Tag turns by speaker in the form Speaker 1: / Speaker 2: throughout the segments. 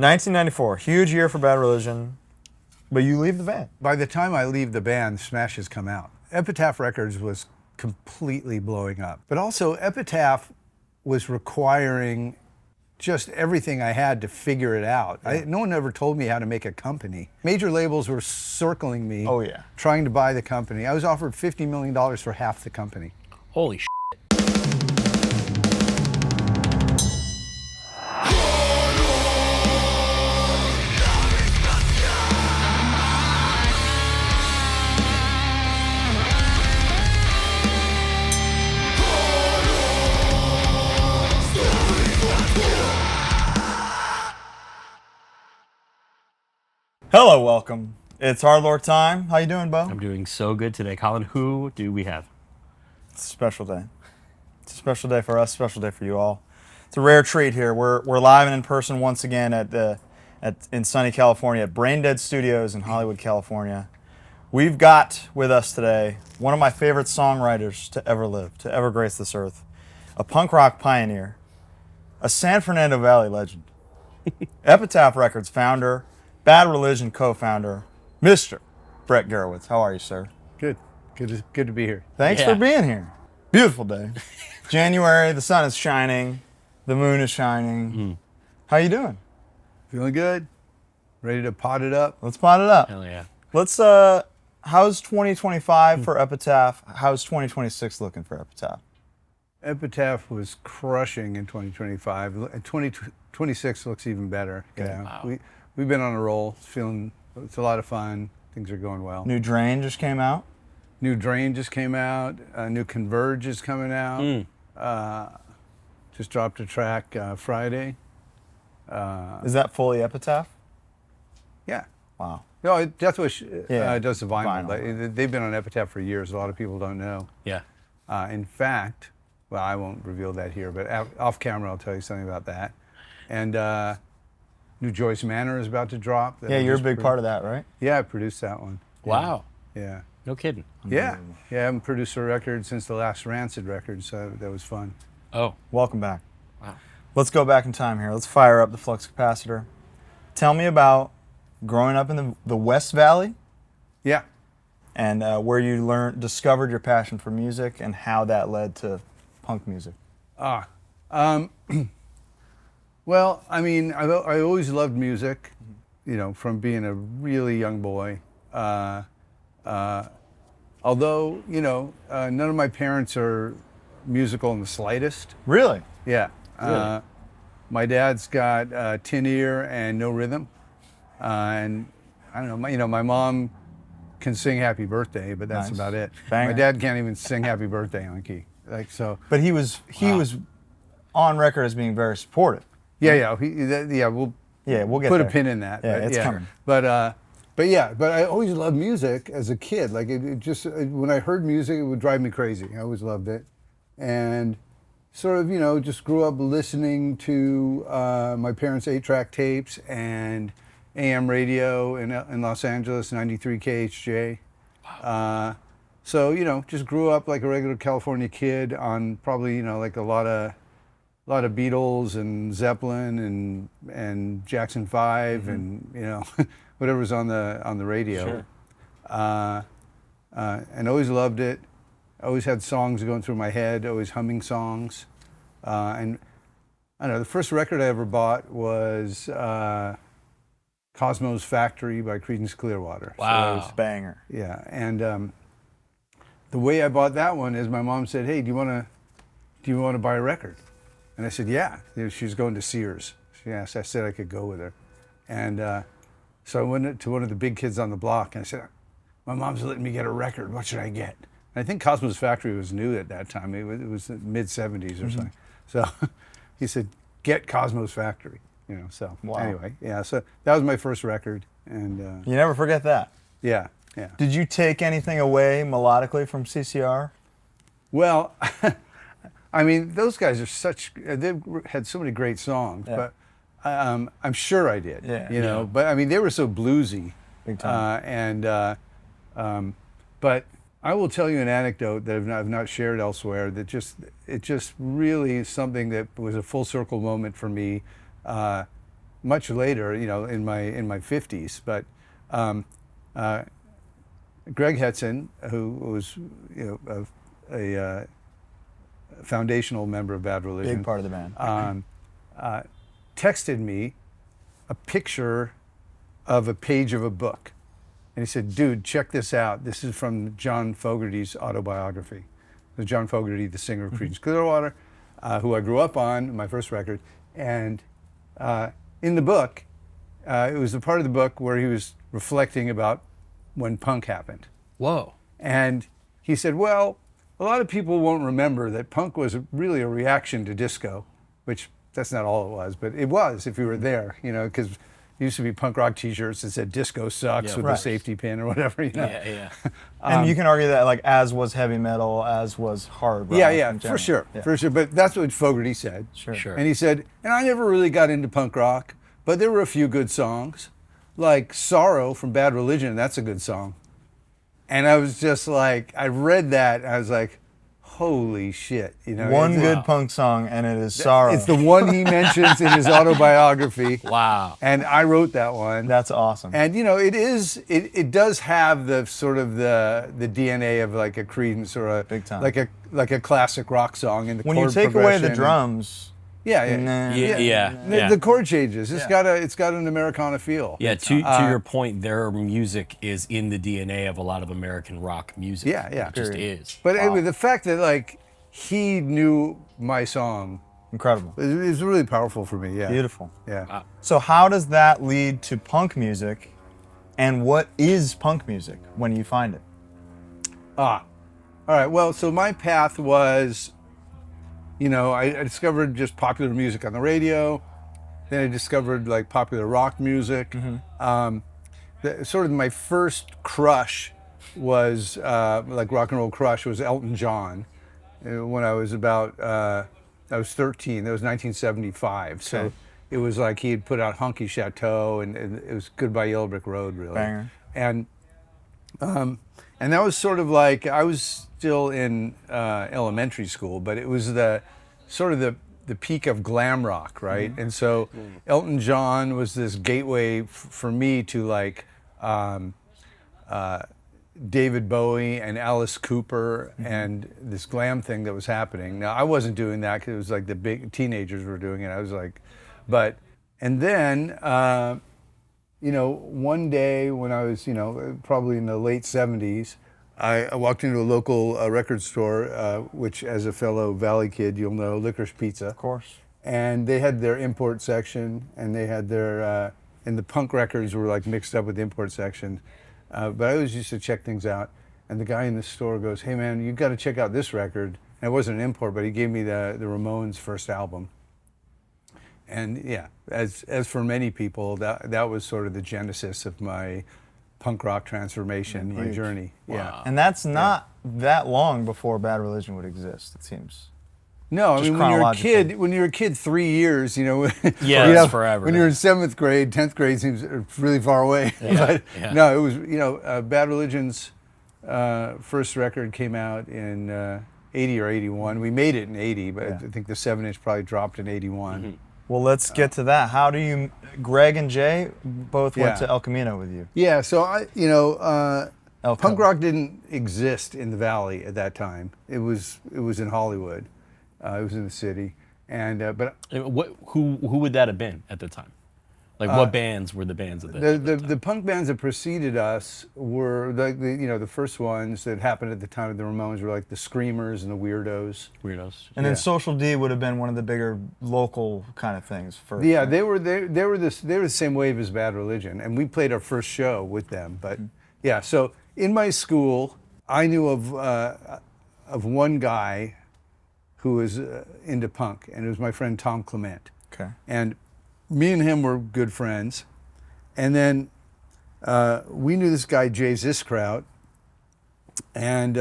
Speaker 1: 1994, huge year for Bad Religion, but you leave the band.
Speaker 2: By the time I leave the band, Smash has come out. Epitaph Records was completely blowing up. But also, Epitaph was requiring just everything I had to figure it out. No one ever told me how to make a company. Major labels were circling me, trying to buy the company. I was offered $50 million for half the company.
Speaker 3: Holy shit.
Speaker 1: Hello, welcome. It's HardLore time. How you doing, Bo?
Speaker 3: I'm doing so good today. Colin, who do we have?
Speaker 1: It's a special day. It's a special day for us, special day for you all. It's a rare treat here. We're live and in person once again in sunny California at Brain Dead Studios in Hollywood, California. We've got with us today one of my favorite songwriters to ever live, to ever grace this earth, a punk rock pioneer, a San Fernando Valley legend, Epitaph Records founder, Bad Religion co-founder, Mr. BRETT GUREWITZ. How are you, sir?
Speaker 2: Good to be here.
Speaker 1: Thanks for being here. Beautiful day. January, the sun is shining, the moon is shining. How you doing?
Speaker 2: Feeling good. Ready to pot it up.
Speaker 1: Let's pot it up.
Speaker 3: Hell yeah.
Speaker 1: Let's, how's 2025 for Epitaph? How's 2026 looking for Epitaph?
Speaker 2: Epitaph was crushing in 2025. 2026 looks even better. Yeah.
Speaker 3: Wow.
Speaker 2: We've been on a roll. It's a lot of fun. Things are going well.
Speaker 1: New Drain just came out.
Speaker 2: New Drain just came out. New Converge is coming out. Just dropped a track Friday.
Speaker 1: Is that fully Epitaph?
Speaker 2: Yeah.
Speaker 1: Wow.
Speaker 2: No, Death Wish does the vinyl.
Speaker 1: Vinyl.
Speaker 2: They've been on Epitaph for years. A lot of people don't know.
Speaker 3: Yeah.
Speaker 2: In fact, well, I won't reveal that here, but off camera I'll tell you something about that. And New Joyce Manor is about to drop.
Speaker 1: Yeah, you're a big part of that, right?
Speaker 2: Yeah, I produced that one.
Speaker 3: Wow.
Speaker 2: Yeah.
Speaker 3: No kidding.
Speaker 2: Yeah. I haven't produced a record since the last Rancid record, so that was fun.
Speaker 3: Oh.
Speaker 1: Welcome back.
Speaker 3: Wow.
Speaker 1: Let's go back in time here. Let's fire up the flux capacitor. Tell me about growing up in the West Valley.
Speaker 2: Yeah.
Speaker 1: And where you discovered your passion for music and how that led to punk music.
Speaker 2: Well, I mean, I always loved music, from being a really young boy. Although, none of my parents are musical in the slightest.
Speaker 1: Really?
Speaker 2: Yeah.
Speaker 1: Really?
Speaker 2: My dad's got tin ear and no rhythm. And I don't know, my mom can sing Happy Birthday, but that's about it.
Speaker 1: Banger.
Speaker 2: My dad can't even sing Happy Birthday on key.
Speaker 1: But he was on record as being very supportive.
Speaker 2: Yeah. We'll
Speaker 1: get
Speaker 2: put
Speaker 1: there.
Speaker 2: a pin in that.
Speaker 1: Yeah, it's coming.
Speaker 2: But I always loved music as a kid. Like it just when I heard music, it would drive me crazy. I always loved it, and sort of just grew up listening to my parents' 8-track tapes and AM radio in Los Angeles, 93 KHJ.
Speaker 3: Wow.
Speaker 2: So just grew up like a regular California kid on probably like a lot of Beatles and Zeppelin and Jackson 5 and whatever's on the radio.
Speaker 3: Sure.
Speaker 2: And always loved it. Always had songs going through my head. Always humming songs. And I don't know. The first record I ever bought was Cosmo's Factory by Creedence Clearwater.
Speaker 3: Wow.
Speaker 1: So banger.
Speaker 2: Yeah. And the way I bought that one is my mom said, "Hey, do you want to buy a record?" And I said, yeah. She was going to Sears. She asked, I said I could go with her. And so I went to one of the big kids on the block and I said, my mom's letting me get a record. What should I get? And I think Cosmo's Factory was new at that time. It was the mid-'70s or something. So he said, get Cosmo's Factory. So anyway, yeah. So that was my first record. And
Speaker 1: You never forget that.
Speaker 2: Yeah.
Speaker 1: Did you take anything away melodically from CCR?
Speaker 2: Well, I mean, those guys are they've had so many great songs, but I'm sure I did, but I mean, they were so bluesy.
Speaker 1: Big time.
Speaker 2: But I will tell you an anecdote that I've not shared elsewhere that it just really is something that was a full circle moment for me. much later, in my 50s. But Greg Hetson, who was a foundational member of Bad Religion,
Speaker 1: Big part of the band.
Speaker 2: texted me a picture of a page of a book. And he said, dude, check this out. This is from John Fogerty's autobiography. John Fogerty, the singer of Creedence Clearwater, who I grew up on, my first record. And in the book, it was the part of the book where he was reflecting about when punk happened.
Speaker 3: Whoa.
Speaker 2: And he said, well, a lot of people won't remember that punk was really a reaction to disco, which that's not all it was, but it was if you were there, because there used to be punk rock T-shirts that said "disco sucks" with a safety pin or whatever.
Speaker 3: Yeah.
Speaker 1: And you can argue that, like, as was heavy metal, as was hard rock.
Speaker 2: Yeah,
Speaker 1: in
Speaker 2: for
Speaker 1: general.
Speaker 2: sure, for sure. But that's what Fogerty said.
Speaker 3: Sure.
Speaker 2: And he said, and I never really got into punk rock, but there were a few good songs, like "Sorrow" from Bad Religion. That's a good song. And I was just like, I read that, and I was like, holy shit.
Speaker 1: One good punk song, and it is "Sorrow."
Speaker 2: It's the one he mentions in his autobiography.
Speaker 3: Wow.
Speaker 2: And I wrote that one.
Speaker 1: That's awesome.
Speaker 2: And it does have the sort of the DNA of like a Creedence or a
Speaker 1: Big time.
Speaker 2: like a classic rock song, and the
Speaker 1: when you
Speaker 2: chord
Speaker 1: take away the
Speaker 2: progression.
Speaker 1: drums,
Speaker 3: Yeah.
Speaker 2: The chord changes. It's got an Americana feel.
Speaker 3: Yeah, to your point, their music is in the DNA of a lot of American rock music.
Speaker 2: Yeah.
Speaker 3: It just is.
Speaker 2: But anyway, the fact that like he knew my song
Speaker 1: incredible.
Speaker 2: is really powerful for me. Yeah.
Speaker 1: Beautiful.
Speaker 2: Yeah.
Speaker 3: Wow.
Speaker 1: So how does that lead to punk music, and what is punk music when you find it?
Speaker 2: All right. Well, so my path was, I discovered just popular music on the radio. Then I discovered like popular rock music. Sort of my first crush was like rock and roll crush was Elton John. When I was I was 13. That was 1975. So
Speaker 1: Okay.
Speaker 2: it was like he had put out Honky Chateau, and it was Goodbye Yellow Brick Road, really.
Speaker 1: Banger.
Speaker 2: And that was sort of like, I was still in elementary school, but it was the peak of glam rock, right? And so Elton John was this gateway for me to like David Bowie and Alice Cooper and this glam thing that was happening. Now, I wasn't doing that because it was like the big teenagers were doing it. I was like, and then, one day when I was, probably in the late 70s, I walked into a local record store, which as a fellow Valley kid, you'll know, Licorice Pizza.
Speaker 1: Of course.
Speaker 2: And they had their import section, and they had their, and the punk records were like mixed up with the import section. But I always used to check things out. And the guy in the store goes, hey man, you've got to check out this record. And it wasn't an import, but he gave me the Ramones' first album. And yeah, as for many people, that was sort of the genesis of my punk rock transformation, my journey.
Speaker 3: Wow.
Speaker 2: Yeah.
Speaker 1: And that's not that long before Bad Religion would exist, it seems.
Speaker 2: No, I
Speaker 1: Just
Speaker 2: mean
Speaker 1: chronologically.
Speaker 2: when you're a kid, 3 years,
Speaker 3: Yeah,
Speaker 2: you
Speaker 3: that's forever.
Speaker 2: When you're in 7th grade, 10th grade seems really far away. But no, it was Bad Religion's first record came out in 80 or 81. We made it in 80, but I think the 7-inch probably dropped in 81.
Speaker 1: Well, let's get to that. How do you, Greg and Jay both went to El Camino with you.
Speaker 2: Yeah, so
Speaker 1: Elko.
Speaker 2: punk rock didn't exist in the Valley at that time. It was in Hollywood. It was in the city, and but
Speaker 3: Who would that have been at the time? Like, what bands were the bands at
Speaker 2: the punk bands that preceded us were the first ones that happened at the time of the Ramones were like the Screamers and the Weirdos.
Speaker 3: Weirdos.
Speaker 1: And then Social D would have been one of the bigger local kind of things first.
Speaker 2: Yeah, they were the same wave as Bad Religion, and we played our first show with them. But yeah, so in my school, I knew of one guy who was into punk, and it was my friend Tom Clement.
Speaker 1: Okay.
Speaker 2: And me and him were good friends. And then we knew this guy, Jay Ziskraut, and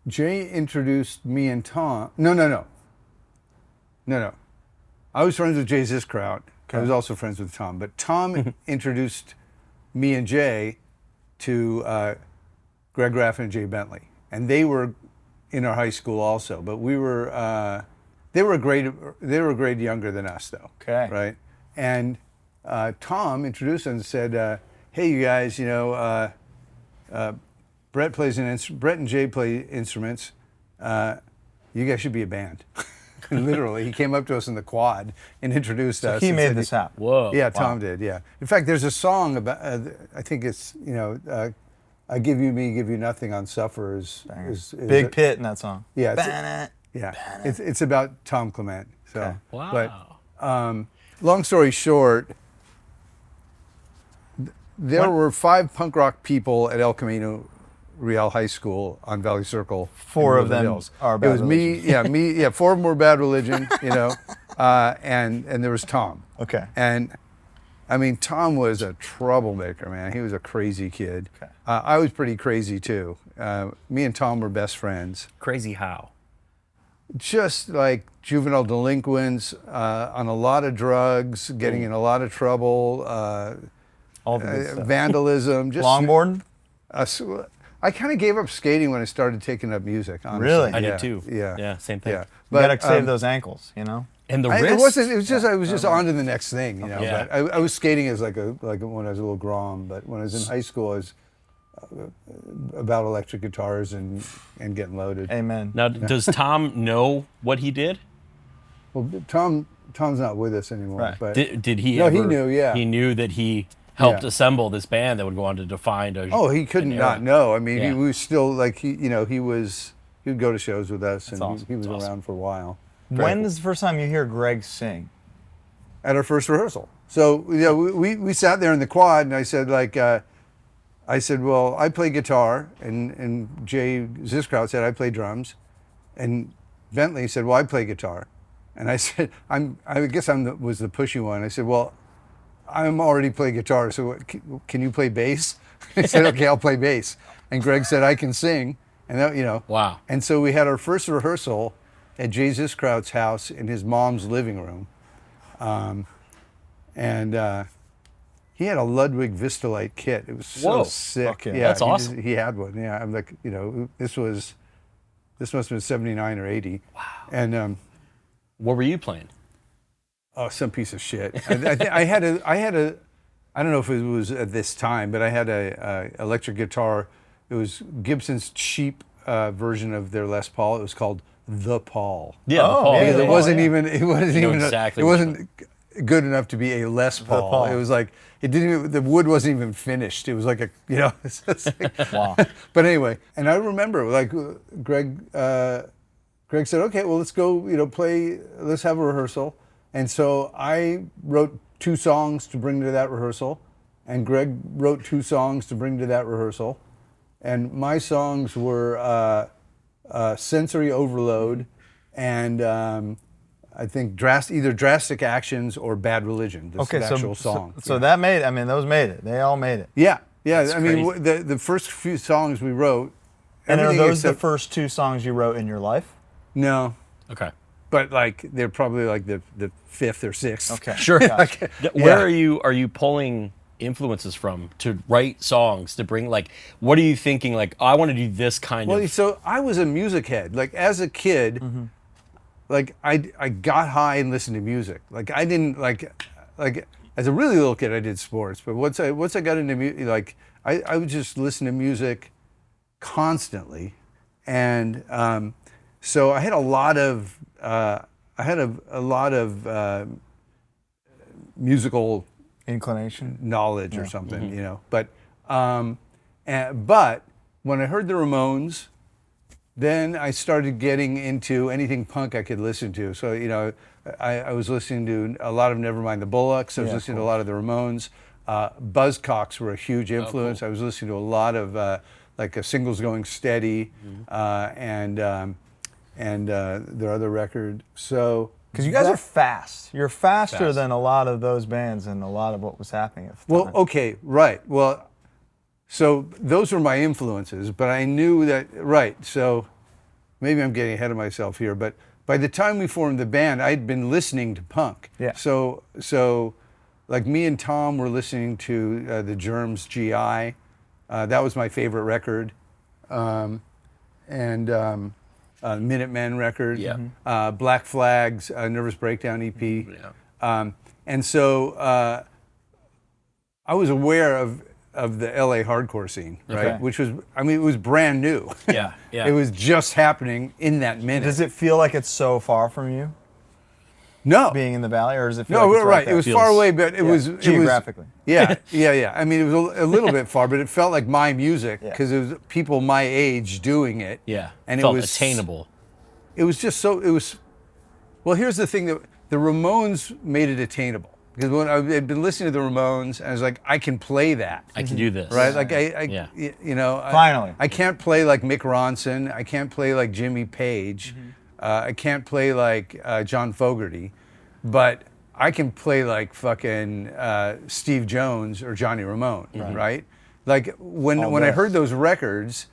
Speaker 2: Jay introduced me and Tom. No. I was friends with Jay Ziskraut. I was also friends with Tom. But Tom introduced me and Jay to Greg Graffin and Jay Bentley. And they were in our high school also. But we were... They were a grade younger than us, though.
Speaker 1: Okay.
Speaker 2: Right. And Tom introduced us and said, "Hey, you guys, Brett and Jay play instruments. You guys should be a band." Literally, he came up to us in the quad and introduced us.
Speaker 1: He
Speaker 2: and
Speaker 1: made
Speaker 2: said,
Speaker 1: this happen.
Speaker 3: Whoa.
Speaker 2: Yeah, Tom did. Yeah. In fact, there's a song about. I think it's "I Give You Me, Give You Nothing" on Suffer. Is
Speaker 1: Big Pit in that song.
Speaker 2: Yeah. It's about Tom Clement. So.
Speaker 1: Okay.
Speaker 3: Wow.
Speaker 2: But long story short, there were 5 punk rock people at El Camino Real High School on Valley Circle.
Speaker 1: 4
Speaker 2: in
Speaker 1: of them
Speaker 2: Hills.
Speaker 1: are Bad
Speaker 2: It was
Speaker 1: Religion.
Speaker 2: me. 4 of them were Bad Religion. And there was Tom.
Speaker 1: Okay.
Speaker 2: And I mean, Tom was a troublemaker, man. He was a crazy kid.
Speaker 1: Okay.
Speaker 2: I was pretty crazy too. Me and Tom were best friends.
Speaker 3: Crazy how?
Speaker 2: Just like juvenile delinquents, on a lot of drugs, getting in a lot of trouble,
Speaker 1: All the good stuff.
Speaker 2: vandalism. Just
Speaker 1: Longboarding?
Speaker 2: I kind of gave up skating when I started taking up music. Honestly.
Speaker 1: Really?
Speaker 3: I
Speaker 2: Yeah,
Speaker 3: did too.
Speaker 2: Yeah.
Speaker 3: Yeah, same thing.
Speaker 2: Yeah.
Speaker 1: You gotta save those ankles,
Speaker 3: And the
Speaker 2: It
Speaker 3: wrist?
Speaker 2: wasn't. It was just. I was just on to the next thing,
Speaker 3: Yeah.
Speaker 2: But I was skating as like when I was a little grom. But when I was in high school, I was about electric guitars and getting loaded.
Speaker 1: Amen.
Speaker 3: Now, does Tom know what he did?
Speaker 2: Well, Tom's not with us anymore.
Speaker 1: Right.
Speaker 2: But
Speaker 3: Did he
Speaker 2: No,
Speaker 3: ever?
Speaker 2: he knew, yeah.
Speaker 3: He knew that he helped
Speaker 2: Yeah.
Speaker 3: assemble this band that would go on to define a.
Speaker 2: oh, he couldn't
Speaker 3: an
Speaker 2: not
Speaker 3: era.
Speaker 2: know. I mean,
Speaker 3: Yeah.
Speaker 2: he was still like he would go to shows with us, and
Speaker 1: awesome.
Speaker 2: he was
Speaker 3: That's awesome.
Speaker 2: around for a while.
Speaker 1: When is the first time you hear Greg sing?
Speaker 2: At our first rehearsal. So we sat there in the quad, and I said well, I play guitar, and Jay Ziskraut said I play drums, and Bentley said, well, I play guitar, and I said I guess was the pushy one. I said, well, I'm already play guitar, so can you play bass? I said, okay, I'll play bass, and Greg said I can sing, and that
Speaker 3: Wow.
Speaker 2: and so we had our first rehearsal at Jay Ziskraut's house in his mom's living room. He had a Ludwig Vistalite kit. It was so
Speaker 3: Whoa.
Speaker 2: sick.
Speaker 1: Fuck yeah.
Speaker 3: That's
Speaker 2: he
Speaker 3: awesome.
Speaker 2: he had one. Yeah, I'm like, this must have been 79 or 80. Wow. And
Speaker 3: What were you playing?
Speaker 2: oh, some piece of shit. I had a. I don't know if it was at this time, but I had a electric guitar. It was Gibson's cheap version of their Les Paul. It was called the Paul.
Speaker 3: Yeah,
Speaker 1: Oh,
Speaker 3: the Paul.
Speaker 1: yeah,
Speaker 2: Because
Speaker 1: yeah,
Speaker 2: it wasn't
Speaker 1: yeah.
Speaker 2: even. It wasn't
Speaker 3: You know
Speaker 2: even.
Speaker 3: exactly
Speaker 2: It
Speaker 3: which
Speaker 2: wasn't good enough to be a Les Paul.
Speaker 1: Paul.
Speaker 2: It was like it didn't. Even, the wood wasn't even finished. It was like a. It's just like,
Speaker 1: Wow.
Speaker 2: But anyway, and I remember like Greg. Greg said, "Okay, well, let's go. Play. Let's have a rehearsal." And so I wrote 2 songs to bring to that rehearsal, and Greg wrote 2 songs to bring to that rehearsal, and my songs were Sensory Overload, and I think either Drastic Actions or Bad Religion. That's
Speaker 1: Okay,
Speaker 2: the actual song.
Speaker 1: so that made. I mean, those made it. They all made it.
Speaker 2: Yeah. I mean,
Speaker 3: crazy.
Speaker 2: the first few songs we wrote.
Speaker 1: And are
Speaker 2: everything
Speaker 1: those the
Speaker 2: except-
Speaker 1: first 2 songs you wrote in your life?
Speaker 2: No,
Speaker 3: Okay.
Speaker 2: but like they're probably like the 5th or 6th.
Speaker 1: Okay.
Speaker 3: Sure.
Speaker 1: Gotcha.
Speaker 3: Where are you pulling influences from to write songs to bring what are you thinking I want to do this kind
Speaker 2: Well,
Speaker 3: of
Speaker 2: so I was a music head. Like as a kid, like I got high and listened to music. Like I didn't like as a really little kid I did sports, but once I got into music, I would just listen to music constantly, and so I had a lot of musical
Speaker 1: Inclination.
Speaker 2: knowledge or something, But but when I heard the Ramones, then I started getting into anything punk I could listen to. So I was listening to a lot of Nevermind the Bollocks. I was
Speaker 1: Yeah, of
Speaker 2: listening to a lot of the Ramones. Buzzcocks were a huge influence.
Speaker 3: cool.
Speaker 2: I was listening to a lot of Singles Going Steady and their other record. So.
Speaker 1: Because you guys are fast. You're faster
Speaker 3: Fast.
Speaker 1: than a lot of those bands and a lot of what was happening at the
Speaker 2: Well,
Speaker 1: time.
Speaker 2: okay, right. Well, so those were my influences, but I knew that, right, so maybe I'm getting ahead of myself here, but by the time we formed the band, I'd been listening to punk.
Speaker 1: Yeah.
Speaker 2: So like me and Tom were listening to the Germs GI. That was my favorite record. Minutemen record,
Speaker 3: Yeah.
Speaker 2: Black Flag's Nervous Breakdown EP.
Speaker 3: Yeah.
Speaker 2: And so I was aware of the LA hardcore scene, right?
Speaker 1: Okay.
Speaker 2: Which was, I mean, it was brand new.
Speaker 3: Yeah, yeah.
Speaker 2: It was just happening in that minute.
Speaker 1: Does it feel like it's so far from you
Speaker 2: No.
Speaker 1: being in the valley, or does it feel
Speaker 2: No,
Speaker 1: like it's
Speaker 2: right.
Speaker 1: there?
Speaker 2: It was far away, but it was
Speaker 1: geographically.
Speaker 2: Yeah. I mean, it was a little bit far, but it felt like my music because it was people my age doing it.
Speaker 3: Yeah.
Speaker 2: And
Speaker 3: Felt
Speaker 2: it was
Speaker 3: attainable.
Speaker 2: It was just so. It was. Well, here's the thing: that the Ramones made it attainable because when I had been listening to the Ramones, I was like, I can play that.
Speaker 3: I can do this.
Speaker 2: Right, like
Speaker 3: Yeah.
Speaker 2: you know,
Speaker 1: Finally.
Speaker 2: I can't play like Mick Ronson. I can't play like Jimmy Page. I can't play like John Fogerty, but I can play like fucking Steve Jones or Johnny Ramone, right? Like when I heard those records,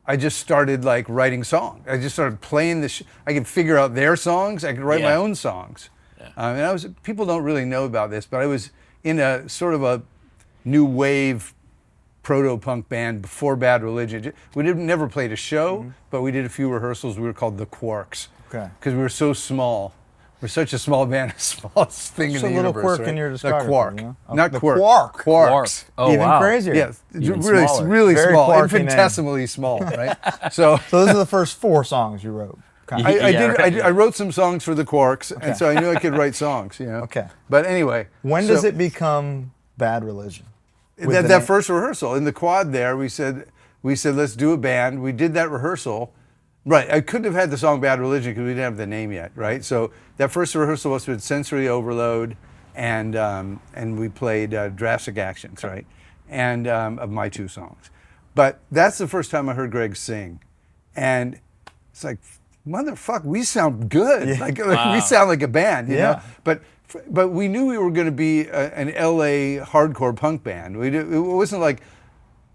Speaker 2: I just started like writing songs. I just started playing this. I could figure out their songs. I could write my own songs. And people don't really know about this, but I was in a sort of a new wave proto-punk band before Bad Religion. We never played a show, but we did a few rehearsals. We were called the Quarks.
Speaker 1: Okay.
Speaker 2: Because we were so small. We're such a small band, the smallest thing in
Speaker 1: Just
Speaker 2: the
Speaker 1: a little
Speaker 2: universe.
Speaker 1: quirk
Speaker 2: right?
Speaker 1: in your
Speaker 2: The
Speaker 1: discography,
Speaker 2: Quark.
Speaker 1: you know?
Speaker 2: Not
Speaker 1: The
Speaker 2: Quirk.
Speaker 1: Quark.
Speaker 2: Quarks.
Speaker 3: Oh,
Speaker 1: Even
Speaker 3: wow.
Speaker 1: crazier.
Speaker 2: Yes,
Speaker 3: Even
Speaker 2: really,
Speaker 3: smaller.
Speaker 2: really
Speaker 1: Very
Speaker 2: small,
Speaker 1: Quarky name.
Speaker 2: infinitesimally small, right? So
Speaker 1: So those are the first 4 songs you wrote. kind of.
Speaker 2: I wrote some songs for the Quarks, and so I knew I could write songs, you know.
Speaker 1: Okay.
Speaker 2: But anyway.
Speaker 1: When does it become Bad Religion? With the
Speaker 2: That
Speaker 1: name?
Speaker 2: first rehearsal in the quad there, we said let's do a band. We did that rehearsal. Right, I couldn't have had the song Bad Religion because we didn't have the name yet, right? So that first rehearsal was with Sensory Overload, and we played Drastic Actions, right? And of my 2 songs. But that's the first time I heard Greg sing. And it's like, motherfucker, we sound good.
Speaker 1: Yeah.
Speaker 2: Like we sound like a band, you know?
Speaker 1: Yeah.
Speaker 2: But we knew we were going to be an LA hardcore punk band. It wasn't like,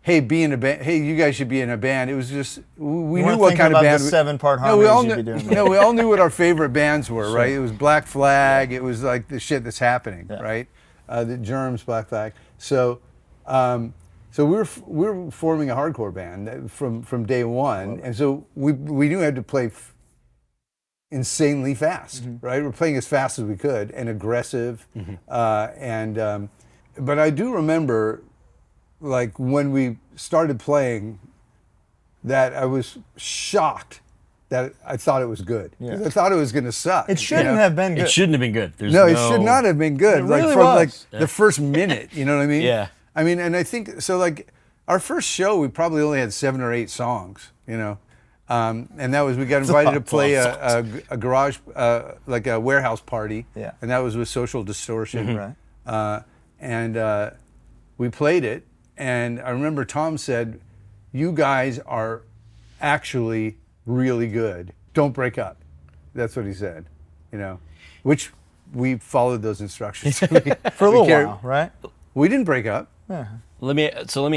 Speaker 2: hey, be in a band. Hey, you guys should be in a band. It was just we
Speaker 1: You
Speaker 2: knew
Speaker 1: weren't
Speaker 2: what
Speaker 1: thinking
Speaker 2: kind of
Speaker 1: about
Speaker 2: band.
Speaker 1: the 7-part
Speaker 2: No, we all
Speaker 1: harmonies
Speaker 2: knew.
Speaker 1: you'd be doing.
Speaker 2: No, we all knew what our favorite bands were, right? It was Black Flag. It was like the shit that's happening, right? The Germs, Black Flag. So we were forming a hardcore band from day one, and so we knew we had to play insanely fast, right? We're playing as fast as we could and aggressive, but I do remember, like when we started playing, that I was shocked that I thought it was good.
Speaker 1: Yeah.
Speaker 2: I thought it was going to suck.
Speaker 1: It shouldn't have been good.
Speaker 3: It shouldn't have been good. There's
Speaker 2: No, it should not have been good.
Speaker 1: It
Speaker 2: Like
Speaker 1: really
Speaker 2: from
Speaker 1: was.
Speaker 2: like the first minute, you know what I mean?
Speaker 3: Yeah.
Speaker 2: I mean, and I think so. Like our first show, we probably only had 7 or 8 songs, you know, and that was we got invited to play a garage, like a warehouse party, and that was with Social Distortion,
Speaker 1: Right.
Speaker 2: and we played it, and I remember Tom said, "You guys are actually really good. Don't break up." That's what he said, you know, which we followed those instructions
Speaker 1: For a little while, right?
Speaker 2: We didn't break up.
Speaker 3: Let me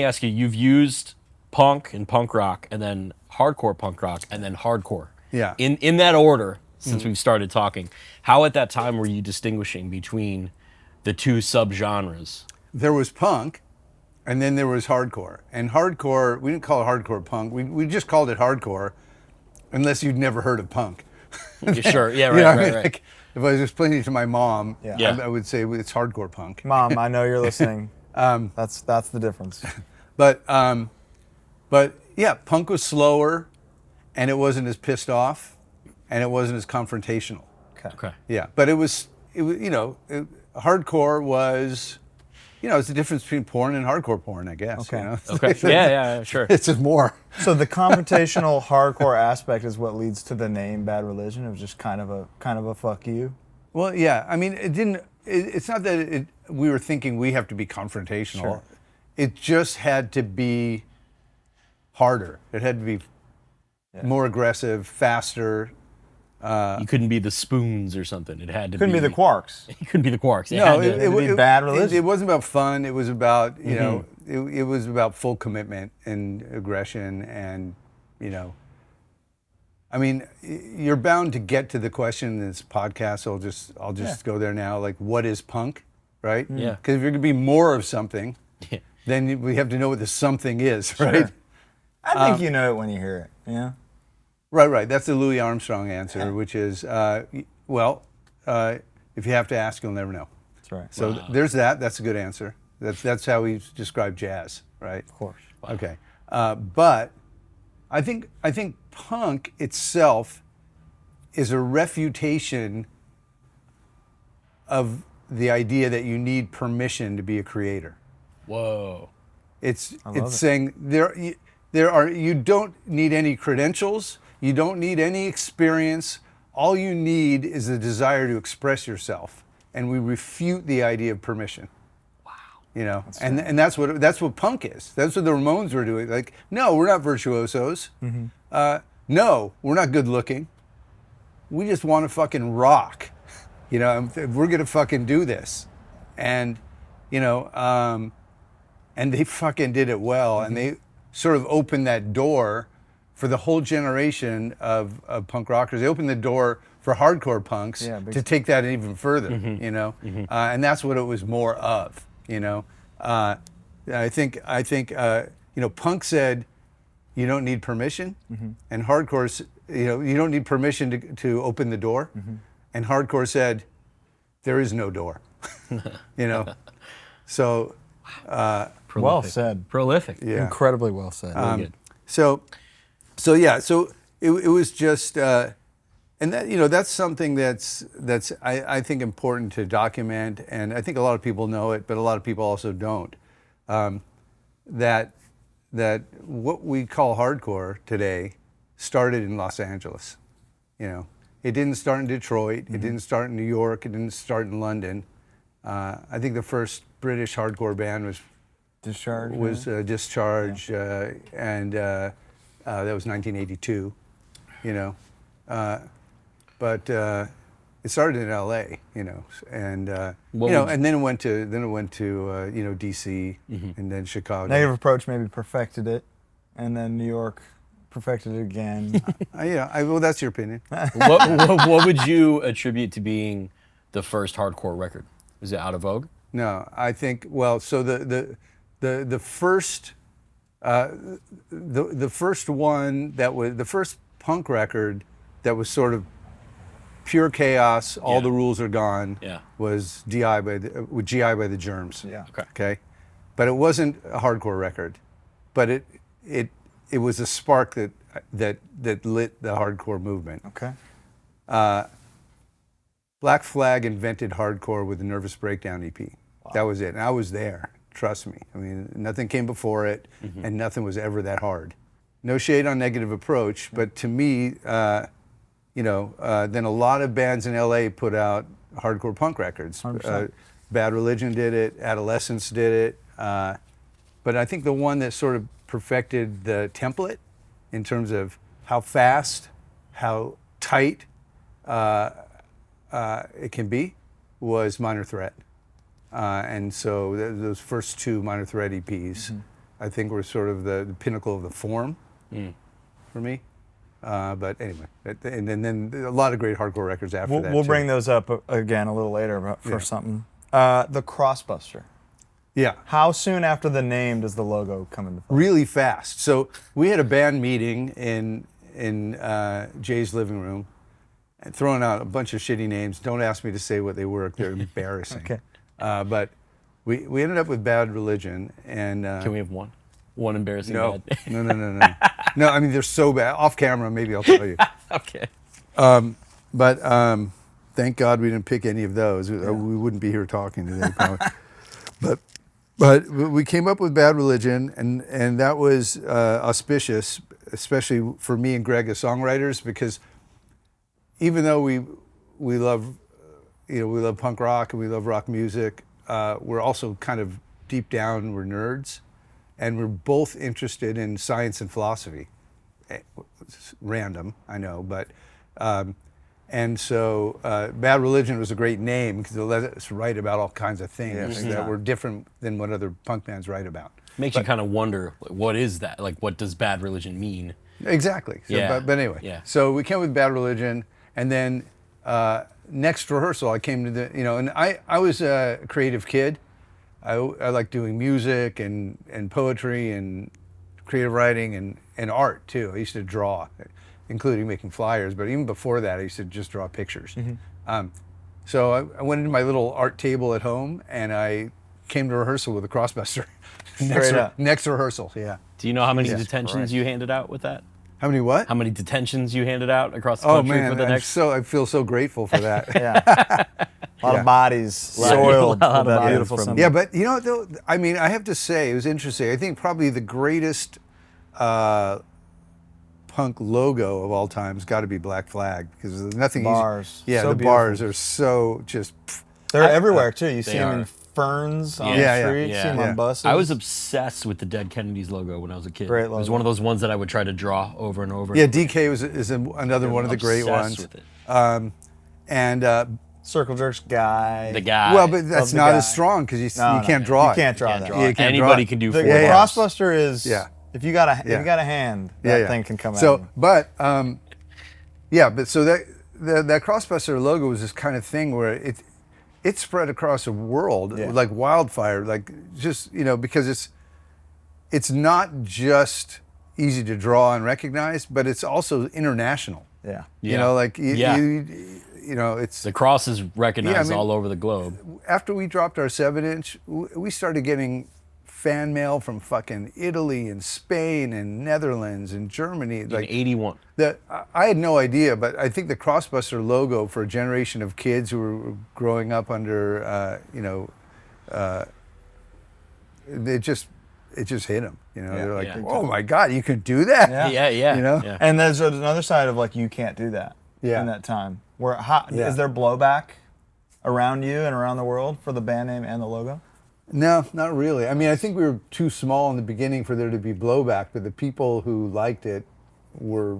Speaker 3: ask you. You've used punk and punk rock, and then hardcore punk rock, and then hardcore.
Speaker 2: Yeah.
Speaker 3: In that order, since we've started talking, how at that time were you distinguishing between the 2 subgenres?
Speaker 2: There was punk, and then there was hardcore. And hardcore, we didn't call it hardcore punk. We just called it hardcore, unless you'd never heard of punk.
Speaker 3: Sure. Yeah.
Speaker 2: You
Speaker 3: Right.
Speaker 2: know what I
Speaker 3: Right.
Speaker 2: mean?
Speaker 3: Right.
Speaker 2: Like, if I was explaining it to my mom,
Speaker 1: Yeah.
Speaker 2: I would say it's hardcore punk.
Speaker 1: Mom, I know you're listening. That's the difference.
Speaker 2: But yeah, punk was slower, and it wasn't as pissed off, and it wasn't as confrontational.
Speaker 3: Okay.
Speaker 2: Yeah, but it was you know, hardcore was, you know, it's the difference between porn and hardcore porn, I guess.
Speaker 1: Okay.
Speaker 2: You know?
Speaker 3: Okay. Yeah. Sure.
Speaker 2: It's just more.
Speaker 1: So the confrontational hardcore aspect is what leads to the name Bad Religion. It was just kind of a fuck you.
Speaker 2: Well, yeah. I mean, it didn't. It's not that we were thinking we have to be confrontational.
Speaker 1: Sure.
Speaker 2: It just had to be harder. It had to be more aggressive, faster.
Speaker 3: You couldn't be the Spoons or something. It had to
Speaker 1: Couldn't be the Quarks.
Speaker 3: You couldn't be the Quarks.
Speaker 2: No,
Speaker 3: had to
Speaker 1: be Bad Religion.
Speaker 2: It wasn't about fun. It was about, you know, it was about full commitment and aggression, and, you know, I mean, you're bound to get to the question in this podcast. So I'll just go there now. Like, what is punk, right?
Speaker 3: Yeah.
Speaker 2: Because if you're going to be more of something, then we have to know what the something is, right?
Speaker 1: I think you know it when you hear it. Yeah.
Speaker 2: Right. That's the Louis Armstrong answer, which is, if you have to ask, you'll never know.
Speaker 1: That's right.
Speaker 2: So there's that. That's a good answer. That's how we describe jazz, right?
Speaker 1: Of course.
Speaker 3: Wow.
Speaker 2: Okay. But I think punk itself is a refutation of the idea that you need permission to be a creator.
Speaker 3: Whoa.
Speaker 2: It's
Speaker 1: it.
Speaker 2: saying you don't need any credentials, you don't need any experience. All you need is a desire to express yourself, and we refute the idea of permission.
Speaker 3: Wow.
Speaker 2: You know, and that's what punk is. That's what the Ramones were doing. Like, no, we're not virtuosos. No, we're not good looking. We just want to fucking rock. You know, we're gonna fucking do this, and you know, and they fucking did it well, and they sort of opened that door for the whole generation of punk rockers. They opened the door for hardcore punks to take that even further. You know, and that's what it was more of. You know, I think you know, punk said you don't need permission, and hardcore, you know, you don't need permission to open the door. And hardcore said, there is no door, you know? So,
Speaker 1: Well said.
Speaker 3: Prolific.
Speaker 2: yeah.
Speaker 1: Incredibly well said.
Speaker 3: Really good.
Speaker 2: So it was just, and that, you know, that's something that's I think important to document, and I think a lot of people know it, but a lot of people also don't. That what we call hardcore today started in Los Angeles, you know. It didn't start in Detroit. It didn't start in New York. It didn't start in London. I think the first British hardcore band was
Speaker 1: Discharge.
Speaker 2: Discharge, and that was 1982. You know, but it started in L.A. You know, and you know, and then it went to you know, D.C. and then Chicago.
Speaker 1: Negative Approach maybe perfected it, and then New York perfected it again.
Speaker 2: Yeah, well, that's your opinion.
Speaker 3: what would you attribute to being the first hardcore record? Was it Out of Vogue?
Speaker 2: No, I think, well, so the first the first one that was the first punk record that was sort of pure chaos, all the rules are gone, was GI by the Germs.
Speaker 1: Yeah.
Speaker 2: Okay. But it wasn't a hardcore record, but it was a spark that lit the hardcore movement.
Speaker 1: Okay.
Speaker 2: Black Flag invented hardcore with the Nervous Breakdown EP. Wow. That was it. And I was there, trust me. I mean, nothing came before it, and nothing was ever that hard. No shade on Negative Approach, but to me, you know, then a lot of bands in LA put out hardcore punk records. Bad Religion did it, Adolescents did it, but I think the one that sort of perfected the template in terms of how fast, how tight it can be was Minor Threat. And so those first two Minor Threat EPs, I think, were sort of the pinnacle of the form for me. But anyway, and then a lot of great hardcore records after that.
Speaker 1: We'll
Speaker 2: too.
Speaker 1: bring those up again a little later for something. The Crossbuster.
Speaker 2: Yeah.
Speaker 1: How soon after the name does the logo come into play?
Speaker 2: Really fast. So we had a band meeting in Jay's living room, and throwing out a bunch of shitty names. Don't ask me to say what they were; they're embarrassing.
Speaker 1: Okay.
Speaker 2: But we ended up with Bad Religion, and
Speaker 3: Can we have one? One embarrassing
Speaker 2: no,
Speaker 3: bad.
Speaker 2: no. No, I mean, they're so bad. Off camera, maybe I'll tell you.
Speaker 3: Okay.
Speaker 2: But thank God we didn't pick any of those. We wouldn't be here talking today, probably. But we came up with Bad Religion, and that was auspicious, especially for me and Greg as songwriters, because even though we love, you know, we love punk rock and we love rock music, we're also kind of deep down, we're nerds, and we're both interested in science and philosophy. It's random, I know, but and so Bad Religion was a great name because it let us write about all kinds of things that were different than what other punk bands write about.
Speaker 3: Makes you kind of wonder, what is that? Like, what does Bad Religion mean?
Speaker 2: Exactly. So,
Speaker 3: Yeah.
Speaker 2: but anyway, so we came with Bad Religion, and then next rehearsal I came to the, you know, and I was a creative kid. I like doing music and poetry and creative writing and art too. I used to draw. including making flyers. But even before that, I used to just draw pictures. So I went into my little art table at home, and I came to rehearsal with a Crossbuster. next rehearsal, yeah.
Speaker 3: Do you know how many
Speaker 1: Jesus
Speaker 3: detentions
Speaker 1: Christ.
Speaker 3: you handed out with that?
Speaker 2: How many what?
Speaker 3: How many detentions you handed out across the
Speaker 2: Oh
Speaker 3: country
Speaker 2: man,
Speaker 3: for the next?
Speaker 2: I feel so grateful for that.
Speaker 1: Yeah. A lot
Speaker 2: Yeah.
Speaker 1: of bodies soiled
Speaker 3: a lot
Speaker 1: with
Speaker 3: of
Speaker 1: that
Speaker 3: bodies
Speaker 1: beautiful
Speaker 3: from-
Speaker 1: symbol.
Speaker 2: Yeah, but you know, though, I mean, I have to say, it was interesting. I think probably the greatest punk logo of all time has got to be Black Flag, because there's nothing
Speaker 1: Bars.
Speaker 2: easy. Yeah,
Speaker 1: So
Speaker 2: the
Speaker 1: beautiful.
Speaker 2: bars are so just.
Speaker 1: They're everywhere too. You see
Speaker 3: They
Speaker 1: them
Speaker 3: are.
Speaker 1: in ferns on
Speaker 3: Yeah,
Speaker 1: the
Speaker 2: yeah,
Speaker 1: street.
Speaker 3: yeah.
Speaker 1: See them
Speaker 2: Yeah.
Speaker 1: on buses.
Speaker 3: I was obsessed with the Dead Kennedys logo when I was a kid.
Speaker 1: Great
Speaker 3: It was
Speaker 1: logo.
Speaker 3: one of those ones that I would try to draw over and over.
Speaker 2: Yeah, DK is another one of the great
Speaker 3: Obsessed
Speaker 2: ones.
Speaker 3: with it.
Speaker 2: And
Speaker 1: Circle Jerks guy.
Speaker 3: The guy.
Speaker 2: well, but that's
Speaker 1: the
Speaker 2: not
Speaker 1: guy.
Speaker 2: as strong because you
Speaker 1: No,
Speaker 2: can't
Speaker 1: no,
Speaker 2: draw
Speaker 1: You
Speaker 2: it.
Speaker 1: can't draw
Speaker 3: Can't
Speaker 1: that.
Speaker 3: draw
Speaker 2: You
Speaker 3: it.
Speaker 2: can't draw
Speaker 3: Anybody
Speaker 2: it.
Speaker 3: can do
Speaker 1: The,
Speaker 3: 4
Speaker 1: the
Speaker 2: yeah.
Speaker 3: bars.
Speaker 1: Crossbuster is.
Speaker 2: Yeah.
Speaker 1: If you got a
Speaker 2: Yeah.
Speaker 1: hand, that thing can come out.
Speaker 2: So, but so that Crossbuster logo was this kind of thing where it spread across the world
Speaker 1: Yeah.
Speaker 2: like wildfire, like just because it's not just easy to draw and recognize, but it's also international.
Speaker 1: Yeah.
Speaker 2: You
Speaker 3: Yeah.
Speaker 2: know, like
Speaker 3: Yeah.
Speaker 2: it's
Speaker 3: The cross is recognized
Speaker 2: Yeah, I mean-
Speaker 3: all over the globe.
Speaker 2: after we dropped our 7-inch, we started getting fan mail from fucking Italy and Spain and Netherlands and Germany.
Speaker 3: In
Speaker 2: Like
Speaker 3: 81.
Speaker 2: I had no idea, but I think the Crossbuster logo for a generation of kids who were growing up under, it just hit them. You know,
Speaker 1: Yeah.
Speaker 2: they're like,
Speaker 3: Yeah.
Speaker 2: "Oh my God, you can do that!"
Speaker 1: Yeah.
Speaker 3: Yeah.
Speaker 2: You know?
Speaker 3: Yeah.
Speaker 1: And there's another side of like you can't do that.
Speaker 2: Yeah.
Speaker 1: In that time, where
Speaker 2: Yeah.
Speaker 1: is there blowback around you and around the world for the band name and the logo?
Speaker 2: No, not really. I mean, I think we were too small in the beginning for there to be blowback, but the people who liked it were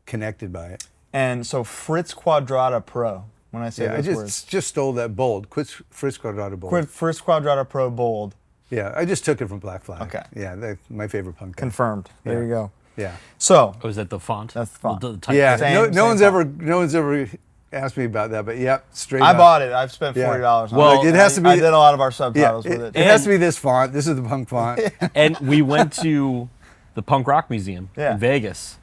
Speaker 2: connected by it.
Speaker 1: And so Fritz Quadrata Pro. When I say
Speaker 2: Yeah, I
Speaker 1: those words,
Speaker 2: just stole that bold. Fritz Quadrata bold.
Speaker 1: Fritz Quadrata Pro bold.
Speaker 2: Yeah, I just took it from Black Flag.
Speaker 1: Okay.
Speaker 2: Yeah, my favorite punk band.
Speaker 1: Confirmed. There
Speaker 2: Yeah.
Speaker 1: you go.
Speaker 2: Yeah.
Speaker 1: So
Speaker 3: Oh, is that the font?
Speaker 1: That's the font.
Speaker 3: The type
Speaker 2: Yeah.
Speaker 1: Same-
Speaker 2: no one's
Speaker 1: font.
Speaker 2: ever asked me about that, but yep, straight
Speaker 1: I
Speaker 2: up.
Speaker 1: bought it. I've spent
Speaker 2: Yeah.
Speaker 1: $40 on
Speaker 3: Well,
Speaker 1: it.
Speaker 2: Like, it has to be.
Speaker 1: I did a lot of our
Speaker 2: Yeah,
Speaker 1: subtitles with
Speaker 2: it
Speaker 1: it.
Speaker 2: has to be this font. This is the punk font.
Speaker 3: And we went to the Punk Rock Museum
Speaker 1: Yeah.
Speaker 3: in Vegas,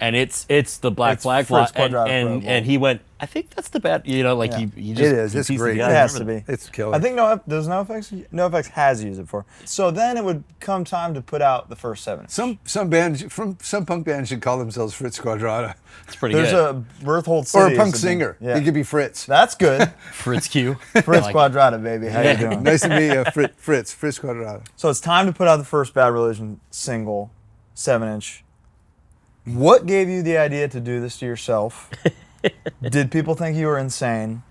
Speaker 3: and it's the Black
Speaker 1: It's
Speaker 3: Flag
Speaker 1: Fritz
Speaker 3: font,
Speaker 1: Quadrata
Speaker 3: and
Speaker 1: Pro.
Speaker 3: he went, I think that's the bad, you know, like
Speaker 1: Yeah.
Speaker 3: he just
Speaker 2: It is.
Speaker 3: he
Speaker 2: It's
Speaker 3: pieced
Speaker 2: great.
Speaker 3: together.
Speaker 1: It has to
Speaker 3: Remember
Speaker 1: be.
Speaker 2: It's killer.
Speaker 1: I think does NOFX has used it for. So then it would come time to put out the first 7.
Speaker 2: Some punk bands should call themselves Fritz Quadrata,
Speaker 3: It's pretty
Speaker 1: There's
Speaker 3: good.
Speaker 1: a Berthold City.
Speaker 2: or a
Speaker 1: is
Speaker 2: punk
Speaker 1: the-
Speaker 2: singer.
Speaker 1: Yeah.
Speaker 2: He could be Fritz.
Speaker 1: That's good.
Speaker 3: Fritz Q.
Speaker 1: Fritz
Speaker 3: Like-
Speaker 1: Quadrata, baby. How
Speaker 3: Yeah.
Speaker 1: you doing?
Speaker 2: Nice to meet you, Fritz Quadrata.
Speaker 1: So it's time to put out the first Bad Religion single, 7-inch. What gave you the idea to do this to yourself? Did people think you were insane?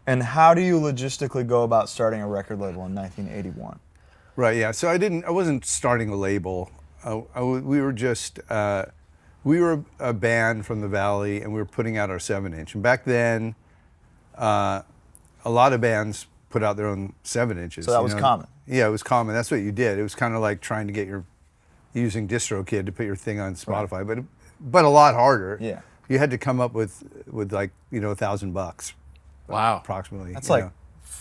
Speaker 1: And how do you logistically go about starting a record label in 1981?
Speaker 2: Right. Yeah. So I wasn't starting a label. We were just we were a band from the Valley, and we were putting out our 7-inch. And back then, a lot of bands put out their own 7-inches.
Speaker 1: So that was common.
Speaker 2: Yeah, it was common. That's what you did. It was kind of like trying to get using DistroKid to put your thing on Spotify, but a lot harder.
Speaker 1: Yeah.
Speaker 2: You had to come up with like $1,000
Speaker 3: Wow.
Speaker 2: approximately.
Speaker 1: That's
Speaker 2: you
Speaker 1: like
Speaker 2: know.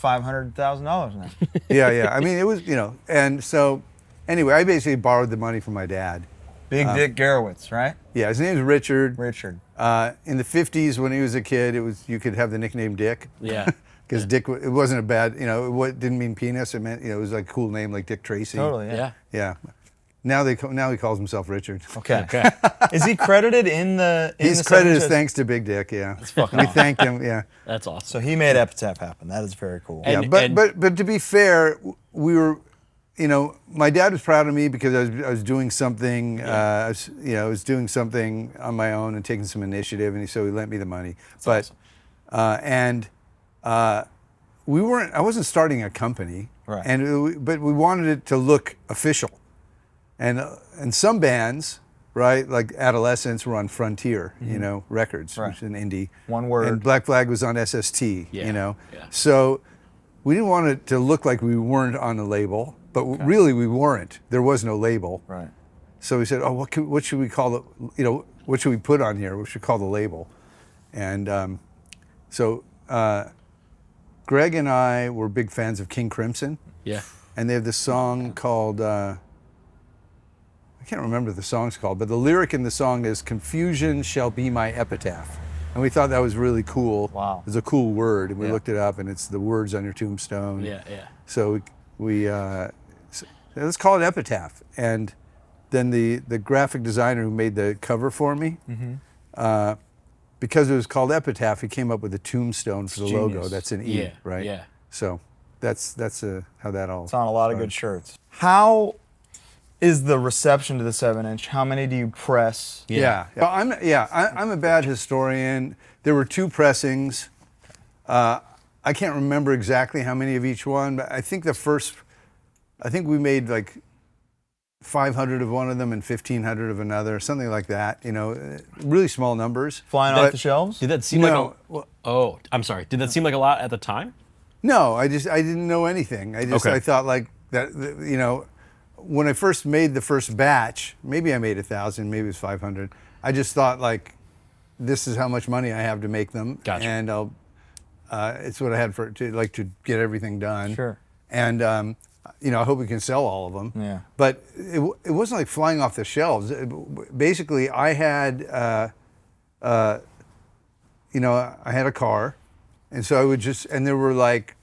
Speaker 1: $500,000 now.
Speaker 2: Yeah. I mean, it was and so anyway, I basically borrowed the money from my dad.
Speaker 1: Big Dick Gurewitz, right?
Speaker 2: Yeah, his name is Richard.
Speaker 1: Richard.
Speaker 2: In the 50s, when he was a kid, you could have the nickname Dick.
Speaker 3: Yeah.
Speaker 2: Because Dick, it wasn't a bad, it didn't mean penis. It meant, it was like a cool name like Dick Tracy.
Speaker 1: Totally,
Speaker 3: Yeah.
Speaker 2: Yeah. Now he calls himself Richard.
Speaker 1: Okay.
Speaker 3: Okay.
Speaker 1: Is he credited in the?
Speaker 2: He's credited as thanks to Big Dick. Yeah.
Speaker 3: fucking
Speaker 2: We
Speaker 3: awesome.
Speaker 2: thanked him. Yeah.
Speaker 3: That's awesome.
Speaker 1: So he made Epitaph happen. That is very cool.
Speaker 3: And-
Speaker 2: Yeah. But to be fair, we were, my dad was proud of me because I was doing something. I was doing something on my own and taking some initiative, and so he lent me the money. But we weren't. I wasn't starting a company.
Speaker 1: Right.
Speaker 2: But we wanted it to look official. And some bands, right, like Adolescents, were on Frontier, Records,
Speaker 1: Right.
Speaker 2: which is an indie.
Speaker 1: One word.
Speaker 2: And Black Flag was on SST,
Speaker 3: Yeah, yeah.
Speaker 2: So we didn't want it to look like we weren't on a label, but really we weren't. There was no label.
Speaker 1: Right.
Speaker 2: So we said, oh, what should we call it? What should we put on here? What should we call the label? And so Greg and I were big fans of King Crimson.
Speaker 3: Yeah.
Speaker 2: And they have this song called, I can't remember the song's called, but the lyric in the song is "Confusion shall be my epitaph," and we thought that was really cool.
Speaker 1: Wow.
Speaker 2: It's a cool word, and we
Speaker 1: Yeah.
Speaker 2: looked it up, and it's the words on your tombstone.
Speaker 3: Yeah, yeah.
Speaker 2: So let's call it Epitaph. And then the graphic designer who made the cover for me, because it was called Epitaph, he came up with a tombstone for the logo.
Speaker 1: genius.
Speaker 2: That's an E,
Speaker 3: Yeah,
Speaker 2: right?
Speaker 3: yeah.
Speaker 2: So that's how that all.
Speaker 1: It's on a lot of good shirts. How is the reception to the 7-inch? How many do you press?
Speaker 2: Yeah. Well, I'm a bad historian. There were 2 pressings. I can't remember exactly how many of each one, but I think we made like 500 of one of them and 1,500 of another, something like that. You know, really small numbers.
Speaker 1: Flying off the shelves?
Speaker 3: Did that seem
Speaker 2: No,
Speaker 3: like I'm sorry. Did that seem like a lot at the time?
Speaker 2: No, I didn't know anything. I thought like that, you know, when I first made the first batch, maybe I made 1,000, maybe it was 500. I just thought like, this is how much money I have to make them,
Speaker 3: Gotcha.
Speaker 2: and it's what I had to get everything done.
Speaker 1: Sure.
Speaker 2: And you know, I hope we can sell all of them.
Speaker 1: Yeah.
Speaker 2: But it wasn't like flying off the shelves. Basically, I had, you know, I had a car, and so I would and there were like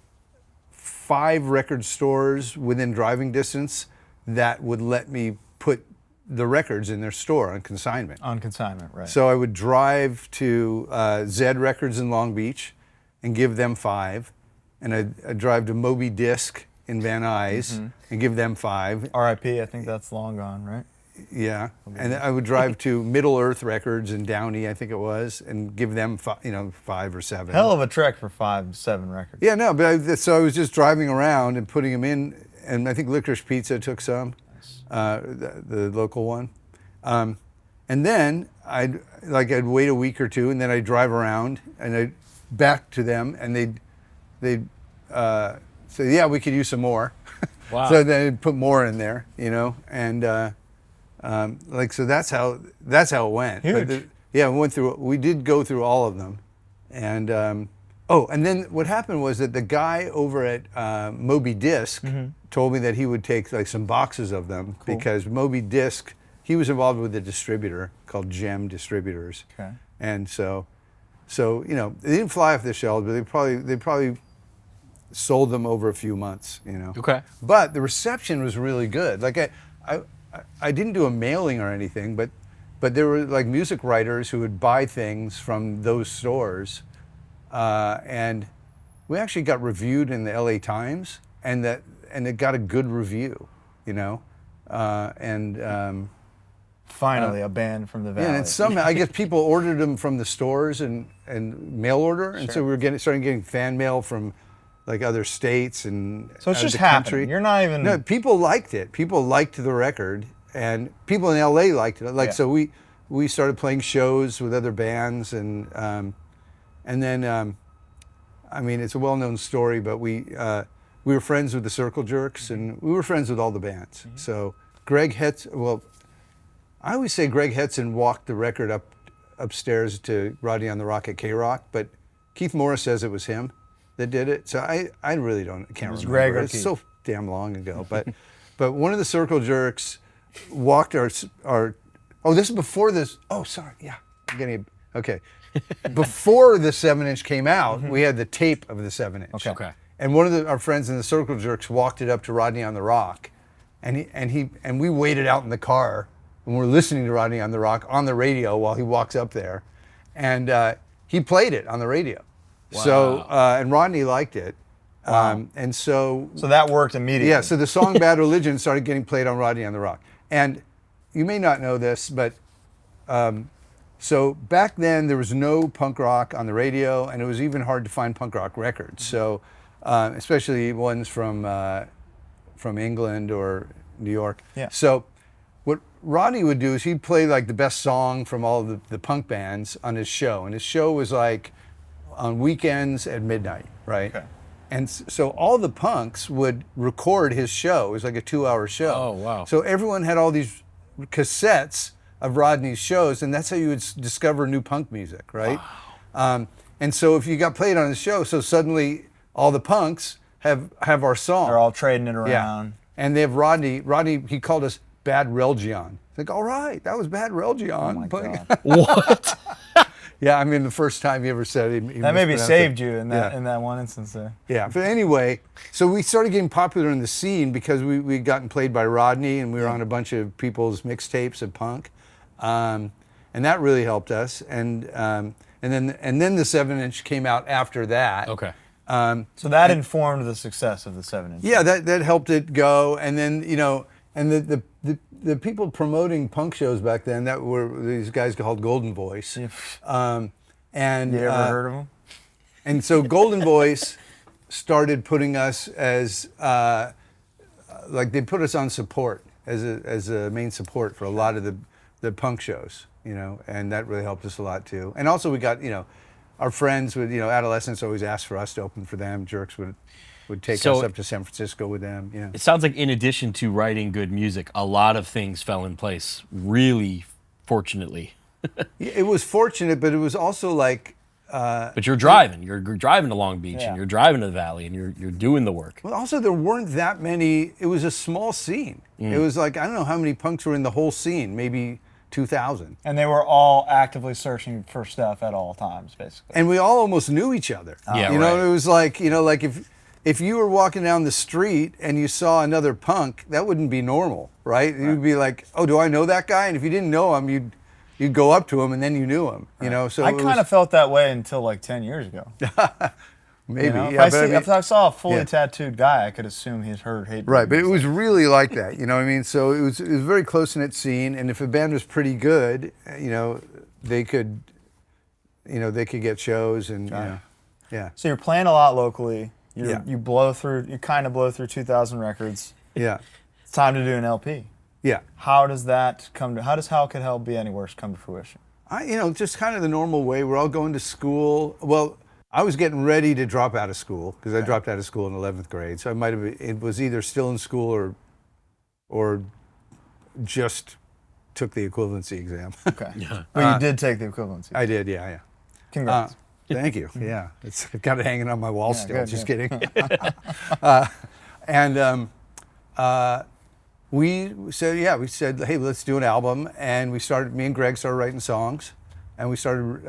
Speaker 2: 5 record stores within driving distance that would let me put the records in their store on consignment.
Speaker 1: On consignment, right.
Speaker 2: So I would drive to Zed Records in Long Beach and give them 5, and I'd drive to Moby Disc in Van Nuys and give them 5.
Speaker 1: R.I.P. I think that's long gone, right?
Speaker 2: Yeah, and then I would drive to Middle Earth Records in Downey, I think it was, and give them 5 or 7.
Speaker 1: Hell of a trek for 5 to 7 records.
Speaker 2: Yeah, no, but so I was just driving around and putting them in, and I think Licorice Pizza took some, the local one, and then I'd wait a week or 2, and then I'd drive around and I'd back to them, and they'd say, yeah, we could use some more.
Speaker 3: Wow.
Speaker 2: So then I'd put more in there, you know, and so that's how it went.
Speaker 1: Huge.
Speaker 2: But we did go through all of them, and and then what happened was that the guy over at Moby Disc told me that he would take like some boxes of them because Moby Disc, he was involved with a distributor called Gem Distributors.
Speaker 1: Okay.
Speaker 2: And so you know, they didn't fly off the shelves, but they probably sold them over a few months, you know.
Speaker 3: Okay.
Speaker 2: But the reception was really good. Like I didn't do a mailing or anything, but there were like music writers who would buy things from those stores, and we actually got reviewed in the LA Times, and it got a good review, you know,
Speaker 1: Finally, a band from the Valley.
Speaker 2: yeah, and somehow I guess people ordered them from the stores and mail order, and so we were starting getting fan mail from like other states and
Speaker 1: So it's
Speaker 2: out of
Speaker 1: just
Speaker 2: the
Speaker 1: happening.
Speaker 2: country.
Speaker 1: You're not even...
Speaker 2: No, people liked it. People liked the record, and people in LA liked it. Like,
Speaker 1: Yeah.
Speaker 2: so we started playing shows with other bands, and then I mean, it's a well-known story, but we were friends with the Circle Jerks, and we were friends with all the bands. So Greg I always say Greg Hetson walked the record upstairs to Rodney on the Rock at K-Rock, but Keith Morris says it was him that did it. So I really can't remember.
Speaker 1: Greg or
Speaker 2: It's
Speaker 1: Keith?
Speaker 2: so damn long ago. But one of the Circle Jerks walked our this is before this. Oh, sorry. Yeah, I'm getting okay. Before the 7-inch came out, we had the tape of the 7-inch.
Speaker 3: Okay.
Speaker 2: And one of our friends in the Circle Jerks walked it up to Rodney on the Rock, and we waited out in the car and we're listening to Rodney on the Rock on the radio while he walks up there, and he played it on the radio.
Speaker 3: Wow.
Speaker 2: So and Rodney liked it,
Speaker 1: Wow.
Speaker 2: and so
Speaker 1: that worked immediately.
Speaker 2: yeah. So the song "Bad Religion" started getting played on Rodney on the Rock, and you may not know this, but so back then there was no punk rock on the radio, and it was even hard to find punk rock records. So especially ones from England or New York.
Speaker 1: Yeah.
Speaker 2: So what Rodney would do is he'd play like the best song from all of the punk bands on his show, and his show was like on weekends at midnight, right?
Speaker 1: Okay.
Speaker 2: And so all the punks would record his show. It was like a 2-hour show.
Speaker 3: Oh, wow.
Speaker 2: So everyone had all these cassettes of Rodney's shows, and that's how you would discover new punk music, right? Wow. And so if you got played on the show, so suddenly all the punks have our song.
Speaker 1: They're all trading it around.
Speaker 2: Yeah. And they have Rodney, he called us Bad Religion. It's like, all right, that was bad Relgion.
Speaker 1: Oh my God.
Speaker 3: What?
Speaker 2: Yeah, I mean, the first time he ever said it, he
Speaker 1: That maybe
Speaker 2: mispronounced
Speaker 1: saved
Speaker 2: it.
Speaker 1: you in that one instance there.
Speaker 2: Yeah, but anyway, so we started getting popular in the scene because we'd gotten played by Rodney, and we were on a bunch of people's mixtapes of punk, and that really helped us. And then the 7-inch came out after that.
Speaker 3: Okay.
Speaker 1: So that informed the success of the 7-inch.
Speaker 2: Yeah, that helped it go. And then and the people promoting punk shows back then, that were these guys called Golden Voice. And
Speaker 1: You ever heard of them?
Speaker 2: And so Golden Voice started putting us as like they put us on support as a main support for a lot of the punk shows, and that really helped us a lot too. And also we got our friends with Adolescents always asked for us to open for them. Jerks would take us up to San Francisco with them. Yeah.
Speaker 3: It sounds like in addition to writing good music, a lot of things fell in place, really fortunately.
Speaker 2: It was fortunate, but it was also like.
Speaker 3: But you're driving to Long Beach,
Speaker 1: Yeah.
Speaker 3: and you're driving to the Valley, and you're doing the work.
Speaker 2: Well, also there weren't that many. It was a small scene. It was like, I don't know how many punks were in the whole scene, maybe 2,000.
Speaker 1: And they were all actively searching for stuff at all times, basically.
Speaker 2: And we all almost knew each other.
Speaker 3: Yeah,
Speaker 2: you know,
Speaker 3: right.
Speaker 2: it was like, like if you were walking down the street and you saw another punk, that wouldn't be normal, right? You'd be like, oh, do I know that guy? And if you didn't know him, you'd go up to him and then you knew him, So
Speaker 1: I kind of felt that way until like 10 years ago.
Speaker 2: maybe.
Speaker 1: If,
Speaker 2: Yeah,
Speaker 1: if I saw a fully
Speaker 2: yeah.
Speaker 1: tattooed guy, I could assume he's heard hate.
Speaker 2: Right, but it
Speaker 1: music.
Speaker 2: was really like that, you know what I mean? So it was a very close-knit scene, and if a band was pretty good, they could get shows and, yeah.
Speaker 1: So you're playing a lot locally.
Speaker 2: Yeah.
Speaker 1: You kind of blow through 2,000 records.
Speaker 2: Yeah,
Speaker 1: It's time to do an LP.
Speaker 2: yeah.
Speaker 1: How does How Could Hell Be Any Worse come to fruition?
Speaker 2: Just kind of the normal way. We're all going to school. Well, I was getting ready to drop out of school because I dropped out of school in 11th grade. So it was either still in school or just took the equivalency exam.
Speaker 1: Okay. But you did take the equivalency.
Speaker 2: I did, yeah.
Speaker 1: Congrats.
Speaker 2: Thank you. Yeah, I've got it hanging on my wall still.
Speaker 1: good,
Speaker 2: Just
Speaker 1: good.
Speaker 2: kidding. We said, hey, let's do an album, and me and Greg started writing songs, and we started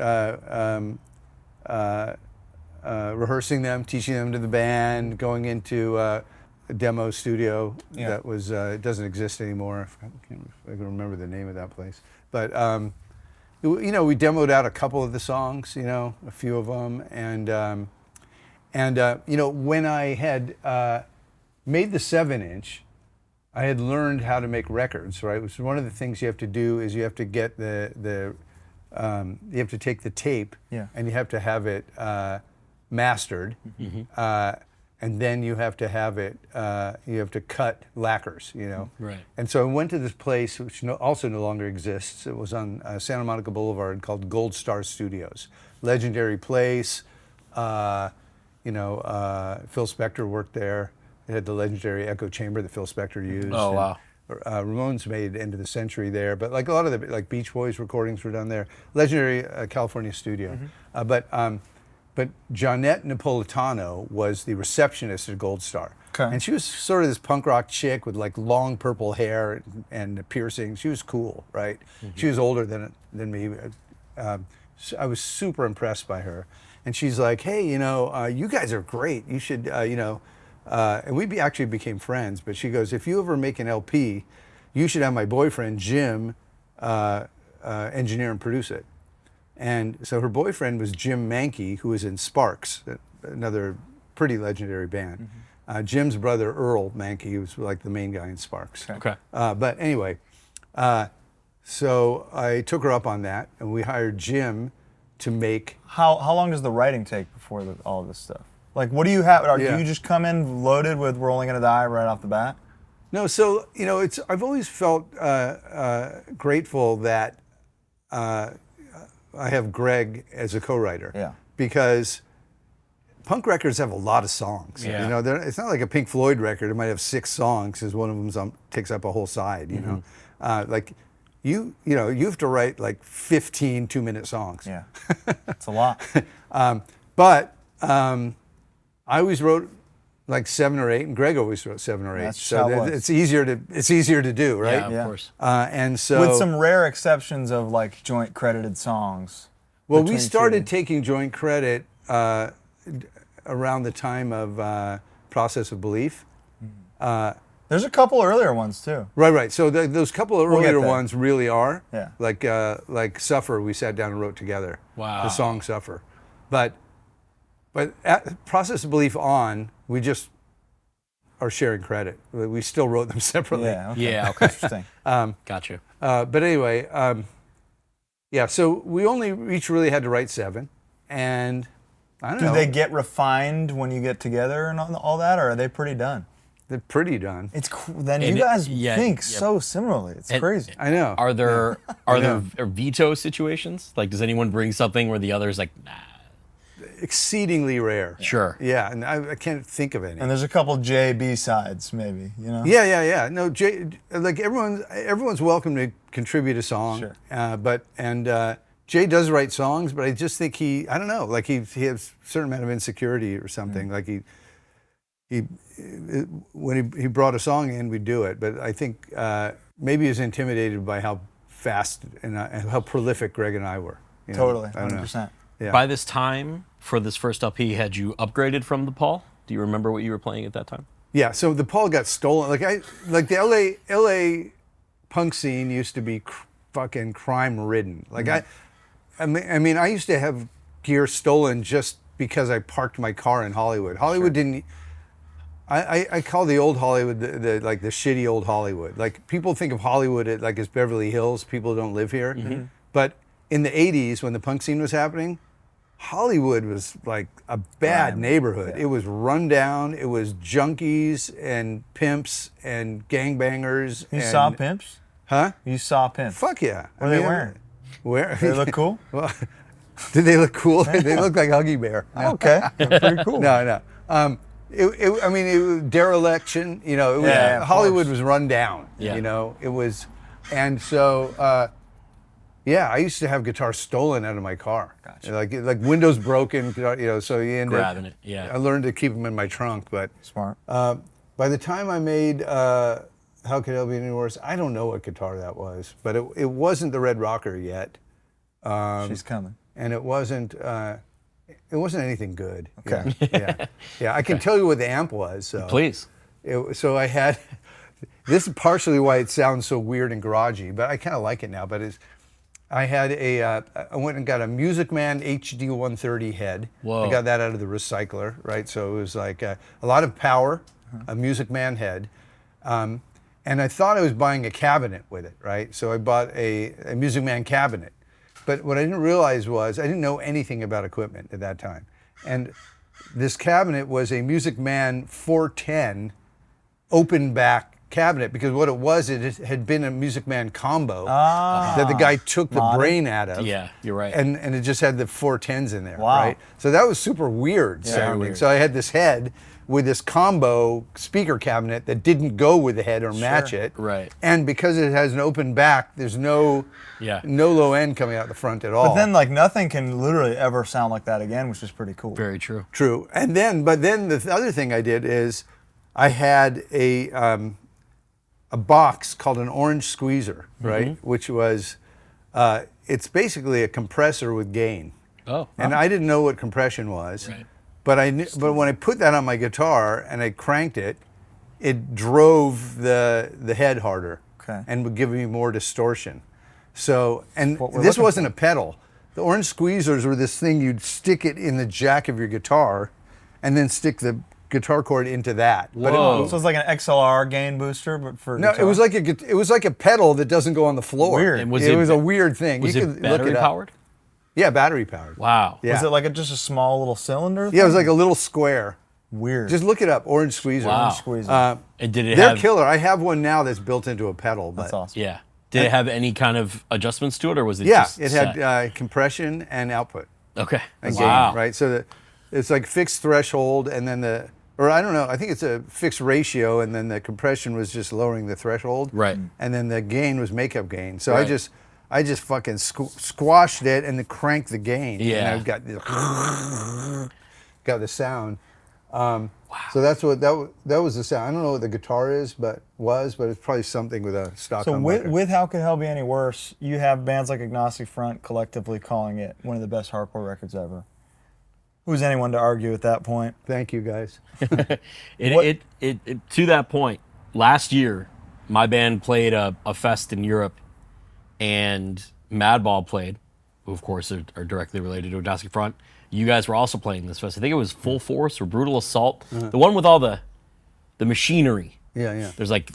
Speaker 2: rehearsing them, teaching them to the band, going into a demo studio that was it doesn't exist anymore. I can't remember the name of that place, but we demoed out a couple of the songs, a few of them, and when I had made the 7-inch, I had learned how to make records, right? Which is one of the things you have to do is you have to get you have to take the tape and you have to have it mastered, and then you have to have it. You have to cut lacquers,
Speaker 3: Right.
Speaker 2: And so I went to this place which also no longer exists. It was on Santa Monica Boulevard called Gold Star Studios, legendary place. Phil Spector worked there. It had the legendary echo chamber that Phil Spector used.
Speaker 3: Oh, wow.
Speaker 2: Ramones made End of the Century there, but like a lot of the Beach Boys recordings were done there. Legendary California studio. But Johnette Napolitano was the receptionist at Gold Star.
Speaker 1: Okay.
Speaker 2: And she was sort of this punk rock chick with like long purple hair and piercings. She was cool, right? She was older than me. So I was super impressed by her. And she's like, hey, you guys are great. You should, and we actually became friends, but she goes, if you ever make an LP, you should have my boyfriend, Jim, engineer and produce it. And so her boyfriend was Jim Mankey, who was in Sparks, another pretty legendary band. Jim's brother, Earl Mankey, was like the main guy in Sparks.
Speaker 3: Okay.
Speaker 2: But anyway, so I took her up on that, and we hired Jim to make.
Speaker 1: How long does the writing take before all of this stuff? Like, what do you have? Do you just come in loaded with "We're Only Gonna Die" right off the bat?
Speaker 2: No, so I've always felt grateful that I have Greg as a co-writer.
Speaker 1: Yeah.
Speaker 2: Because punk records have a lot of songs.
Speaker 3: Yeah.
Speaker 2: It's not like a Pink Floyd record. It might have 6 songs because one of them takes up a whole side. You have to write like 15 2-minute songs.
Speaker 1: Yeah, it's a lot.
Speaker 2: But I always wrote like 7 or 8, and Greg always wrote 7 or 8.
Speaker 1: That's
Speaker 2: so
Speaker 1: how it was.
Speaker 2: it's easier to do, right?
Speaker 3: Yeah, of course.
Speaker 2: And so
Speaker 1: With some rare exceptions of like joint credited songs.
Speaker 2: well, we
Speaker 1: between
Speaker 2: started
Speaker 1: two.
Speaker 2: taking joint credit around the time of Process of Belief.
Speaker 1: There's a couple earlier ones too.
Speaker 2: Right. So those couple of
Speaker 1: We'll get
Speaker 2: earlier
Speaker 1: there.
Speaker 2: ones really are.
Speaker 1: Yeah.
Speaker 2: Like Suffer, we sat down and wrote together.
Speaker 3: Wow.
Speaker 2: The song Suffer. But at Process of Belief on, we just are sharing credit. We still wrote them separately.
Speaker 1: Yeah. Okay.
Speaker 3: Yeah, okay.
Speaker 1: Interesting.
Speaker 3: Gotcha.
Speaker 2: But anyway, yeah, so we only each really had to write 7. And I don't
Speaker 1: Do
Speaker 2: know.
Speaker 1: they get refined when you get together and all that, or are they pretty done?
Speaker 2: They're pretty done.
Speaker 1: It's then
Speaker 3: And
Speaker 1: you guys
Speaker 3: yeah,
Speaker 1: think
Speaker 3: yeah.
Speaker 1: so similarly. It's
Speaker 3: And-
Speaker 1: crazy.
Speaker 2: I know.
Speaker 3: Are there
Speaker 2: know.
Speaker 3: veto situations? Like, does anyone bring something where the other's like, nah?
Speaker 2: Exceedingly rare.
Speaker 3: Sure.
Speaker 2: Yeah, and I can't think of any.
Speaker 1: And there's a couple JB sides, maybe. You know.
Speaker 2: Yeah. No, Jay, like everyone's welcome to contribute a song.
Speaker 1: Sure.
Speaker 2: But Jay does write songs, but I just think I don't know, like he has a certain amount of insecurity or something. Like when he brought a song in, we'd do it. But I think maybe he's intimidated by how fast and how prolific Greg and I were. You know?
Speaker 1: Totally.
Speaker 2: I don't know.
Speaker 1: 100%.
Speaker 2: Yeah.
Speaker 3: By this time, for this first LP, had you upgraded from the Paul? Do you remember what you were playing at that time?
Speaker 2: Yeah, so the Paul got stolen. Like the LA punk scene used to be fucking crime ridden. Like I mean, I used to have gear stolen just because I parked my car in Hollywood. Hollywood didn't. I call the old Hollywood the shitty old Hollywood. Like people think of Hollywood as Beverly Hills. People don't live here. But in the '80s, when the punk scene was happening, Hollywood was like a bad
Speaker 1: Crime.
Speaker 2: neighborhood.
Speaker 1: Yeah.
Speaker 2: It was run down. It was junkies and pimps and gangbangers.
Speaker 1: You
Speaker 2: and,
Speaker 1: saw pimps?
Speaker 2: Huh?
Speaker 1: You saw pimps?
Speaker 2: Fuck yeah.
Speaker 1: What are they wearing?
Speaker 2: Where?
Speaker 1: They look cool?
Speaker 2: Well, did they look cool? They look like Huggy Bear. No.
Speaker 1: Okay. They're pretty cool.
Speaker 2: No. I mean, it was dereliction. You know, it was,
Speaker 1: Yeah, of
Speaker 2: Hollywood
Speaker 1: course.
Speaker 2: was run down.
Speaker 3: Yeah.
Speaker 2: You know, it was, and so yeah, I used to have guitars stolen out of my car.
Speaker 1: Gotcha.
Speaker 2: Like windows broken. You know, so you end up
Speaker 3: Grabbing it, yeah.
Speaker 2: I learned to keep them in my trunk, but
Speaker 1: Smart.
Speaker 2: by the time I made How Could It Be Any Worse, I don't know what guitar that was, but it wasn't the Red Rocker yet.
Speaker 1: She's coming.
Speaker 2: And it wasn't anything good. you
Speaker 1: Okay.
Speaker 2: know? Yeah. I can tell you what the amp was. So.
Speaker 3: Please.
Speaker 2: So I had, this is partially why it sounds so weird and garagey, but I kind of like it now. But I had I went and got a Music Man HD 130 head.
Speaker 3: Whoa.
Speaker 2: I got that out of the recycler, right? So it was like a lot of power, a Music Man head. And I thought I was buying a cabinet with it, right? So I bought a Music Man cabinet. But what I didn't realize was I didn't know anything about equipment at that time. And this cabinet was a Music Man 410 open back cabinet, because what it was, it had been a Music Man combo that the guy took the
Speaker 1: Modded.
Speaker 2: brain out of.
Speaker 3: Yeah, you're right.
Speaker 2: And it just had the 410s in there,
Speaker 1: Wow.
Speaker 2: right? So that was super weird sounding.
Speaker 3: weird.
Speaker 2: So I had this head with this combo speaker cabinet that didn't go with the head or match it.
Speaker 3: Right.
Speaker 2: And because it has an open back, there's no low end coming out the front at all.
Speaker 1: But then, like, nothing can literally ever sound like that again, which is pretty cool.
Speaker 3: Very true.
Speaker 2: True. But then the other thing I did is I had a box called an orange squeezer, right? Which was, it's basically a compressor with gain.
Speaker 3: Oh.
Speaker 2: And I didn't know what compression was.
Speaker 3: Right.
Speaker 2: But but when I put that on my guitar and I cranked it, it drove the head harder.
Speaker 1: Okay.
Speaker 2: And would give me more distortion. So, and
Speaker 1: What we're
Speaker 2: this
Speaker 1: looking
Speaker 2: wasn't a pedal. The orange squeezers were this thing, you'd stick it in the jack of your guitar and then stick the guitar cord into that. But
Speaker 3: Whoa.
Speaker 1: So it's like an XLR gain booster, but for
Speaker 2: no,
Speaker 1: guitar.
Speaker 2: it was like a pedal that doesn't go on the floor.
Speaker 1: Weird.
Speaker 3: And
Speaker 2: It was a weird thing.
Speaker 3: Was
Speaker 2: you
Speaker 3: it
Speaker 2: could
Speaker 3: battery
Speaker 2: look it up.
Speaker 3: powered?
Speaker 2: Yeah, battery powered.
Speaker 3: Wow.
Speaker 2: Yeah.
Speaker 1: Was it like just a small little cylinder?
Speaker 2: Yeah, it was like a little square.
Speaker 1: Weird.
Speaker 2: Just look it up, orange squeezer.
Speaker 3: Wow.
Speaker 1: Squeezer.
Speaker 3: And did it
Speaker 2: They're
Speaker 3: have?
Speaker 2: killer. I have one now that's built into a pedal. But
Speaker 1: That's awesome.
Speaker 3: Yeah. Did it have any kind of adjustments to it, or was it
Speaker 2: yeah,
Speaker 3: just
Speaker 2: it
Speaker 3: set?
Speaker 2: had compression and output.
Speaker 3: Okay.
Speaker 2: And
Speaker 3: Wow.
Speaker 2: gain, right? So it's like fixed threshold, and then I don't know, I think it's a fixed ratio, and then the compression was just lowering the threshold.
Speaker 3: Right.
Speaker 2: And then the gain was makeup gain. So
Speaker 3: Right.
Speaker 2: I just fucking squashed it and then cranked the gain.
Speaker 3: Yeah.
Speaker 2: And I've got the sound. So that's what that was the sound. I don't know what the guitar is, but it's probably something with a stock.
Speaker 1: So with How Could Hell Be Any Worse, you have bands like Agnostic Front collectively calling it one of the best hardcore records ever. Who's anyone to argue at that point?
Speaker 2: Thank you, guys.
Speaker 3: To that point, last year, my band played a fest in Europe, and Madball played, who of course are directly related to Agnostic Front. You guys were also playing this fest. I think it was Full Force or Brutal Assault, the one with all the machinery.
Speaker 2: Yeah.
Speaker 3: There's like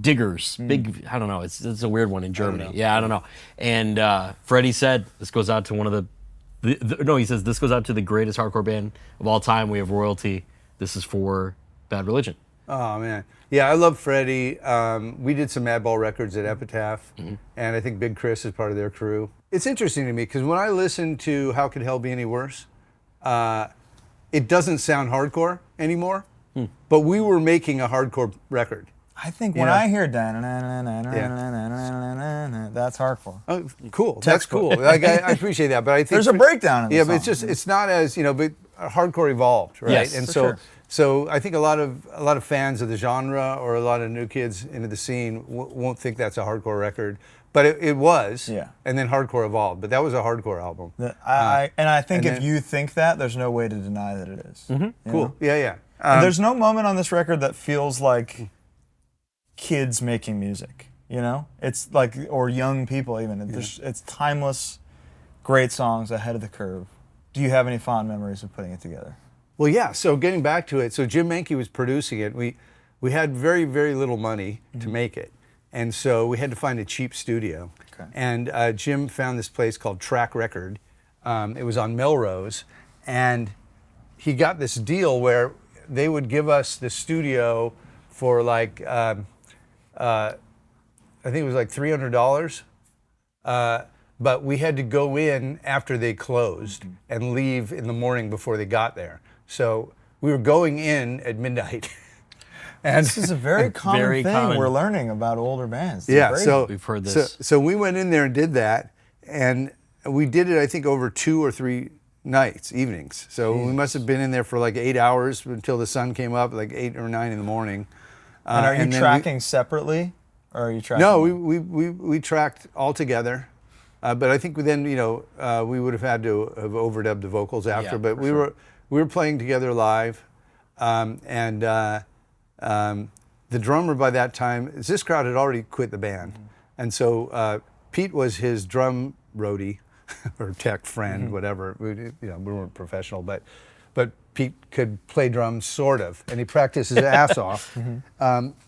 Speaker 3: diggers, big. I don't know. It's a weird one in Germany. I don't know. And Freddie said this goes out to one of the. He says this goes out to the greatest hardcore band of all time. We have royalty. This is for Bad Religion.
Speaker 2: Oh man, yeah, I love Freddie. We did some Madball records at Epitaph, and I think Big Chris is part of their crew. It's interesting to me because when I listen to How Could Hell Be Any Worse, it doesn't sound hardcore anymore. But we were making a hardcore record.
Speaker 1: I think when I hear that's hardcore.
Speaker 2: Oh, cool. That's cool. Like, I appreciate that, but I think
Speaker 1: there's a breakdown in the song.
Speaker 2: but it's not as but hardcore evolved, right?
Speaker 3: Yes,
Speaker 2: and
Speaker 3: for
Speaker 2: so
Speaker 3: sure.
Speaker 2: so I think a lot of fans of the genre or a lot of new kids into the scene won't think that's a hardcore record, but it was. Yeah. And then hardcore evolved, but that was a hardcore album.
Speaker 1: I think if you think that, there's no way to deny that it is.
Speaker 2: Cool.
Speaker 1: Know?
Speaker 2: Yeah.
Speaker 1: And there's no moment on this record that feels like kids making music, you know? It's like, or young people even. It's timeless, great songs ahead of the curve. Do you have any fond memories of putting it together?
Speaker 2: Well, yeah, so getting back to it, so Jim Mankey was producing it. We had very, very little money to make it, and so we had to find a cheap studio. Okay. And Jim found this place called Track Record. It was on Melrose, and he got this deal where they would give us the studio for like, I think it was like $300, but we had to go in after they closed and leave in the morning before they got there. So we were going in at midnight. And
Speaker 1: this is a very common thing we're learning about older bands.
Speaker 2: So
Speaker 3: we've heard this.
Speaker 2: So we went in there and did that, and we did it I think over 2 or 3 nights, evenings. So we must have been in there for like 8 hours until the sun came up, like 8 or 9 in the morning.
Speaker 1: And are you tracking separately, or are you tracking?
Speaker 2: No, we tracked all together, but I think then we would have had to have overdubbed the vocals after.
Speaker 3: Yeah,
Speaker 2: but we were playing together live, and the drummer by that time, this crowd had already quit the band, and so Pete was his drum roadie or tech friend, whatever. We weren't professional, but Pete could play drums, sort of, and he practiced his ass off.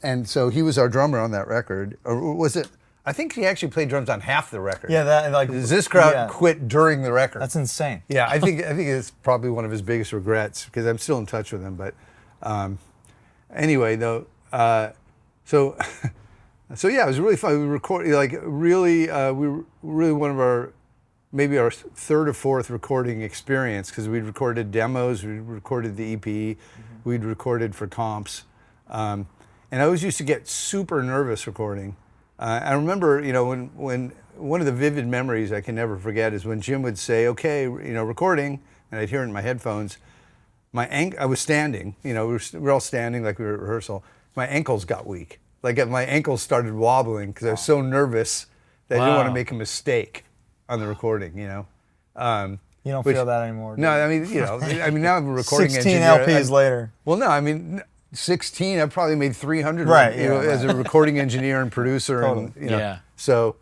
Speaker 2: And so he was our drummer on that record. Or was it? I think he actually played drums on half the record.
Speaker 1: Yeah, that like
Speaker 2: this crowd quit during the record.
Speaker 1: That's insane.
Speaker 2: Yeah, I think it's probably one of his biggest regrets because I'm still in touch with him. But anyway, though, so yeah, it was really fun. We recorded we were really one of our. Maybe our third or fourth recording experience because we'd recorded demos, we recorded the EP, we'd recorded for comps, and I always used to get super nervous recording. I remember, when one of the vivid memories I can never forget is when Jim would say, "Okay, recording," and I'd hear it in my headphones. I was standing, we were all standing like we were at rehearsal. My ankles got weak, like my ankles started wobbling because I was so nervous that I didn't want to make a mistake on the recording,
Speaker 1: You don't feel that anymore.
Speaker 2: No, I mean, now I'm a recording
Speaker 1: 16
Speaker 2: engineer.
Speaker 1: 16 LPs later.
Speaker 2: Well, no, I mean, 16. I probably made 300.
Speaker 1: Right.
Speaker 2: As a recording engineer and producer.
Speaker 1: Totally.
Speaker 2: And, So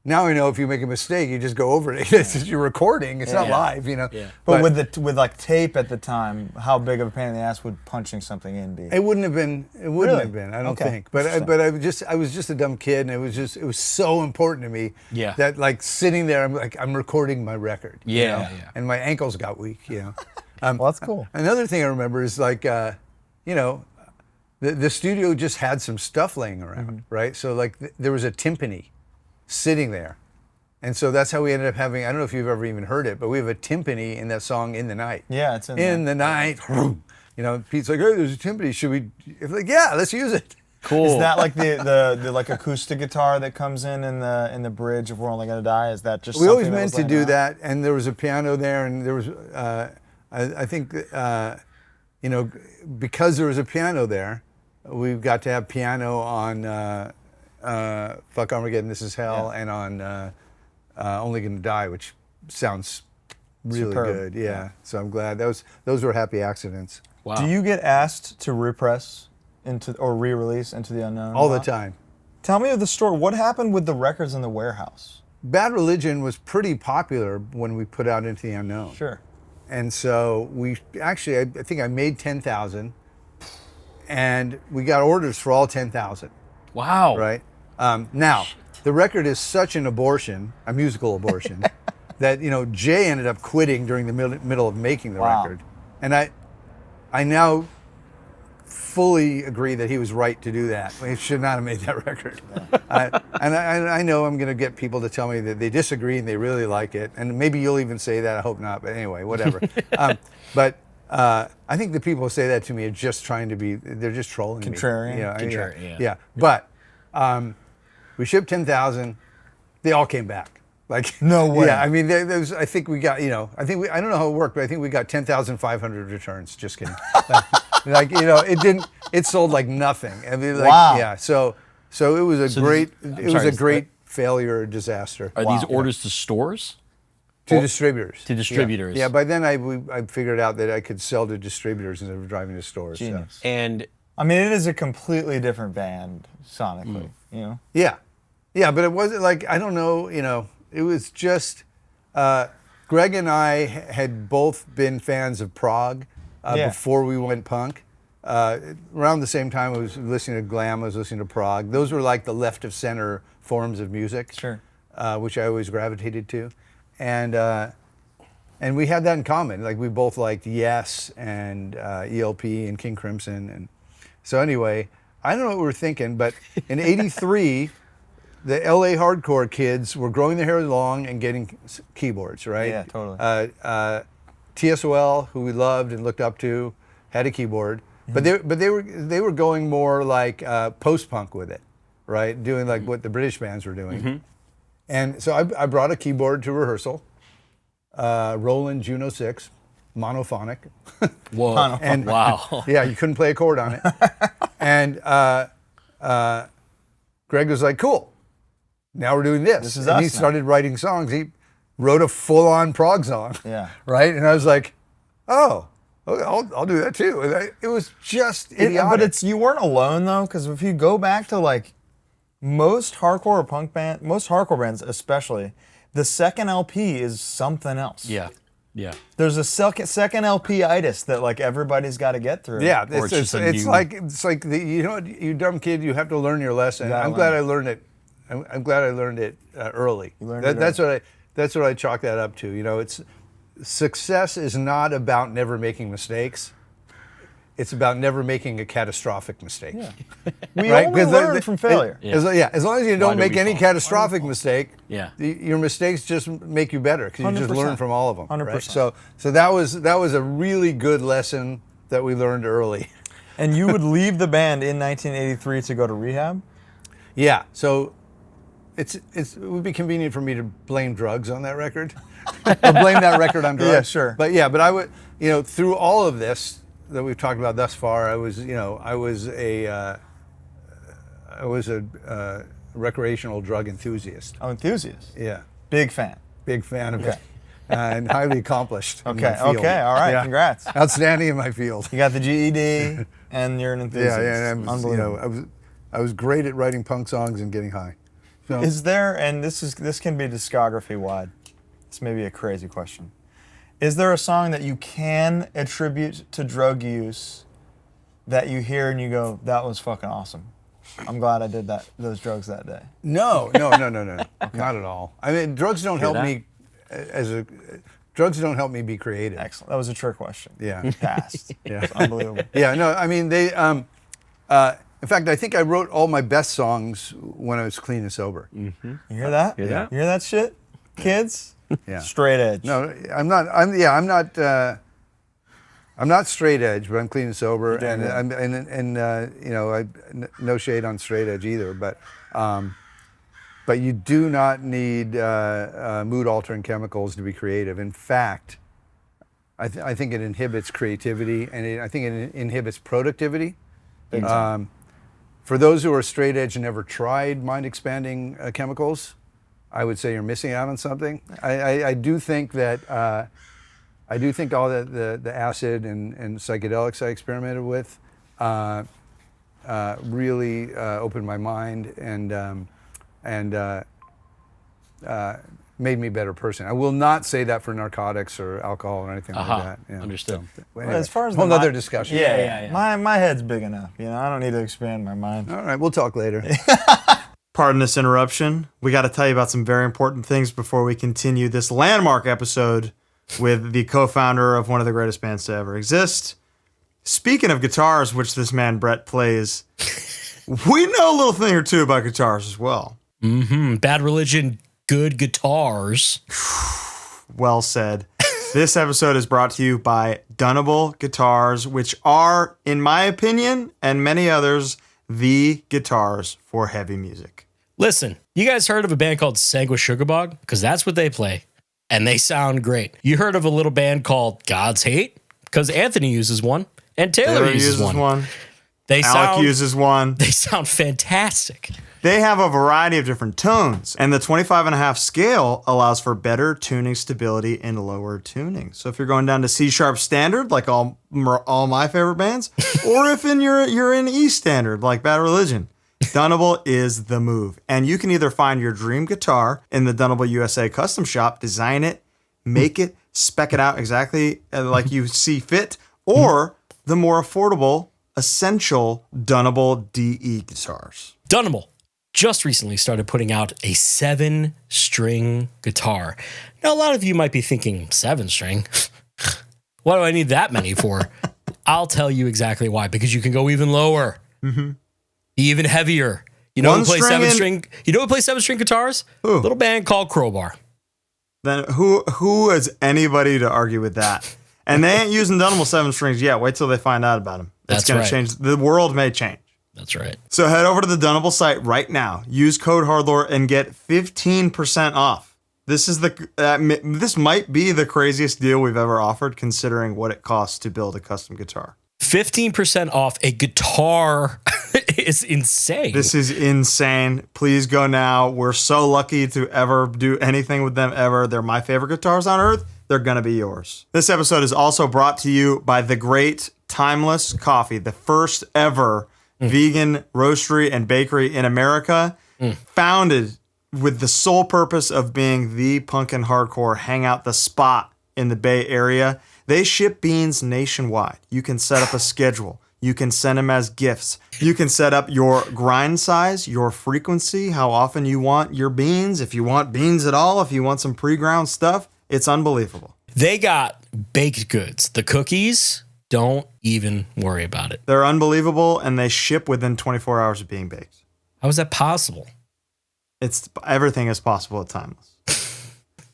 Speaker 2: now I know if you make a mistake, you just go over it. You're recording. It's not live.
Speaker 1: Yeah. But with like tape at the time, how big of a pain in the ass would punching something in be?
Speaker 2: It wouldn't have been. It wouldn't have been. I don't think. But I was just a dumb kid, and it was so important to me.
Speaker 3: Yeah.
Speaker 2: That like sitting there, I'm recording my record.
Speaker 3: Yeah.
Speaker 2: And my ankles got weak.
Speaker 1: Well, that's cool.
Speaker 2: Another thing I remember is like, the studio just had some stuff laying around, right? So like there was a timpani sitting there. And so that's how we ended up having, I don't know if you've ever even heard it, but we have a timpani in that song, In the Night.
Speaker 1: Yeah, it's
Speaker 2: in the night. Pete's like, hey, there's a timpani. Should we? It's like, yeah, let's use it.
Speaker 3: Cool.
Speaker 1: Is that like the like acoustic guitar that comes in the bridge of We're Only Gonna Die? Is that just
Speaker 2: we always
Speaker 1: something
Speaker 2: meant to do that, and there was a piano there, and there was I think you know, because there was a piano there, we got to have piano on Fuck Armageddon, This Is Hell, and on Only Gonna Die, which sounds really
Speaker 1: Superb.
Speaker 2: good. Yeah. So I'm glad those were happy accidents.
Speaker 3: Wow.
Speaker 1: Do you get asked to repress or re-release Into the Unknown?
Speaker 2: All the time.
Speaker 1: Tell me of the story. What happened with the records in the warehouse?
Speaker 2: Bad Religion was pretty popular when we put out Into the Unknown.
Speaker 1: Sure.
Speaker 2: And so we actually, I think I made 10,000, and we got orders for all 10,000.
Speaker 3: Wow.
Speaker 2: Right? Now, the record is such an abortion, a musical abortion, that, you know, Jay ended up quitting during the middle of making the
Speaker 1: Wow.
Speaker 2: record. And I now fully agree that he was right to do that. He should not have made that record. I know I'm going to get people to tell me that they disagree and they really like it. And maybe you'll even say that. I hope not. But anyway, whatever. But I think the people who say that to me are just trying to be, they're just trolling
Speaker 1: Contrarian?
Speaker 2: me.
Speaker 3: Contrarian,
Speaker 2: Yeah. But we shipped 10,000. They all came back. Like,
Speaker 1: No way.
Speaker 2: Yeah, I mean, there was, I think we got, you know, I don't know how it worked, but I think we got 10,500 returns. Just kidding. Like, you know, it sold like nothing. I mean, like,
Speaker 1: Wow.
Speaker 2: Yeah. So it was a
Speaker 3: So
Speaker 2: great,
Speaker 3: this-
Speaker 2: it was
Speaker 3: sorry,
Speaker 2: a
Speaker 3: is
Speaker 2: great failure or disaster.
Speaker 3: Are these orders to stores?
Speaker 2: To distributors.
Speaker 3: To distributors.
Speaker 2: Yeah. By then I figured out that I could sell to distributors instead of driving to stores. So.
Speaker 1: Genius.
Speaker 3: And
Speaker 1: I mean, it is a completely different band sonically, you know?
Speaker 2: Yeah. Yeah, but it wasn't like, I don't know, you know, it was just, Greg and I had both been fans of prog before we went punk. Around the same time I was listening to glam, I was listening to prog. Those were like the left of center forms of music,
Speaker 1: Sure.
Speaker 2: which I always gravitated to. And we had that in common. Like, we both liked Yes and ELP and King Crimson. And so anyway, I don't know what we were thinking, but in '83, the LA hardcore kids were growing their hair long and getting keyboards, right?
Speaker 1: Yeah, totally.
Speaker 2: TSOL, who we loved and looked up to, had a keyboard, but they were going more like post-punk with it, right? Doing like what the British bands were doing. And so I brought a keyboard to rehearsal, Roland Juno 6, monophonic.
Speaker 3: whoa.
Speaker 2: And
Speaker 3: Wow.
Speaker 2: yeah, you couldn't play a chord on it. And Greg was like, cool, now we're doing this.
Speaker 1: This is
Speaker 2: and
Speaker 1: us
Speaker 2: he
Speaker 1: now.
Speaker 2: started writing songs. He wrote a full-on prog song.
Speaker 1: Yeah.
Speaker 2: Right? And I was like, oh, okay, I'll do that too. And it was just idiotic.
Speaker 1: But you weren't alone though, because if you go back to like most hardcore bands especially, the second LP is something else.
Speaker 3: Yeah. Yeah.
Speaker 1: There's a second LP-itis that like everybody's got to get through.
Speaker 2: Yeah,
Speaker 3: Or
Speaker 2: it's
Speaker 3: it's just a new-
Speaker 2: like you know what, you dumb kid, you have to learn your lesson.
Speaker 1: gotta
Speaker 2: I'm
Speaker 1: learn
Speaker 2: glad
Speaker 1: it.
Speaker 2: I learned it. I'm glad I learned it early.
Speaker 1: You learned it
Speaker 2: That's what I chalk that up to. You know, it's success is not about never making mistakes. It's about never making a catastrophic mistake.
Speaker 1: Yeah. We
Speaker 2: Right?
Speaker 1: only
Speaker 2: 'Cause
Speaker 1: learn from failure.
Speaker 2: As long as you don't
Speaker 3: do
Speaker 2: make
Speaker 3: we
Speaker 2: any
Speaker 3: fall?
Speaker 2: catastrophic mistake,
Speaker 3: Yeah.
Speaker 2: your mistakes just make you better because you just
Speaker 1: 100%.
Speaker 2: learn from all of them.
Speaker 1: 100%.
Speaker 2: Right? So that was a really good lesson that we learned early.
Speaker 1: And you would leave the band in 1983 to go to Rehab?
Speaker 2: Yeah, so it would be convenient for me to blame drugs on that record, or blame that record on drugs.
Speaker 1: Yeah, sure.
Speaker 2: But I would, you know, through all of this that we've talked about thus far, I was a recreational drug enthusiast.
Speaker 1: Oh, enthusiast.
Speaker 2: Yeah,
Speaker 1: Big fan.
Speaker 2: big fan of it, and highly accomplished. in
Speaker 1: Okay,
Speaker 2: my field.
Speaker 1: okay, all right,
Speaker 2: Yeah.
Speaker 1: congrats.
Speaker 2: Outstanding in my field.
Speaker 1: You got the GED, and you're an enthusiast.
Speaker 2: Yeah, and
Speaker 1: Unbelievable.
Speaker 2: I was great at writing punk songs and getting high. So,
Speaker 1: Is there, and this can be discography wide. This may be a crazy question. Is there a song that you can attribute to drug use that you hear and you go, that was fucking awesome? I'm glad I did those drugs that day.
Speaker 2: No, not at all. I mean, drugs don't help
Speaker 3: that?
Speaker 2: me drugs don't help me be creative.
Speaker 1: Excellent. That was a trick question.
Speaker 2: Yeah.
Speaker 1: Passed.
Speaker 2: Yeah.
Speaker 1: It's unbelievable.
Speaker 2: Yeah, no, I mean, in fact, I think I wrote all my best songs when I was clean and sober.
Speaker 1: You hear that?
Speaker 3: Hear that?
Speaker 1: You hear that shit? Kids?
Speaker 2: Yeah.
Speaker 1: Straight edge.
Speaker 2: No, I'm not straight edge, but I'm clean and sober,
Speaker 1: damn
Speaker 2: and you know, no shade on straight edge either, but you do not need mood altering chemicals to be creative. In fact, I think it inhibits creativity, and I think it inhibits productivity. For those who are straight edge and never tried mind expanding chemicals, I would say you're missing out on something. I do think that all the acid and psychedelics I experimented with really opened my mind and made me a better person. I will not say that for narcotics or alcohol or anything like that. Yeah.
Speaker 3: Understood.
Speaker 2: So,
Speaker 1: Well, as far as
Speaker 2: whole
Speaker 1: the
Speaker 2: other discussion.
Speaker 3: Yeah.
Speaker 1: My head's big enough. I don't need to expand my mind.
Speaker 2: All right, we'll talk later.
Speaker 1: Pardon this interruption. We got to tell you about some very important things before we continue this landmark episode with the co-founder of one of the greatest bands to ever exist. Speaking of guitars, which this man Brett plays, we know a little thing or two about guitars as well.
Speaker 4: Bad Religion, good guitars.
Speaker 1: Well said. This episode is brought to you by Dunnable Guitars, which are, in my opinion, and many others, the guitars for heavy music.
Speaker 4: Listen, you guys heard of a band called Sagwa Sugarbog? Because that's what they play. And they sound great. You heard of a little band called God's Hate? Because Anthony uses one. And Taylor uses one.
Speaker 1: Alec uses one.
Speaker 4: They sound fantastic.
Speaker 1: They have a variety of different tones, and the 25.5 scale allows for better tuning stability in lower tuning. So if you're going down to C sharp standard, like all my favorite bands, or if you're in E standard, like Bad Religion, Dunnable is the move. And you can either find your dream guitar in the Dunnable USA custom shop, design it, make it, spec it out exactly like you see fit, or the more affordable, essential Dunnable DE guitars.
Speaker 4: Dunnable just recently started putting out a 7-string guitar. Now, a lot of you might be thinking, 7-string? What do I need that many for? I'll tell you exactly why, because you can go even lower, even heavier. You know who plays 7-string? You know who plays 7-string guitars?
Speaker 1: Who?
Speaker 4: A little band called Crowbar.
Speaker 1: Then who is anybody to argue with that? And they ain't using Dunnable 7 strings yet. Wait till they find out about them. It's going to change. The world may change.
Speaker 4: That's right.
Speaker 1: So head over to the Dunnable site right now. Use code HardLore and get 15% off. This might be the craziest deal we've ever offered, considering what it costs to build a custom guitar.
Speaker 4: 15% off a guitar is insane.
Speaker 1: This is insane. Please go now. We're so lucky to ever do anything with them ever. They're my favorite guitars on earth. They're going to be yours. This episode is also brought to you by the great Timeless Coffee, the first ever vegan roastery and bakery in America, founded with the sole purpose of being the punk and hardcore hangout, the spot in the Bay Area. They ship beans nationwide. You can set up a schedule. You can send them as gifts. You can set up your grind size, your frequency, how often you want your beans, if you want beans at all, if you want some pre-ground stuff. It's unbelievable.
Speaker 4: They got baked goods. The cookies, don't even worry about it.
Speaker 1: They're unbelievable, and they ship within 24 hours of being baked.
Speaker 4: How is that possible?
Speaker 1: Everything is possible at Timeless.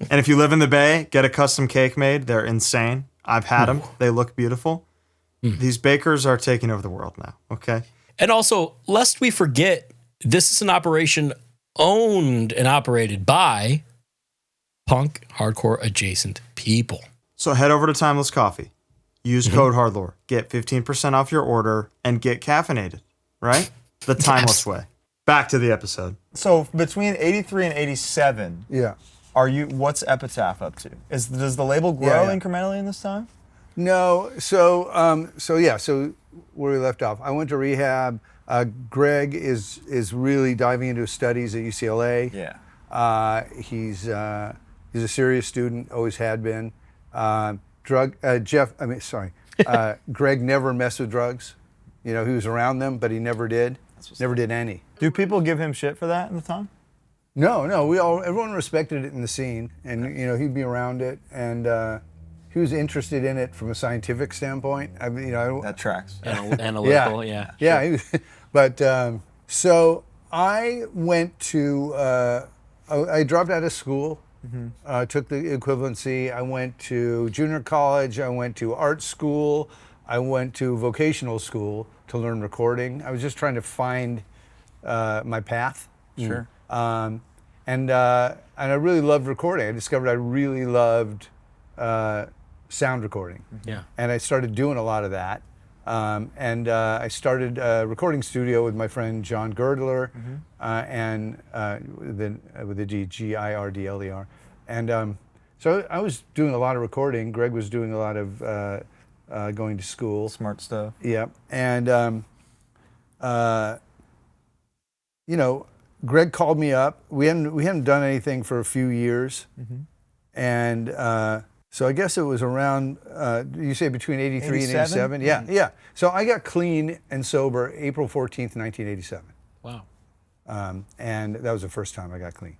Speaker 1: And if you live in the Bay, get a custom cake made. They're insane. I've had them. They look beautiful. These bakers are taking over the world now, okay?
Speaker 4: And also, lest we forget, this is an operation owned and operated by punk, hardcore adjacent people.
Speaker 1: So head over to Timeless Coffee. Use code HardLore. Get 15% off your order and get caffeinated, right? The Timeless way. Back to the episode. So between 83 and 87, what's Epitaph up to? Does the label grow incrementally in this time?
Speaker 2: No. So where we left off, I went to Rehab. Greg is really diving into his studies at UCLA.
Speaker 1: Yeah.
Speaker 2: He's a serious student, always had been. Greg never messed with drugs. He was around them, but he never did. Never did any.
Speaker 1: Do people give him shit for that in the time?
Speaker 2: No. Everyone respected it in the scene, and he'd be around it, and he was interested in it from a scientific standpoint.
Speaker 1: That tracks.
Speaker 4: Analytical, yeah.
Speaker 2: Yeah, but so I went to. I dropped out of school. Took the equivalency. I went to junior college. I went to art school. I went to vocational school to learn recording. I was just trying to find my path.
Speaker 1: Sure.
Speaker 2: And I really loved recording. I discovered I really loved sound recording.
Speaker 3: Yeah.
Speaker 2: And I started doing a lot of that. I started a recording studio with my friend John Girdler, and with the Girdler. And so I was doing a lot of recording. Greg was doing a lot of going to school.
Speaker 1: Smart stuff.
Speaker 2: Yeah. And, you know, Greg called me up. We hadn't done anything for a few years. And so I guess it was around, you say between 83 and 87? Yeah, yeah. So I got clean and sober April 14th, 1987.
Speaker 3: Wow.
Speaker 2: And that was the first time I got clean.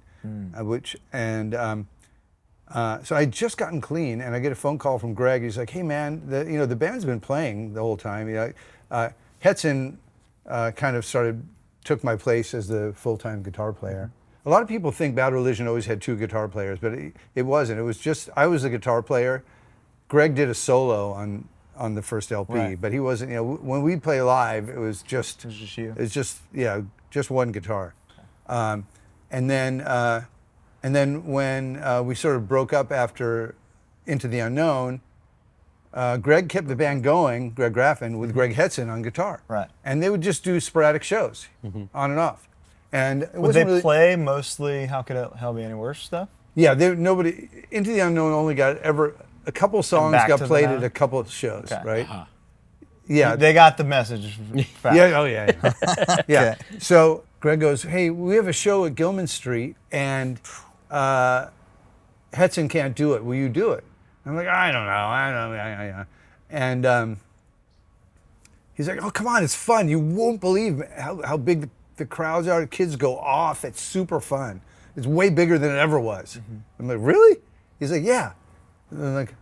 Speaker 2: So I had just gotten clean, and I get a phone call from Greg. He's like, "Hey man, the band's been playing the whole time. Hetson kind of took my place as the full-time guitar player. A lot of people think Bad Religion always had two guitar players, but it wasn't. It was just I was the guitar player. Greg did a solo on the first LP,
Speaker 1: Right.
Speaker 2: but he wasn't. You know, when we play live, it was just
Speaker 1: you.
Speaker 2: It's just one guitar. And then when we sort of broke up after Into the Unknown, Greg kept the band going, Greg Graffin, with Greg Hetson on guitar.
Speaker 1: Right.
Speaker 2: And they would just do sporadic shows, on and off. And it
Speaker 1: Would
Speaker 2: wasn't
Speaker 1: they
Speaker 2: really,
Speaker 1: play mostly How Could Hell Be Any Worse stuff?
Speaker 2: Yeah, nobody. Into the Unknown only got a couple songs
Speaker 1: Back
Speaker 2: got
Speaker 1: to the
Speaker 2: played
Speaker 1: Known?
Speaker 2: at a couple of shows,
Speaker 1: Okay.
Speaker 2: right? Yeah.
Speaker 1: They got the message. Fact.
Speaker 2: Yeah, oh yeah. Yeah.
Speaker 1: Okay.
Speaker 2: So Greg goes, "Hey, we have a show at Gilman Street, and Hetson can't do it. Will you do it?" I'm like, "I don't know. And he's like, "Oh, come on, it's fun. You won't believe how big the crowds are. The kids go off. It's super fun. It's way bigger than it ever was." I'm like, "Really?" He's like, "Yeah." And I'm like,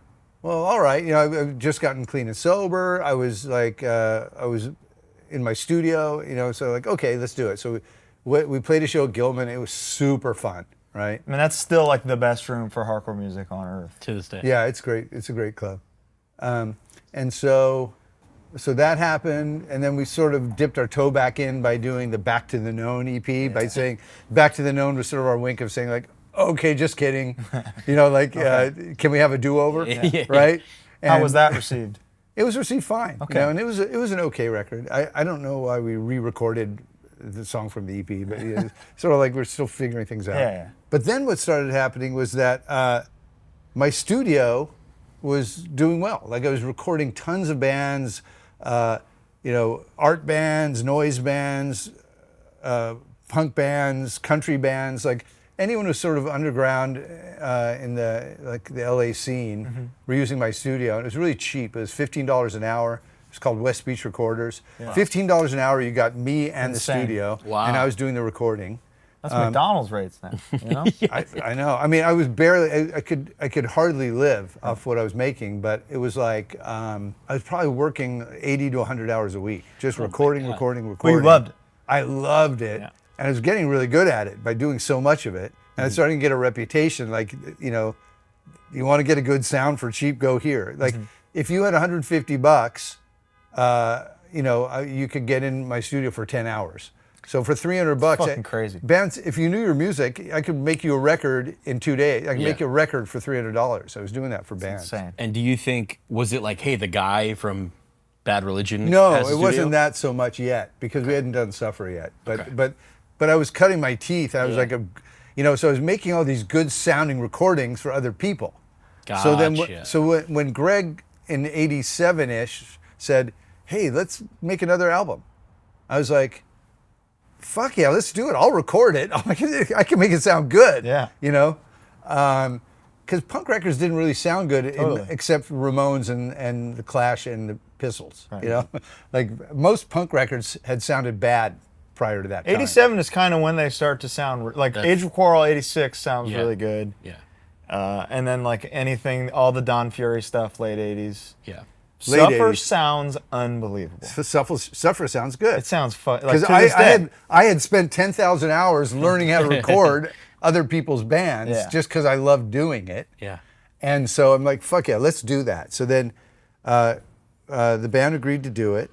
Speaker 2: "Well, all right. You know, I've just gotten clean and sober. I was like, I was in my studio. You know, so like, okay, let's do it." So we played a show at Gilman. It was super fun, right?
Speaker 1: I mean, that's still like the best room for hardcore music on earth.
Speaker 3: To this day.
Speaker 2: Yeah, it's great. It's a great club. And so that happened, and then we sort of dipped our toe back in by doing the Back to the Known EP, by saying Back to the Known was sort of our wink of saying like, okay, just kidding. You know, like, can we have a do-over, right?
Speaker 1: How
Speaker 2: And
Speaker 1: was that received?
Speaker 2: It was received fine.
Speaker 1: Okay.
Speaker 2: You know, and it was an okay record. I don't know why we re-recorded the song from the EP, but it's sort of like we're still figuring things out.
Speaker 1: Yeah.
Speaker 2: But then what started happening was that my studio was doing well. Like I was recording tons of bands, you know, art bands, noise bands, punk bands, country bands, like anyone who's sort of underground in the LA scene were using my studio. And it was really cheap. It was $15 an hour. It's called West Beach Recorders. $15 an hour, you got me and
Speaker 1: Insane.
Speaker 2: the studio,
Speaker 3: Wow.
Speaker 2: and I was doing the recording.
Speaker 1: That's McDonald's rates now. You know?
Speaker 2: I know. I mean, I was barely. I could hardly live off what I was making, but it was like I was probably working 80 to 100 hours a week, just recording.
Speaker 1: Well, you loved it.
Speaker 2: I loved it,
Speaker 1: Yeah.
Speaker 2: and I was getting really good at it by doing so much of it, and I started to get a reputation. Like, you know, you want to get a good sound for cheap, go here. Like, if you had $150, you know, you could get in my studio for 10 hours. So for $300,
Speaker 1: fucking crazy.
Speaker 2: bands, if you knew your music, I could make you a record in 2 days. I could make you a record for $300. I was doing that for bands.
Speaker 1: Insane.
Speaker 3: And do you think, was it like, hey, the guy from Bad Religion?
Speaker 2: No,
Speaker 3: has a
Speaker 2: it wasn't
Speaker 3: studio?
Speaker 2: that so much yet because we hadn't done Suffer yet. But I was cutting my teeth. I was like so I was making all these good sounding recordings for other people.
Speaker 3: Gotcha.
Speaker 2: So when Greg in '87-ish said, "Hey, let's make another album," I was like, "Fuck yeah, let's do it. I'll record it. I can make it sound good."
Speaker 1: Yeah.
Speaker 2: You know, because punk records didn't really sound good except Ramones and the Clash and the Pistols.
Speaker 1: Right.
Speaker 2: You know, like most punk records had sounded bad prior to that time.
Speaker 1: 87 is kind of when they start to sound like Age of Quarrel. 86 sounds really good.
Speaker 3: Yeah.
Speaker 1: And then like anything, all the Don Fury stuff, late 80s.
Speaker 3: Yeah.
Speaker 2: Late
Speaker 1: Suffer
Speaker 2: 80s.
Speaker 1: sounds unbelievable.
Speaker 2: Suffer sounds good.
Speaker 1: It sounds fun.
Speaker 2: Because
Speaker 1: Like,
Speaker 2: I had spent 10,000 hours learning how to record other people's bands just because I loved doing it.
Speaker 3: Yeah.
Speaker 2: And so I'm like, fuck yeah, let's do that. So then the band agreed to do it.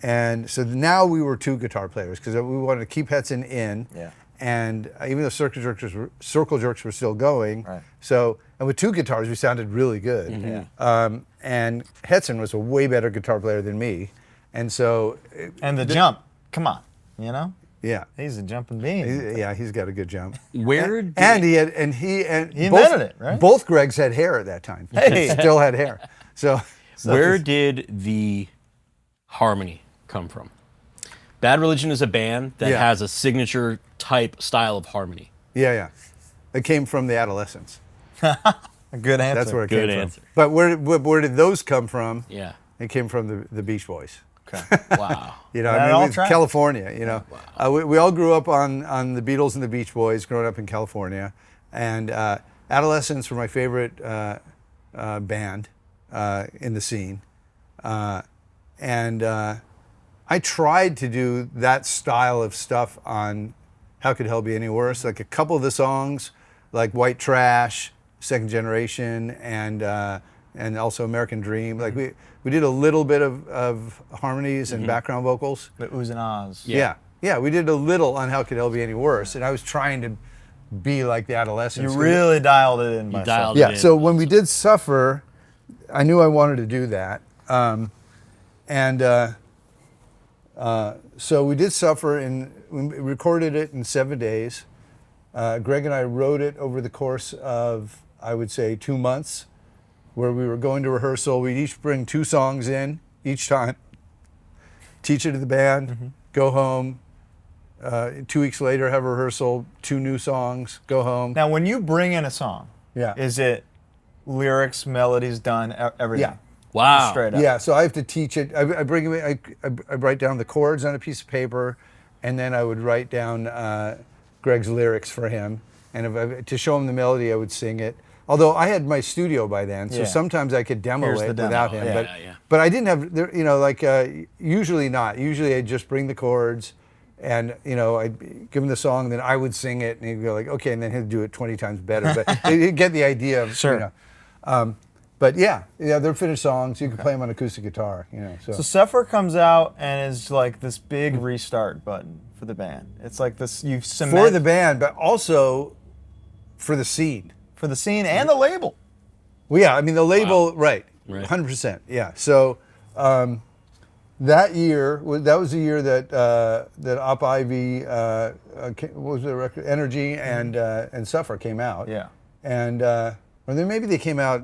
Speaker 2: And so now we were two guitar players because we wanted to keep Hetson in.
Speaker 1: Yeah.
Speaker 2: and even though Circle Jerks were still going,
Speaker 1: Right.
Speaker 2: so, and with two guitars, we sounded really good.
Speaker 1: Mm-hmm.
Speaker 2: And Hetson was a way better guitar player than me, and so,
Speaker 1: And the jump, come on, you know?
Speaker 2: yeah.
Speaker 1: He's a jumping bean.
Speaker 2: Yeah, he's got a good jump.
Speaker 3: Where did
Speaker 2: And he
Speaker 1: invented it, right?
Speaker 2: Both Gregs had hair at that time.
Speaker 1: Hey.
Speaker 2: Still had hair. So
Speaker 3: where did the harmony come from? Bad Religion is a band that
Speaker 2: Yeah.
Speaker 3: has a signature type style of harmony.
Speaker 2: yeah. It came from the Adolescents.
Speaker 1: A good answer.
Speaker 2: That's where it
Speaker 3: Good
Speaker 2: came
Speaker 3: answer.
Speaker 2: from. But where did those come from?
Speaker 3: Yeah.
Speaker 2: It came from the Beach Boys.
Speaker 1: Okay.
Speaker 3: Wow.
Speaker 2: You know,
Speaker 1: That
Speaker 2: I
Speaker 1: all
Speaker 2: mean, it's
Speaker 1: tracks.
Speaker 2: California. You know, we all grew up on the Beatles and the Beach Boys, growing up in California, and Adolescents were my favorite band in the scene, and I tried to do that style of stuff on How Could Hell Be Any Worse. Like a couple of the songs, like White Trash, Second Generation, and also American Dream. Like we did a little bit of harmonies and background vocals.
Speaker 1: The oohs and ahs.
Speaker 2: Yeah, we did a little on How Could Hell Be Any Worse, and I was trying to be like the Adolescents.
Speaker 1: You really dialed it in by
Speaker 3: dialed
Speaker 1: yourself.
Speaker 3: it
Speaker 2: Yeah,
Speaker 3: in.
Speaker 2: so when we did Suffer, I knew I wanted to do that. So we did Suffer, and we recorded it in 7 days. Greg and I wrote it over the course of, I would say, 2 months, where we were going to rehearsal. We'd each bring 2 songs in each time, teach it to the band, go home. 2 weeks later, have a rehearsal, 2 new songs, go home.
Speaker 1: Now, when you bring in a song,
Speaker 2: Yeah.
Speaker 1: is it lyrics, melodies done, everything?
Speaker 2: Yeah.
Speaker 3: Wow.
Speaker 1: Straight up.
Speaker 2: Yeah, so I have to teach it. I bring him in, I write down the chords on a piece of paper, and then I would write down Greg's lyrics for him. And to show him the melody, I would sing it. Although I had my studio by then, so
Speaker 1: Yeah.
Speaker 2: sometimes I could demo
Speaker 1: Here's
Speaker 2: it
Speaker 1: the demo.
Speaker 2: without him.
Speaker 3: Yeah.
Speaker 2: But I didn't have, you know, like usually not. Usually I'd just bring the chords, and you know, I'd give him the song, and then I would sing it, and he'd go like, okay, and then he'd do it 20 times better. But he'd get the idea of,
Speaker 1: Sure.
Speaker 2: you know. But yeah, they're finished songs. You can play them on acoustic guitar, you know.
Speaker 1: So Suffer comes out and is like this big restart button for the band. It's like this, you cement
Speaker 2: For the band, but also for the scene.
Speaker 1: for the scene and the label.
Speaker 2: Well, yeah, I mean the label, right?
Speaker 3: Right.
Speaker 2: 100%. Yeah. So that year, that was the year that Op Ivy, what was the record? Energy and Suffer came out.
Speaker 1: Yeah.
Speaker 2: And or then maybe they came out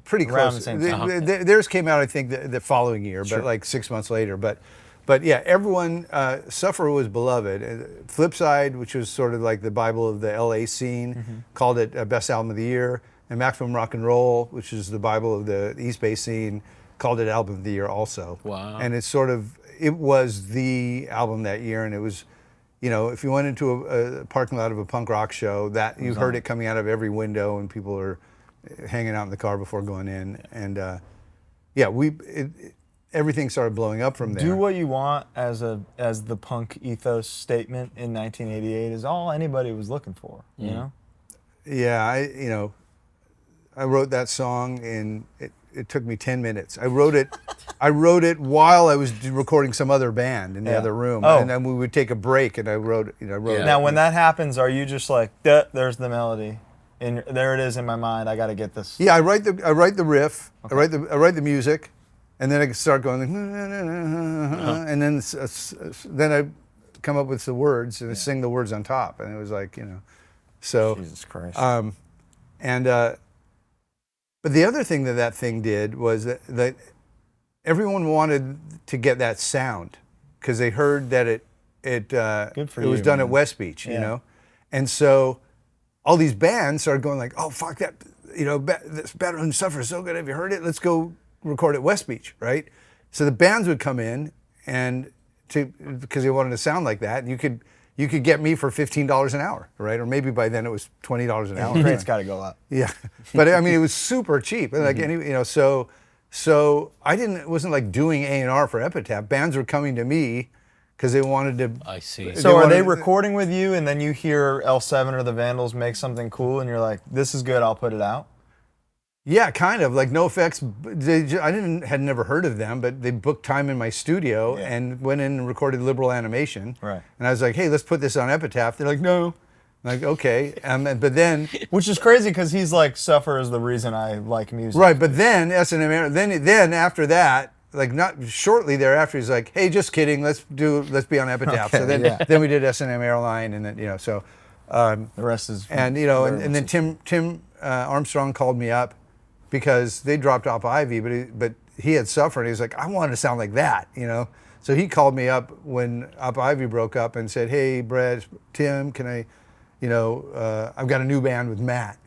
Speaker 2: pretty
Speaker 1: Around
Speaker 2: close.
Speaker 1: the same time.
Speaker 2: Theirs came out, I think, the following year, but like 6 months later. But yeah, everyone, Suffer was beloved. Flipside, which was sort of like the Bible of the LA scene, called it Best Album of the Year. And Maximum Rock and Roll, which is the Bible of the East Bay scene, called it Album of the Year also.
Speaker 3: Wow.
Speaker 2: And it was the album that year, and it was, you know, if you went into a parking lot of a punk rock show, that you heard it coming out of every window, and people are hanging out in the car before going in. And yeah, everything started blowing up from there.
Speaker 1: Do what you want as the punk ethos statement in 1988 is all anybody was looking for, you know?
Speaker 2: Yeah, I wrote that song and it took me 10 minutes. I wrote it while I was recording some other band in the
Speaker 1: Yeah.
Speaker 2: other room.
Speaker 1: Oh.
Speaker 2: And then we would take a break, and I wrote it.
Speaker 1: Now, when that happens, are you just like, there's the melody, and there it is in my mind, I got to get this?
Speaker 2: Yeah, I write the riff, I write the music, and then I can start going, and then I come up with the words and I sing the words on top, and it was like, you know, so.
Speaker 1: Jesus Christ.
Speaker 2: But the other thing that thing did was that everyone wanted to get that sound because they heard that it
Speaker 1: for
Speaker 2: was
Speaker 1: you,
Speaker 2: done
Speaker 1: man.
Speaker 2: at West Beach, you
Speaker 1: Yeah.
Speaker 2: know, and so all these bands started going like, oh fuck that, you know, this Better Than Suffer is so good. Have you heard it? Let's go record at West Beach, right? So the bands would come in because they wanted to sound like that, and you could get me for $15 an hour, right? Or maybe by then it was $20 an hour.
Speaker 1: Rate's got to go up.
Speaker 2: Yeah, but I mean, it was super cheap. Like any, you know, so it wasn't like doing A&R for Epitaph. Bands were coming to me because they wanted to.
Speaker 3: I see.
Speaker 1: So are they
Speaker 2: wanted-
Speaker 1: recording with you, and then you hear L7 or the Vandals make something cool, and you're like, this is good, I'll put it out?
Speaker 2: Yeah, kind of like NOFX. Had never heard of them, but they booked time in my studio and went in and recorded Liberal Animation.
Speaker 1: Right.
Speaker 2: And I was like, hey, let's put this on Epitaph. They're like, no. I'm like, okay. But then,
Speaker 1: Which is crazy because he's like, Suffer is the reason I like music.
Speaker 2: right. But then S&M. Then after that, like not shortly thereafter, he's like, hey, just kidding. Let's be on Epitaph.
Speaker 1: Okay,
Speaker 2: So then we did S&M Airline, and then so.
Speaker 1: The rest is.
Speaker 2: And and then Tim Armstrong called me up because they dropped Op Ivy, but he had Suffer, and he was like, I wanted to sound like that, So he called me up when Op Ivy broke up and said, hey, Brett, Tim, can I, I've got a new band with Matt.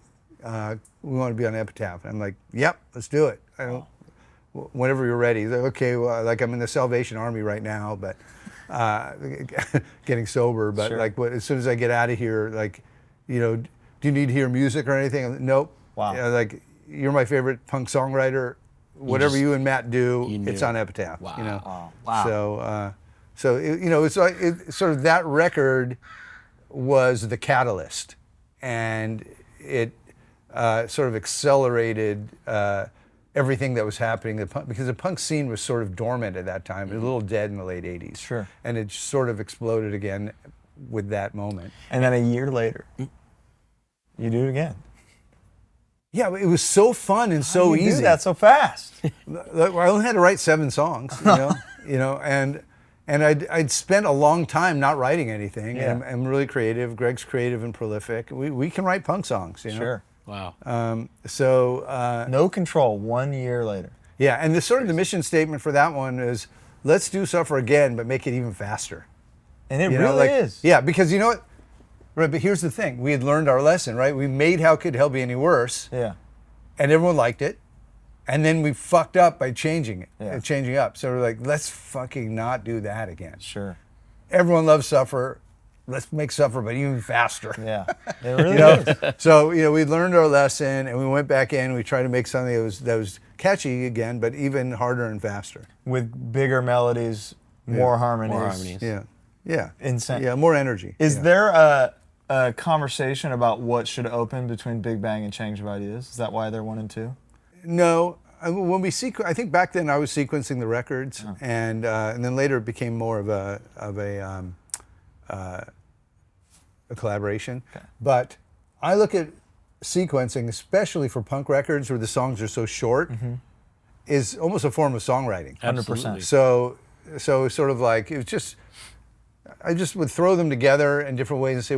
Speaker 2: We want to be on Epitaph. And I'm like, yep, let's do it. Whenever you're ready. He's like, okay, well, like I'm in the Salvation Army right now, but getting sober. But
Speaker 1: Sure.
Speaker 2: like, as soon as I get out of here, like, do you need to hear music or anything? I'm like, nope.
Speaker 1: Wow.
Speaker 2: Like, you're my favorite punk songwriter. Whatever you and Matt do, it's on Epitaph.
Speaker 3: Wow.
Speaker 1: Wow.
Speaker 2: So it's like sort of that record was the catalyst, and it sort of accelerated everything that was happening. Because the punk scene was sort of dormant at that time, a little dead in the late '80s.
Speaker 1: Sure.
Speaker 2: And it sort of exploded again with that moment.
Speaker 1: And then a year later, you do it again.
Speaker 2: Yeah, it was so fun and so
Speaker 1: You
Speaker 2: easy.
Speaker 1: do that so fast.
Speaker 2: I only had to write 7 songs, and I'd spent a long time not writing anything.
Speaker 1: Yeah.
Speaker 2: And I'm really creative. Greg's creative and prolific. We can write punk songs,
Speaker 1: Sure.
Speaker 3: Wow.
Speaker 1: No Control, 1 year later.
Speaker 2: Yeah, and the mission statement for that one is, let's do Suffer again, but make it even faster.
Speaker 1: And it really is.
Speaker 2: Yeah, because you know what? Right, but here's the thing. We had learned our lesson, right? We made How Could Hell Be Any Worse,
Speaker 1: Yeah.
Speaker 2: and everyone liked it. And then we fucked up by changing it,
Speaker 1: Yeah.
Speaker 2: changing up. So we're like, let's fucking not do that again.
Speaker 1: Sure.
Speaker 2: Everyone loves Suffer. Let's make Suffer, but even faster.
Speaker 1: Yeah. It really is.
Speaker 2: So we learned our lesson, and we went back in. We tried to make something that was catchy again, but even harder and faster.
Speaker 1: With bigger melodies, more harmonies.
Speaker 3: More harmonies.
Speaker 2: Yeah.
Speaker 1: Insane.
Speaker 2: Yeah, more energy.
Speaker 1: Is
Speaker 2: Yeah.
Speaker 1: there a conversation about what should open between Big Bang and Change of Ideas? Is that why they're 1 and 2?
Speaker 2: No, when we I think back then I was sequencing the records, and then later it became more of a collaboration.
Speaker 1: Okay.
Speaker 2: But I look at sequencing, especially for punk records where the songs are so short, is almost a form of songwriting.
Speaker 1: 100%.
Speaker 2: So sort of like it was just. I just would throw them together in different ways and say,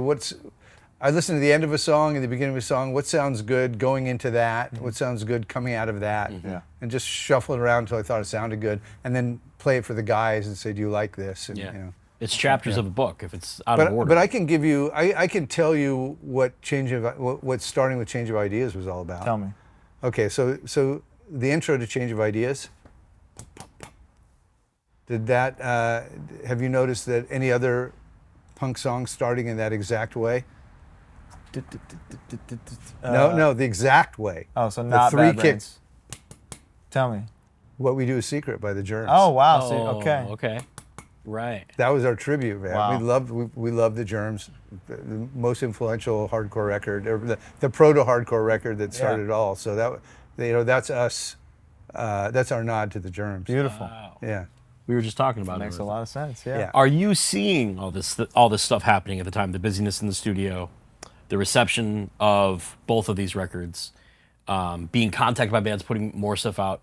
Speaker 2: I listen to the end of a song and the beginning of a song, what sounds good going into that, what sounds good coming out of that, and just shuffle it around until I thought it sounded good, and then play it for the guys and say, do you like this? And,
Speaker 3: Yeah. It's chapters of a book if it's out of order.
Speaker 2: But I can give you, I can tell you what starting with Change of Ideas was all about.
Speaker 1: Tell me.
Speaker 2: Okay, so the intro to Change of Ideas, have you noticed that any other punk song starting in that exact way? No, the exact way.
Speaker 1: Oh, so
Speaker 2: The
Speaker 1: not
Speaker 2: 3
Speaker 1: Bad
Speaker 2: kick-
Speaker 1: Brains. Tell me.
Speaker 2: What We Do Is Secret by the Germs.
Speaker 1: Oh, wow. See, okay.
Speaker 3: Okay. Right.
Speaker 2: That was our tribute, man.
Speaker 1: Wow.
Speaker 2: We loved the Germs, the most influential hardcore record, or the proto-hardcore record that started it all. So that's us. That's our nod to the Germs.
Speaker 1: Beautiful.
Speaker 3: Wow.
Speaker 2: Yeah.
Speaker 3: We were just talking about
Speaker 1: Makes
Speaker 3: it.
Speaker 1: a lot of sense. Yeah.
Speaker 2: Yeah.
Speaker 3: Are you seeing all this stuff happening at the time? The busyness in the studio, the reception of both of these records, being contacted by bands, putting more stuff out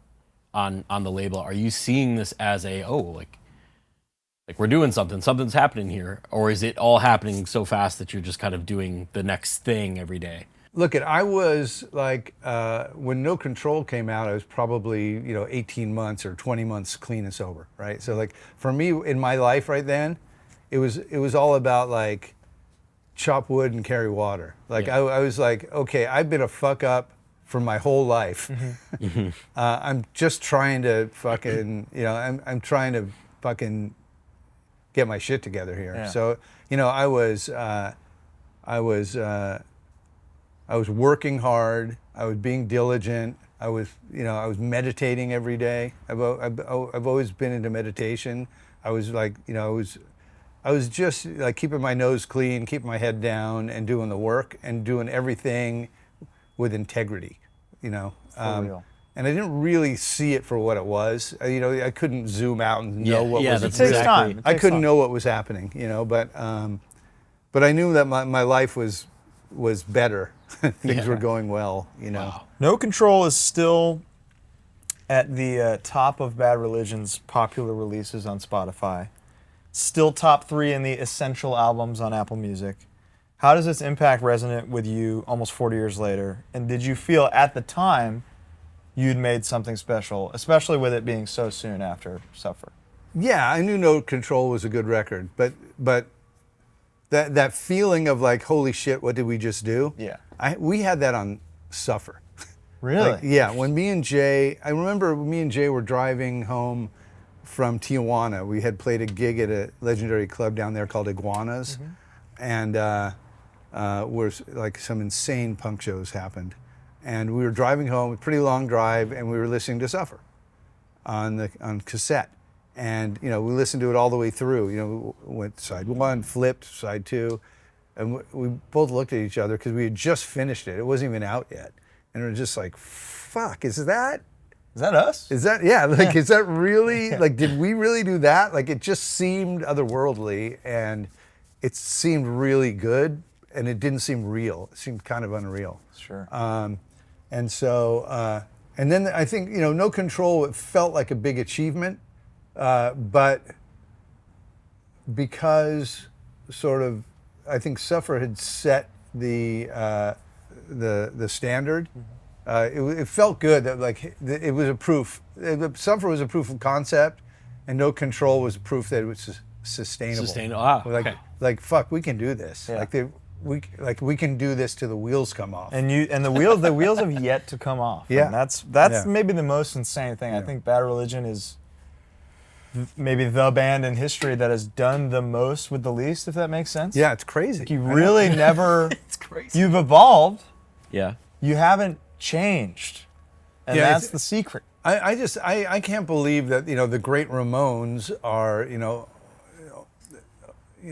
Speaker 3: on the label. Are you seeing this as like we're doing something's happening here, or is it all happening so fast that you're just kind of doing the next thing every day?
Speaker 2: Look, I was like, when No Control came out, I was probably 18 months or 20 months clean and sober, right? So like for me in my life right then, it was all about like chop wood and carry water. Like I was like, okay, I've been a fuck up for my whole life. I'm just trying to fucking, I'm trying to fucking get my shit together here.
Speaker 1: Yeah.
Speaker 2: So I was working hard. I was being diligent. I was meditating every day. I've always been into meditation. I was like, I was just like keeping my nose clean, keeping my head down, and doing the work and doing everything with integrity.
Speaker 1: real.
Speaker 2: And I didn't really see it for what it was. I couldn't zoom out and know what was.
Speaker 3: that's
Speaker 1: It takes
Speaker 3: exactly.
Speaker 1: time. It
Speaker 2: I
Speaker 1: takes
Speaker 2: couldn't
Speaker 1: time.
Speaker 2: know what was happening, but I knew that my life was better. Things were going well,
Speaker 3: Wow.
Speaker 1: No Control is still at the top of Bad Religion's popular releases on Spotify. Still top 3 in the essential albums on Apple Music. How does its impact resonate with you almost 40 years later? And did you feel at the time you'd made something special, especially with it being so soon after Suffer?
Speaker 2: Yeah, I knew No Control was a good record, but that feeling of like, holy shit, what did we just do?
Speaker 1: Yeah.
Speaker 2: We had that on Suffer.
Speaker 1: Really?
Speaker 2: Like, yeah, when I remember me and Jay were driving home from Tijuana. We had played a gig at a legendary club down there called Iguanas, and where like some insane punk shows happened. And we were driving home, a pretty long drive, and we were listening to Suffer on cassette. And we listened to it all the way through. We went side 1, flipped side 2, and we both looked at each other because we had just finished it. It wasn't even out yet, and we were just like, "Fuck, is that
Speaker 1: us?
Speaker 2: Is that really like? Did we really do that? Like, it just seemed otherworldly, and it seemed really good, and it didn't seem real. It seemed kind of unreal.
Speaker 1: Sure.
Speaker 2: And so, and then I think No Control. It felt like a big achievement. But because sort of, I think Suffer had set the standard. It felt good that like it was a proof. Suffer was a proof of concept, and No Control was a proof that it was sustainable.
Speaker 3: Okay.
Speaker 2: Like fuck, we can do this.
Speaker 1: Yeah.
Speaker 2: We can do this till the wheels come off.
Speaker 1: And the wheels have yet to come off.
Speaker 2: Yeah.
Speaker 1: And that's
Speaker 2: Yeah.
Speaker 1: maybe the most insane thing. I think Bad Religion is maybe the band in history that has done the most with the least, if that makes sense.
Speaker 2: Yeah, it's crazy.
Speaker 1: You really never.
Speaker 3: It's crazy.
Speaker 1: You've evolved.
Speaker 3: Yeah.
Speaker 1: You haven't changed, and
Speaker 2: Yeah,
Speaker 1: that's the secret.
Speaker 2: I can't believe that the great Ramones are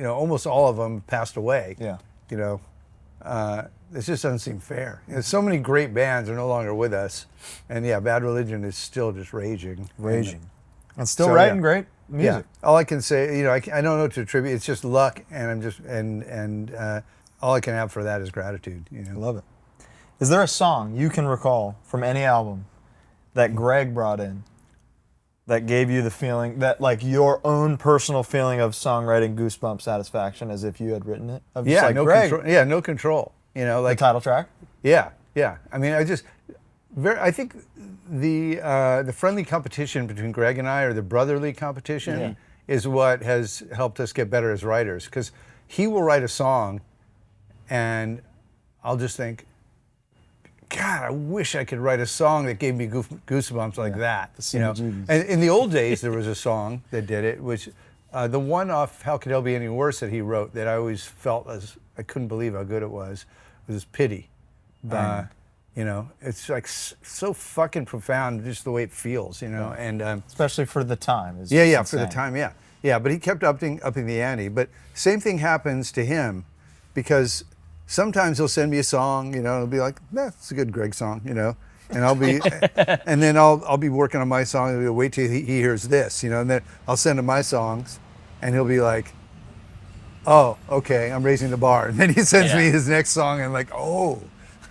Speaker 2: almost all of them passed away.
Speaker 1: Yeah.
Speaker 2: It just doesn't seem fair. So many great bands are no longer with us, and Bad Religion is still just raging.
Speaker 1: And still
Speaker 2: So,
Speaker 1: writing
Speaker 2: yeah.
Speaker 1: great music.
Speaker 2: Yeah. All I can say, I don't know what to attribute. It's just luck, and I'm just all I can have for that is gratitude.
Speaker 1: I love it. Is there a song you can recall from any album that Greg brought in that gave you the feeling that, like, your own personal feeling of songwriting goosebump satisfaction as if you had written it? Of just like,
Speaker 2: No
Speaker 1: Greg,
Speaker 2: control. Yeah, No Control.
Speaker 1: the
Speaker 2: Like
Speaker 1: title track?
Speaker 2: yeah. I mean, I think the friendly competition between Greg and I, or the brotherly competition, is what has helped us get better as writers. Because he will write a song, and I'll just think, God, I wish I could write a song that gave me goosebumps like that.
Speaker 1: CBGBs.
Speaker 2: And in the old days, there was a song that did it, which the one off How Could Hell Be Any Worse that he wrote that I always felt I couldn't believe how good it was Pity. It's like so fucking profound, just the way it feels, and
Speaker 1: Especially for the time. Is
Speaker 2: for
Speaker 1: just
Speaker 2: the
Speaker 1: insane.
Speaker 2: time, yeah. But he kept upping the ante. But same thing happens to him, because sometimes he'll send me a song, it'll be like, it's a good Greg song, and I'll be, and then I'll be working on my song, and he'll wait till he hears this, and then I'll send him my songs, and he'll be like, oh, okay, I'm raising the bar, and then he sends me his next song, and I'm like, oh.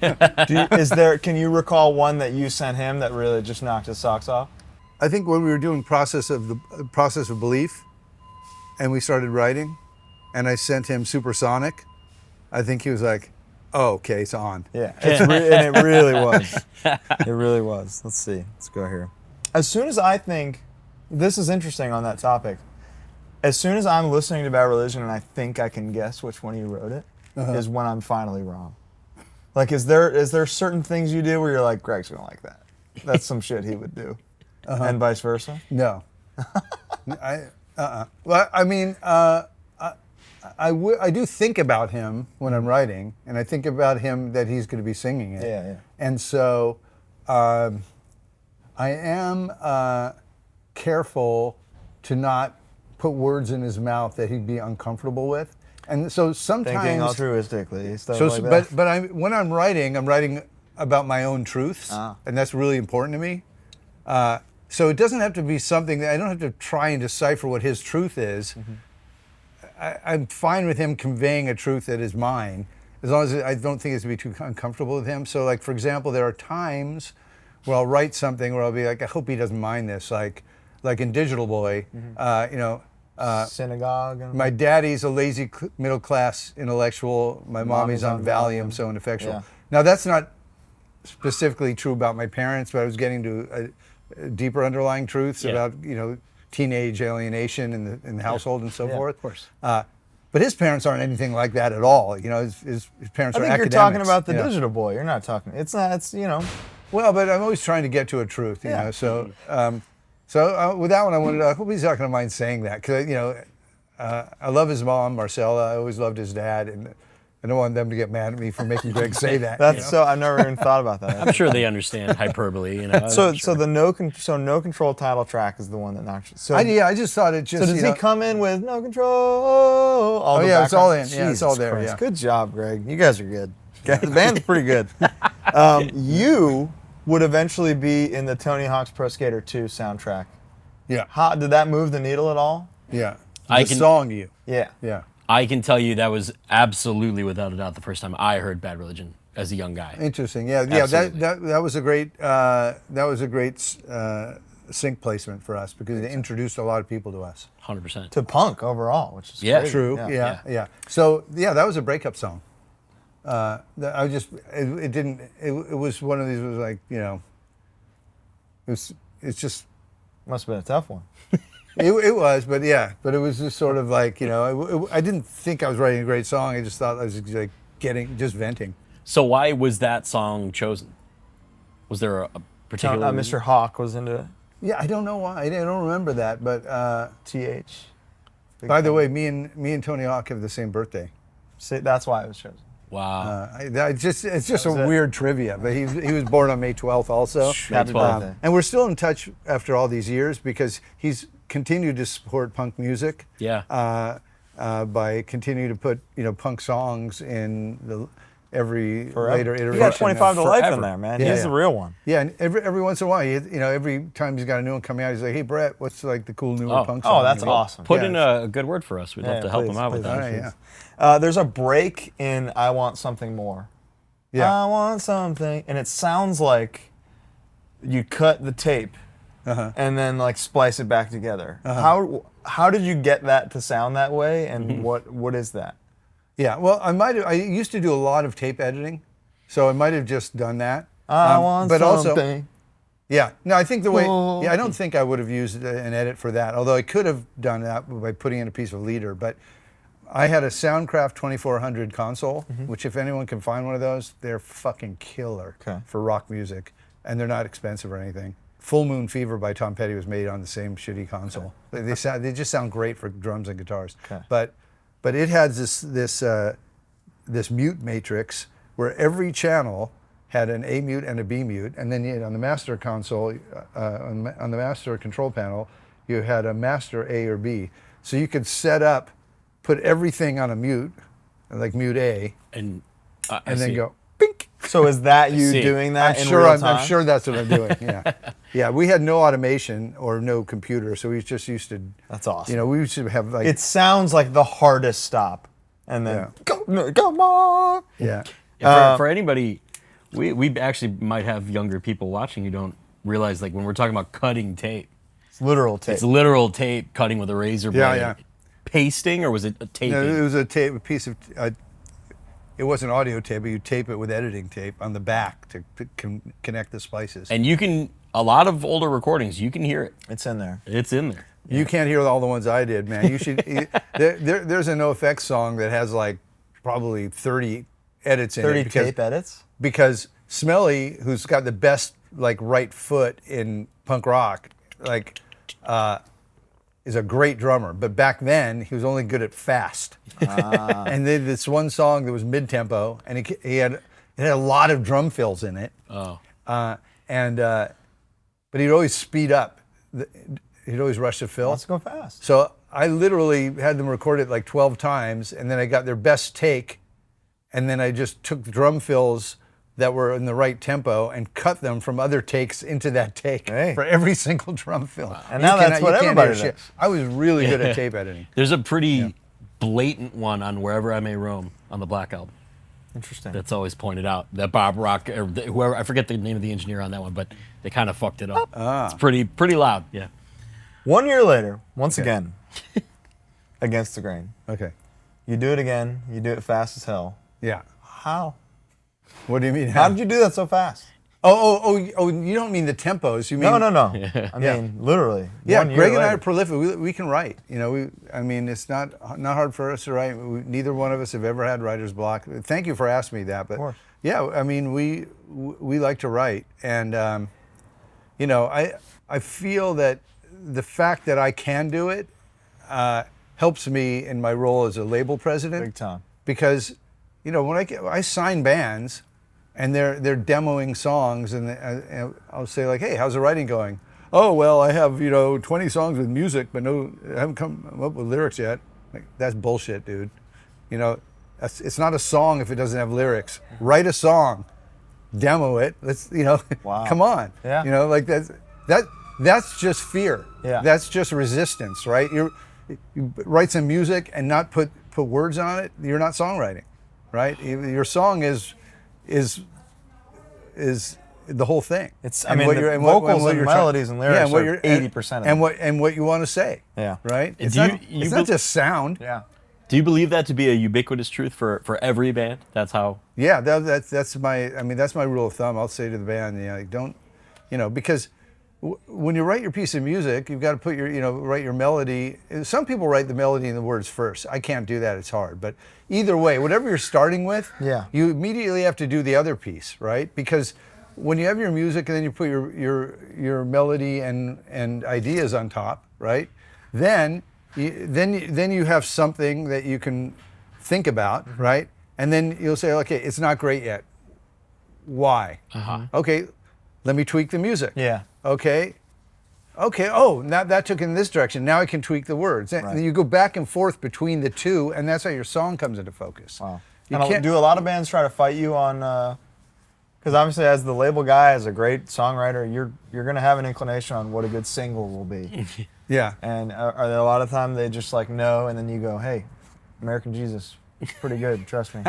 Speaker 1: Can you recall one that you sent him that really just knocked his socks off?
Speaker 2: I think when we were doing process of belief, and we started writing, and I sent him Supersonic, I think he was like, oh, okay, it's on.
Speaker 1: Yeah, and it really was. It really was. Let's see. Let's go here. As soon as I think, this is interesting on that topic, as soon as I'm listening to Bad Religion and I think I can guess which one he wrote it, is when I'm finally wrong. Like, is there certain things you do where you're like, Greg's gonna like that? That's some shit he would do. And vice versa?
Speaker 2: No. Well, I mean, I do think about him when I'm writing, and I think about him that he's going to be singing it.
Speaker 1: Yeah.
Speaker 2: And so I am careful to not put words in his mouth that he'd be uncomfortable with. And so sometimes
Speaker 1: Thinking altruistically, stuff like that.
Speaker 2: But when I'm writing about my own truths, and that's really important to me. So it doesn't have to be something that I don't have to try and decipher what his truth is. I'm fine with him conveying a truth that is mine, as long as I don't think it's to be too uncomfortable with him. So, like, for example, there are times where I'll write something where I'll be like, I hope he doesn't mind this. Like in Digital Boy,
Speaker 1: Synagogue. And
Speaker 2: my daddy's a lazy middle class intellectual. My mommy's on Valium, so ineffectual.
Speaker 1: Yeah.
Speaker 2: Now, that's not specifically true about my parents, but I was getting to deeper underlying truths about, teenage alienation in the household and so forth.
Speaker 3: Of course.
Speaker 2: But his parents aren't anything like that at all. His parents are
Speaker 1: I think you're
Speaker 2: academics.
Speaker 1: talking about the Digital Boy. You're not talking. It's not. It's
Speaker 2: Well, but I'm always trying to get to a truth, you know. So, with that one, I hope he's not going to mind saying that, because I love his mom, Marcella. I always loved his dad, and I don't want them to get mad at me for making Greg say that.
Speaker 1: That's so. I've never even thought about that.
Speaker 3: I'm sure they understand hyperbole.
Speaker 1: So the no control title track is the one that knocks you. So
Speaker 2: I just thought it just.
Speaker 1: So does he come in with no control?
Speaker 2: It's all in.
Speaker 1: Jesus
Speaker 2: Yeah, it's all there.
Speaker 1: Christ.
Speaker 2: Yeah.
Speaker 1: Good job, Greg. You guys are good. The band's pretty good. You would eventually be in the Tony Hawk's Pro Skater 2 soundtrack.
Speaker 2: Yeah.
Speaker 1: How did that move the needle at all?
Speaker 2: Yeah.
Speaker 3: I
Speaker 2: The
Speaker 3: can-
Speaker 2: song you.
Speaker 1: Yeah.
Speaker 2: Yeah.
Speaker 3: I can tell you that was absolutely, without a doubt, the first time I heard Bad Religion as a young guy.
Speaker 2: Interesting. Yeah.
Speaker 3: Absolutely.
Speaker 2: That was a great sync placement for us, because it introduced a lot of people to us.
Speaker 3: 100%.
Speaker 1: To punk overall, which is
Speaker 3: Yeah.
Speaker 1: crazy.
Speaker 2: True.
Speaker 3: Yeah.
Speaker 2: Yeah. So that was a breakup song. It was one of these, was like, it's just.
Speaker 1: Must have been a tough one.
Speaker 2: It was, but it was just sort of like, I didn't think I was writing a great song. I just thought I was like just venting.
Speaker 3: So why was that song chosen? Was there a particular
Speaker 1: Mr. Hawk was into it.
Speaker 2: Yeah, I don't know why. I don't remember that, but
Speaker 1: TH.
Speaker 2: by the way, me and Tony Hawk have the same birthday.
Speaker 1: See, that's why it was chosen.
Speaker 3: Wow.
Speaker 2: It's just a
Speaker 1: it.
Speaker 2: weird trivia, but he was born on May 12th also.
Speaker 1: Happy
Speaker 3: 12th.
Speaker 1: birthday.
Speaker 2: And we're still in touch after all these years, because he's continued to support punk music.
Speaker 3: Yeah.
Speaker 2: By continuing to put punk songs in every
Speaker 1: Forever.
Speaker 2: later iteration.
Speaker 1: You got 25 to life in
Speaker 3: forever.
Speaker 1: there, man.
Speaker 2: Yeah,
Speaker 1: He's
Speaker 2: yeah.
Speaker 1: the real one.
Speaker 2: Yeah, and every once in a while, every time he's got a new one coming out, he's like, "Hey, Brett, what's like the cool newer punk song?"
Speaker 1: Oh, that's awesome.
Speaker 3: Put
Speaker 2: Yeah.
Speaker 3: in a good word for us. We'd love to help him out with
Speaker 1: please.
Speaker 3: that.
Speaker 2: All right, yeah.
Speaker 1: There's a break in "I Want Something More."
Speaker 2: Yeah.
Speaker 1: I want something, and it sounds like you cut the tape and then like splice it back together. How did you get that to sound that way, and what is that?
Speaker 2: Yeah, well, I used to do a lot of tape editing, so I might have just done that.
Speaker 1: I want
Speaker 2: but
Speaker 1: something.
Speaker 2: Also, yeah, no, I think the way,
Speaker 1: Oh.
Speaker 2: I don't think I would have used an edit for that, although I could have done that by putting in a piece of leader, but I had a Soundcraft 2400 console, which if anyone can find one of those, they're fucking killer for rock music, and they're not expensive or anything. Full Moon Fever by Tom Petty was made on the same shitty console. They just sound great for drums and guitars. But it has this mute matrix where every channel had an A mute and a B mute, and then on the master console, on the master control panel, you had a master A or B. So you could put everything on a mute, like mute A,
Speaker 3: And
Speaker 2: then go, bink.
Speaker 1: So is that you
Speaker 3: see.
Speaker 1: doing that
Speaker 2: I'm
Speaker 1: in
Speaker 2: sure.
Speaker 1: real time?
Speaker 2: I'm sure that's what I'm doing. Yeah, yeah. We had no automation or no computer, so we just used to.
Speaker 1: That's awesome.
Speaker 2: We used to have like.
Speaker 1: It sounds like the hardest stop, and then come on.
Speaker 2: Yeah.
Speaker 3: For anybody, we actually might have younger people watching who don't realize, like, when we're talking about cutting tape,
Speaker 1: It's literal tape.
Speaker 3: it's literal tape cutting with a razor blade.
Speaker 2: Yeah, yeah.
Speaker 3: Pasting, or was it a taping?
Speaker 2: No, it was a piece of. It wasn't audio tape, but you tape it with editing tape on the back to connect the splices.
Speaker 3: And you can, a lot of older recordings, you can hear it.
Speaker 1: It's in there.
Speaker 3: It's in there.
Speaker 2: You can't hear all the ones I did, man. You should. There's a NOFX song that has like probably 30 edits in
Speaker 1: 30
Speaker 2: it.
Speaker 1: tape edits?
Speaker 2: Because Smelly, who's got the best like right foot in punk rock, like is a great drummer. But back then he was only good at fast. And they did this one song that was mid-tempo, and it had a lot of drum fills in it.
Speaker 3: Oh.
Speaker 2: But he'd always speed up. He'd always rush the fill.
Speaker 1: Let's go fast.
Speaker 2: So I literally had them record it like 12 times, and then I got their best take, and then I just took drum fills that were in the right tempo and cut them from other takes into that take
Speaker 1: Hey.
Speaker 2: for every single drum fill.
Speaker 1: And now that's what everybody does.
Speaker 2: I was really good at tape editing.
Speaker 3: There's a pretty blatant one on Wherever I May Roam on the Black Album.
Speaker 1: Interesting.
Speaker 3: That's always pointed out. That Bob Rock, or whoever, I forget the name of the engineer on that one, but they kind of fucked it up. It's pretty loud. Yeah.
Speaker 1: 1 year later, once again, Against the Grain.
Speaker 2: Okay.
Speaker 1: You do it again. You do it fast as hell.
Speaker 2: Yeah.
Speaker 1: How?
Speaker 2: What do you mean?
Speaker 1: How did you do that so fast?
Speaker 2: Oh, you don't mean the tempos. You mean
Speaker 1: No. I mean, literally.
Speaker 2: Yeah,
Speaker 1: 1 year
Speaker 2: Greg and I
Speaker 1: later.
Speaker 2: are prolific. We can write. You know, I mean, it's not hard for us to write. Neither one of us have ever had writer's block. Thank you for asking me that. But
Speaker 1: course.
Speaker 2: yeah, I mean, we like to write, and you know, I feel that the fact that I can do it helps me in my role as a label president.
Speaker 1: Big time.
Speaker 2: Because, you know, when I sign bands, and they're demoing songs, and I'll say like, hey, how's the writing going? Oh, well, I have, 20 songs with music, but I haven't come up with lyrics yet. Like, that's bullshit, dude. You know, it's not a song if it doesn't have lyrics. Write a song, demo it. Let's,
Speaker 1: Wow.
Speaker 2: come on.
Speaker 1: Yeah.
Speaker 2: You know, like that's just fear.
Speaker 1: Yeah. That's
Speaker 2: just resistance, right? You write some music and not put words on it. You're not songwriting, right? Your song is the whole thing.
Speaker 1: It's the vocals and melodies and lyrics are 80% of it.
Speaker 2: And what you want to say.
Speaker 1: Yeah.
Speaker 2: Right?
Speaker 3: And
Speaker 2: It's not just sound.
Speaker 1: Yeah.
Speaker 3: Do you believe that to be a ubiquitous truth for every band? That's how.
Speaker 2: Yeah, that's my rule of thumb. I'll say to the band, don't, because when you write your piece of music, you've got to put write your melody. Some people write the melody and the words first. I can't do that. It's hard. But either way, whatever you're starting with, you immediately have to do the other piece, right? Because when you have your music and then you put your melody and ideas on top, right? Then you have something that you can think about, right? And then you'll say, okay, it's not great yet. Why? Okay, let me tweak the music.
Speaker 1: Yeah.
Speaker 2: Okay. Oh, now that took in this direction. Now I can tweak the words.
Speaker 1: Right.
Speaker 2: And you go back and forth between the two, and that's how your song comes into focus.
Speaker 1: Wow.
Speaker 2: You
Speaker 1: And
Speaker 2: can't-
Speaker 1: do a lot of bands try to fight you on? Because obviously, as the label guy, as a great songwriter, you're going to have an inclination on what a good single will be.
Speaker 2: Yeah.
Speaker 1: And are there a lot of times they just like no, and then you go, hey, American Jesus, it's pretty good, trust me.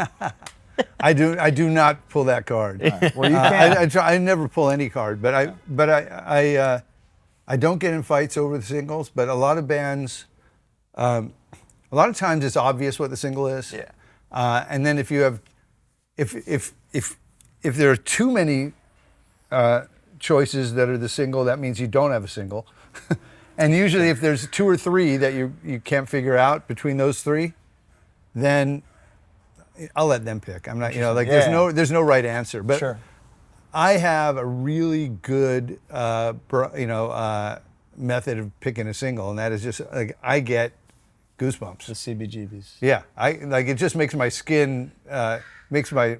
Speaker 2: I do not pull that card.
Speaker 1: Well, you can.
Speaker 2: I never pull any card, but I don't get in fights over the singles. But a lot of bands, a lot of times it's obvious what the single is.
Speaker 1: Yeah.
Speaker 2: And then if there are too many choices that are the single, that means you don't have a single. And usually, if there's two or three that you can't figure out between those three, then I'll let them pick. I'm not, there's no right answer. But
Speaker 1: Sure.
Speaker 2: I have a really good, method of picking a single, and that is just like I get goosebumps.
Speaker 1: The CBGBs.
Speaker 2: Yeah, it just makes my skin, makes the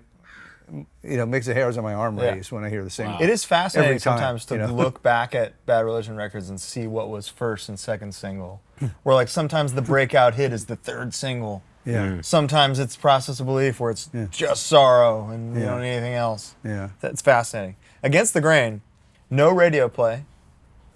Speaker 2: hairs on my arm raise when I hear the single.
Speaker 1: It is fascinating
Speaker 2: Every time,
Speaker 1: sometimes to look back at Bad Religion records and see what was first and second single. Where like sometimes the breakout hit is the third single.
Speaker 2: Yeah.
Speaker 1: Sometimes it's Process of Belief where it's just sorrow and you don't need anything else.
Speaker 2: Yeah.
Speaker 1: That's fascinating. Against the Grain, no radio play,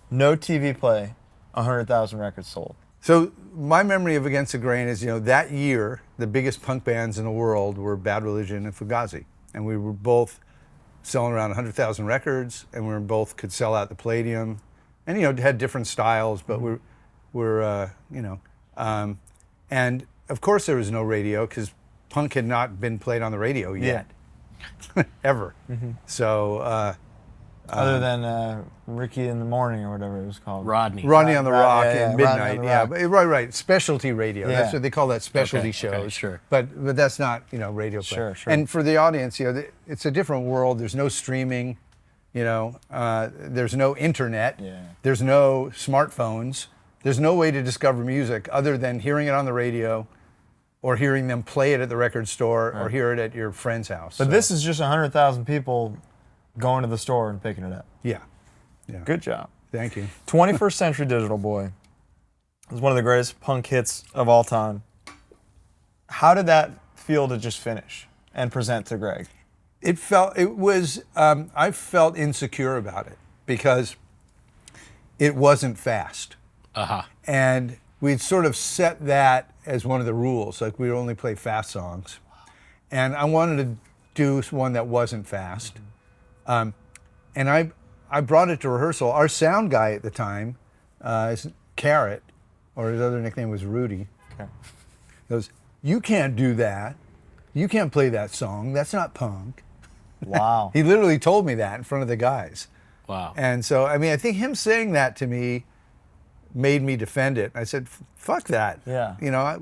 Speaker 1: no TV play, 100,000 records sold.
Speaker 2: So my memory of Against the Grain is, that year, the biggest punk bands in the world were Bad Religion and Fugazi. And we were both selling around 100,000 records, and we both could sell out the Palladium. And, had different styles, but and of course there was no radio because punk had not been played on the radio yet. Ever. So...
Speaker 1: Other than Ricky in the Morning or whatever it was called.
Speaker 3: Rodney.
Speaker 2: Rodney on the Rock
Speaker 1: yeah,
Speaker 2: and
Speaker 1: Rodney
Speaker 2: Midnight.
Speaker 1: on the
Speaker 2: Yeah,
Speaker 1: Rock.
Speaker 2: right. Specialty radio.
Speaker 1: Yeah.
Speaker 2: That's what they call that. Specialty
Speaker 3: Okay,
Speaker 2: shows.
Speaker 3: sure.
Speaker 2: But that's not radio play.
Speaker 1: Sure.
Speaker 2: And for the audience, it's a different world. There's no streaming. There's no internet.
Speaker 1: Yeah.
Speaker 2: There's no smartphones. There's no way to discover music other than hearing it on the radio, or hearing them play it at the record store, or hear it at your friend's house.
Speaker 1: But this is just 100,000 people going to the store and picking it up.
Speaker 2: Yeah.
Speaker 1: Good job.
Speaker 2: Thank you.
Speaker 1: 21st Century Digital Boy is one of the greatest punk hits of all time. How did that feel to just finish and present to Greg?
Speaker 2: I felt insecure about it because it wasn't fast.
Speaker 3: Uh-huh.
Speaker 2: And we'd sort of set that as one of the rules, like we would only play fast songs. And I wanted to do one that wasn't fast. And I brought it to rehearsal. Our sound guy at the time, is Carrot, or his other nickname was Rudy, goes, "You can't do that. You can't play that song. That's not punk."
Speaker 1: Wow.
Speaker 2: He literally told me that in front of the guys.
Speaker 3: Wow.
Speaker 2: And so, I mean, I think him saying that to me made me defend it. I said, "Fuck that."
Speaker 1: Yeah.
Speaker 2: You know,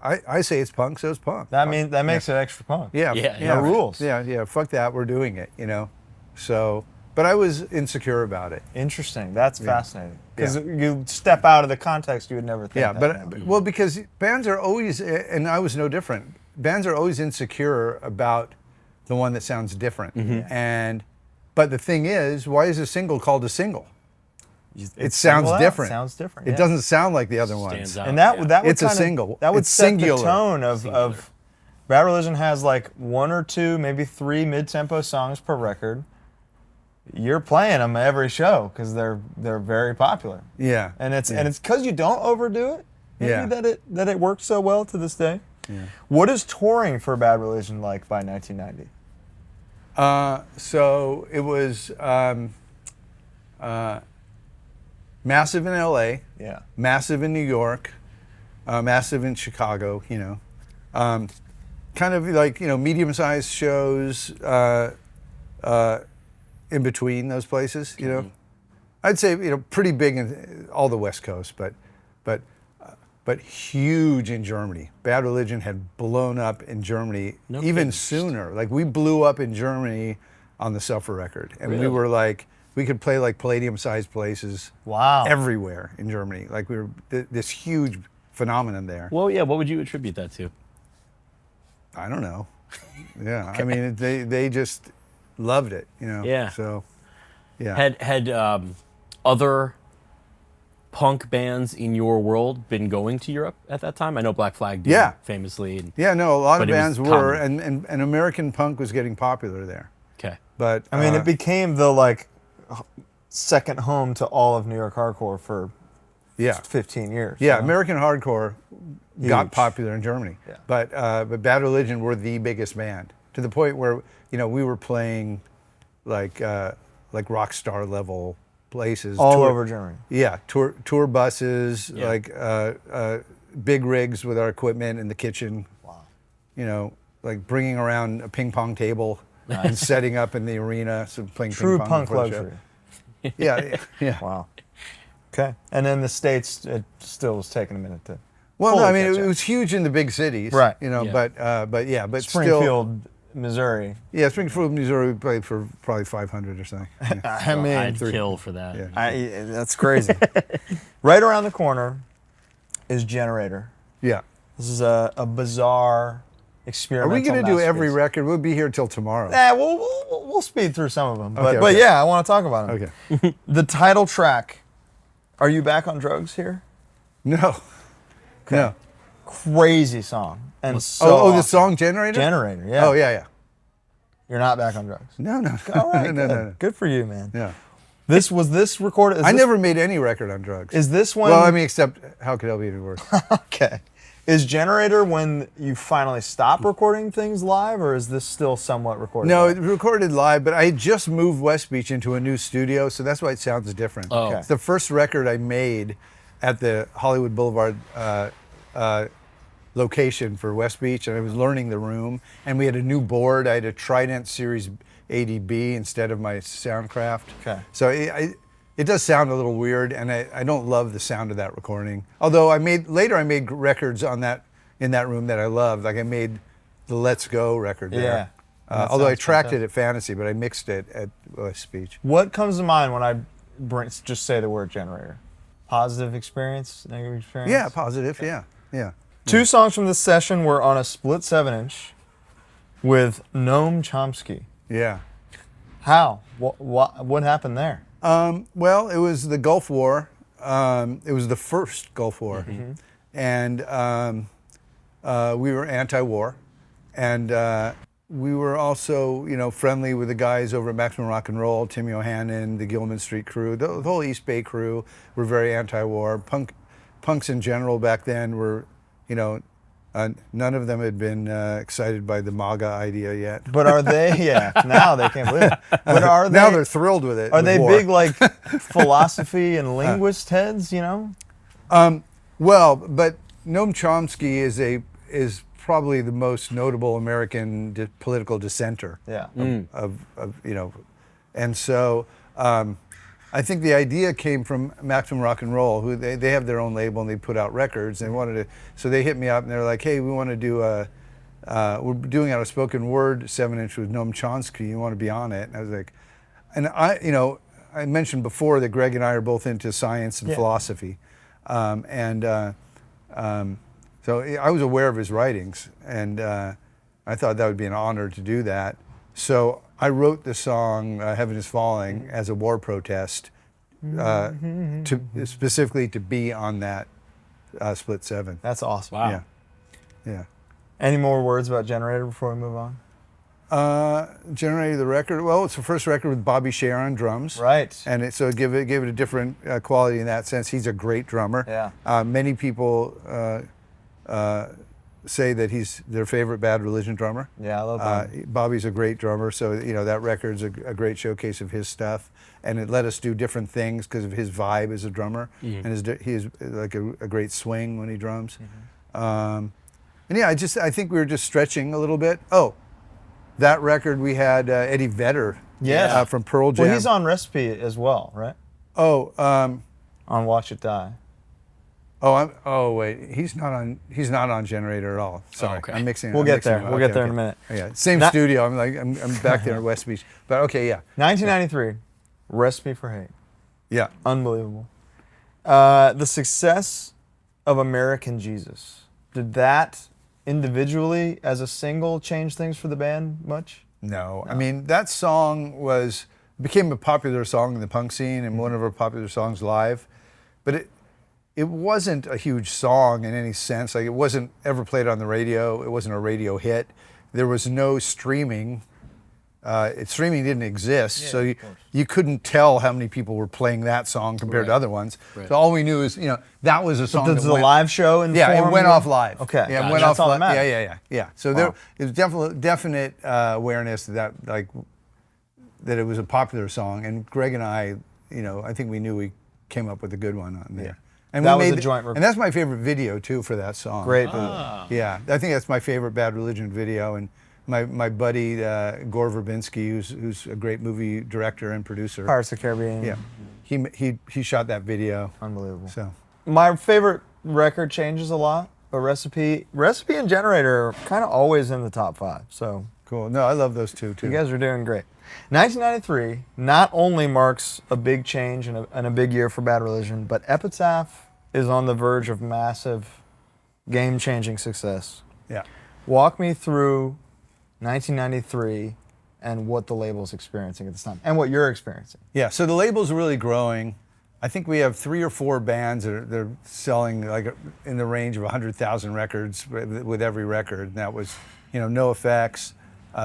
Speaker 2: I say it's punk, so it's punk.
Speaker 1: That makes it extra punk.
Speaker 2: Yeah.
Speaker 3: Yeah,
Speaker 1: No rules.
Speaker 2: Yeah. Fuck that. We're doing it. You know. So, but I was insecure about it.
Speaker 1: Interesting. That's fascinating. Because you step out of the context, you would never think.
Speaker 2: Yeah,
Speaker 1: that
Speaker 2: but well, because bands are always, and I was no different. Bands are always insecure about the one that sounds different. But the thing is, why is a single called a single? It sounds different.
Speaker 1: Sounds different.
Speaker 2: It doesn't sound like the other ones.
Speaker 3: Stands out.
Speaker 1: And that would
Speaker 2: It's a
Speaker 1: kinda-
Speaker 2: single.
Speaker 1: That would
Speaker 2: It's
Speaker 1: set
Speaker 2: singular.
Speaker 1: the tone of Bad Religion has like 1 or 2, maybe 3 mid-tempo songs per record. You're playing them every show because they're very popular.
Speaker 2: Yeah.
Speaker 1: And it's because you don't overdo it. Maybe
Speaker 2: Yeah.
Speaker 1: that it works so well to this day. Yeah. What is touring for Bad Religion like by 1990?
Speaker 2: So it was massive in LA,
Speaker 1: Yeah.
Speaker 2: massive in New York, massive in Chicago, you know. Kind of like, you know, medium-sized shows in between those places, you know. I'd say, you know, pretty big in all the West Coast, but huge in Germany. Bad Religion had blown up in Germany even sooner. Like, we blew up in Germany on the Suffer record, and we were like, we could play like Palladium-sized places everywhere in Germany. Like, we were this huge phenomenon there.
Speaker 3: Well, yeah. What would you attribute that to?
Speaker 2: I don't know. Yeah, I mean, they just loved it, you know.
Speaker 3: Yeah.
Speaker 2: So, yeah.
Speaker 3: Had other punk bands in your world been going to Europe at that time? I know Black Flag did famously. And,
Speaker 2: Yeah, no, a lot of
Speaker 3: but it was
Speaker 2: bands were,
Speaker 3: common.
Speaker 2: and American punk was getting popular there.
Speaker 3: okay.
Speaker 2: But
Speaker 1: I mean, it became the like second home to all of New York hardcore for 15 years.
Speaker 2: Yeah,
Speaker 1: so.
Speaker 2: American hardcore got
Speaker 1: Huge.
Speaker 2: popular in Germany.
Speaker 1: Yeah.
Speaker 2: But Bad Religion were the biggest band, to the point where, you know, we were playing like rock star level places
Speaker 1: all over Germany.
Speaker 2: Yeah, tour buses,
Speaker 3: Yeah.
Speaker 2: like big rigs with our equipment in the kitchen.
Speaker 1: Wow.
Speaker 2: You know, like bringing around a ping pong table and setting up in the arena, so playing
Speaker 1: True
Speaker 2: ping pong
Speaker 1: punk
Speaker 2: before the show.
Speaker 1: luxury.
Speaker 2: Yeah.
Speaker 1: Wow. Okay. And then the States, it still was taking a minute to.
Speaker 2: Well, no,
Speaker 1: fully
Speaker 2: I mean,
Speaker 1: catch
Speaker 2: it
Speaker 1: up.
Speaker 2: was huge in the big cities,
Speaker 1: Right.
Speaker 2: You know,
Speaker 3: Yeah.
Speaker 2: but still,
Speaker 1: Springfield, Missouri.
Speaker 2: yeah, Springfield, Missouri, we played for probably 500 or something. Yeah.
Speaker 1: I mean,
Speaker 3: I'd kill for that.
Speaker 2: Yeah.
Speaker 1: that's crazy. Right around the corner is Generator.
Speaker 2: Yeah.
Speaker 1: This is a bizarre
Speaker 2: Are
Speaker 1: experimental
Speaker 2: we going to do every
Speaker 1: masterpiece.
Speaker 2: record? We'll be here till tomorrow.
Speaker 1: We'll speed through some of them. But,
Speaker 2: Okay,
Speaker 1: but
Speaker 2: okay.
Speaker 1: yeah, I want to talk about them.
Speaker 2: Okay.
Speaker 1: The title track, Are You Back on Drugs here?
Speaker 2: No. No.
Speaker 1: Crazy song. And so
Speaker 2: Oh, the
Speaker 1: awesome.
Speaker 2: song Generator?
Speaker 1: Generator, yeah.
Speaker 2: Oh, yeah.
Speaker 1: You're not back on drugs.
Speaker 2: No.
Speaker 1: All right,
Speaker 2: no,
Speaker 1: good.
Speaker 2: no.
Speaker 1: Good for you, man.
Speaker 2: Yeah.
Speaker 1: Was this recorded?
Speaker 2: I never made any record on drugs.
Speaker 1: Is this when?
Speaker 2: Well, I mean, except How Could I Be Any Worse?
Speaker 1: Okay. Is Generator when you finally stop recording things live, or is this still somewhat recorded?
Speaker 2: No,
Speaker 1: live?
Speaker 2: it recorded live, but I had just moved West Beach into a new studio, so that's why it sounds different.
Speaker 3: Oh.
Speaker 1: Okay.
Speaker 2: It's the first record I made at the Hollywood Boulevard location for West Beach, and I was learning the room, and we had a new board. I had a Trident Series 80B instead of my Soundcraft.
Speaker 1: Okay.
Speaker 2: So it does sound a little weird, and I don't love the sound of that recording. Although I made records on that in that room that I loved. Like I made the Let's Go record there.
Speaker 1: Yeah. That
Speaker 2: Although I
Speaker 1: sounds
Speaker 2: tracked
Speaker 1: fantastic.
Speaker 2: it at Fantasy, but I mixed it at West Beach.
Speaker 1: What comes to mind when I just say the word Generator? Positive experience, negative experience?
Speaker 2: Yeah, positive. Yeah.
Speaker 1: Two songs from this session were on a split 7-inch with Noam Chomsky.
Speaker 2: Yeah.
Speaker 1: How? What happened there?
Speaker 2: Well, it was the Gulf War. It was the first Gulf War, and we were anti-war, and we were also, friendly with the guys over at Maximum Rock and Roll, Tim Yohannan, the Gilman Street crew, the whole East Bay crew were very anti-war. Punks in general back then were, none of them had been excited by the MAGA idea yet.
Speaker 1: But are they? Yeah, now they can't believe it. But are they?
Speaker 2: Now they're thrilled with it.
Speaker 1: Are
Speaker 2: with
Speaker 1: they
Speaker 2: war.
Speaker 1: big like philosophy and linguist heads?
Speaker 2: Well, but Noam Chomsky is probably the most notable American political dissenter.
Speaker 1: Yeah.
Speaker 2: And so I think the idea came from Maximum Rock and Roll, who they have their own label and they put out records. And so they hit me up and they're like, hey, we want to do we're doing out a spoken word 7-inch with Noam Chomsky. You want to be on it? And I was like, and I mentioned before that Greg and I are both into science and philosophy. So I was aware of his writings, and I thought that would be an honor to do that. So I wrote the song "Heaven Is Falling" as a war protest, specifically to be on that split 7.
Speaker 1: That's awesome.
Speaker 3: Wow.
Speaker 2: Yeah.
Speaker 1: Any more words about Generator before we move on?
Speaker 2: Generated the record. Well, it's the first record with Bobby Schayer on drums.
Speaker 1: Right.
Speaker 2: And it gave it a different quality in that sense. He's a great drummer.
Speaker 1: Yeah.
Speaker 2: Many people say that he's their favorite Bad Religion drummer.
Speaker 1: Yeah, I love Bobby.
Speaker 2: Bobby's a great drummer, so that record's a great showcase of his stuff, and it let us do different things because of his vibe as a drummer, and he is like a great swing when he drums. And yeah, I think we were just stretching a little bit. Oh, that record we had Eddie Vedder, from Pearl Jam.
Speaker 1: Well, he's on Recipe as well, right?
Speaker 2: Oh,
Speaker 1: On Watch It Die.
Speaker 2: Wait, he's not on Generator at all. Sorry,
Speaker 3: okay.
Speaker 2: I'm mixing.
Speaker 1: We'll get there. We'll get there in a minute.
Speaker 2: Yeah, same studio. I'm back there in West Beach. But okay, yeah.
Speaker 1: 1993, Recipe for Hate.
Speaker 2: Yeah.
Speaker 1: Unbelievable. The success of American Jesus, did that individually as a single change things for the band much?
Speaker 2: No. I mean, that song became a popular song in the punk scene and one of our popular songs live, but it wasn't a huge song in any sense. Like, it wasn't ever played on the radio. It wasn't a radio hit. There was no streaming. Streaming didn't exist, so you couldn't tell how many people were playing that song compared to other ones. Right. So all we knew is, that was a song.
Speaker 1: Does the live show inform?
Speaker 2: Yeah, it went off live.
Speaker 1: Okay,
Speaker 2: yeah, it went off live. Yeah. So
Speaker 1: Wow.
Speaker 2: there was definite awareness that it was a popular song, and Greg and I think we knew we came up with a good one on there.
Speaker 1: Yeah.
Speaker 2: And
Speaker 1: that was a joint
Speaker 2: and that's my favorite video too for that song.
Speaker 1: Great video.
Speaker 2: Yeah, I think that's my favorite Bad Religion video, and my buddy Gore Verbinski, who's a great movie director and producer.
Speaker 1: Pirates of the Caribbean.
Speaker 2: Yeah, he shot that video.
Speaker 1: Unbelievable.
Speaker 2: So
Speaker 1: my favorite record changes a lot, but Recipe and Generator are kind of always in the top 5. So
Speaker 2: cool. No, I love those two too.
Speaker 1: you guys are doing great. 1993 not only marks a big change and a big year for Bad Religion, but Epitaph is on the verge of massive, game-changing success.
Speaker 2: Yeah.
Speaker 1: Walk me through 1993 and what the label's experiencing at this time, and what you're experiencing.
Speaker 2: Yeah, so the label's really growing. I think we have 3 or 4 bands that are selling like in the range of 100,000 records with every record. And that was, NOFX,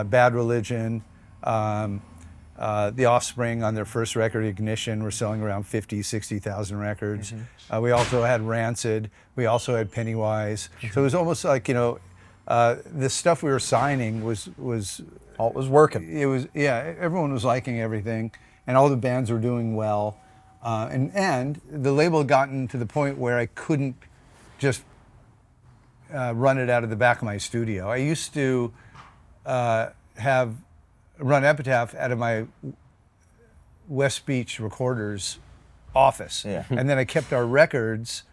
Speaker 2: Bad Religion, the Offspring on their first record, Ignition, were selling around 50, 60,000 records. We also had Rancid. We also had Pennywise. So it was almost like, the stuff we were signing was
Speaker 1: All it was working.
Speaker 2: It was, everyone was liking everything, and all the bands were doing well. And the label had gotten to the point where I couldn't just run it out of the back of my studio. I used to run Epitaph out of my West Beach Recorders office.
Speaker 1: Yeah.
Speaker 2: And then I kept our records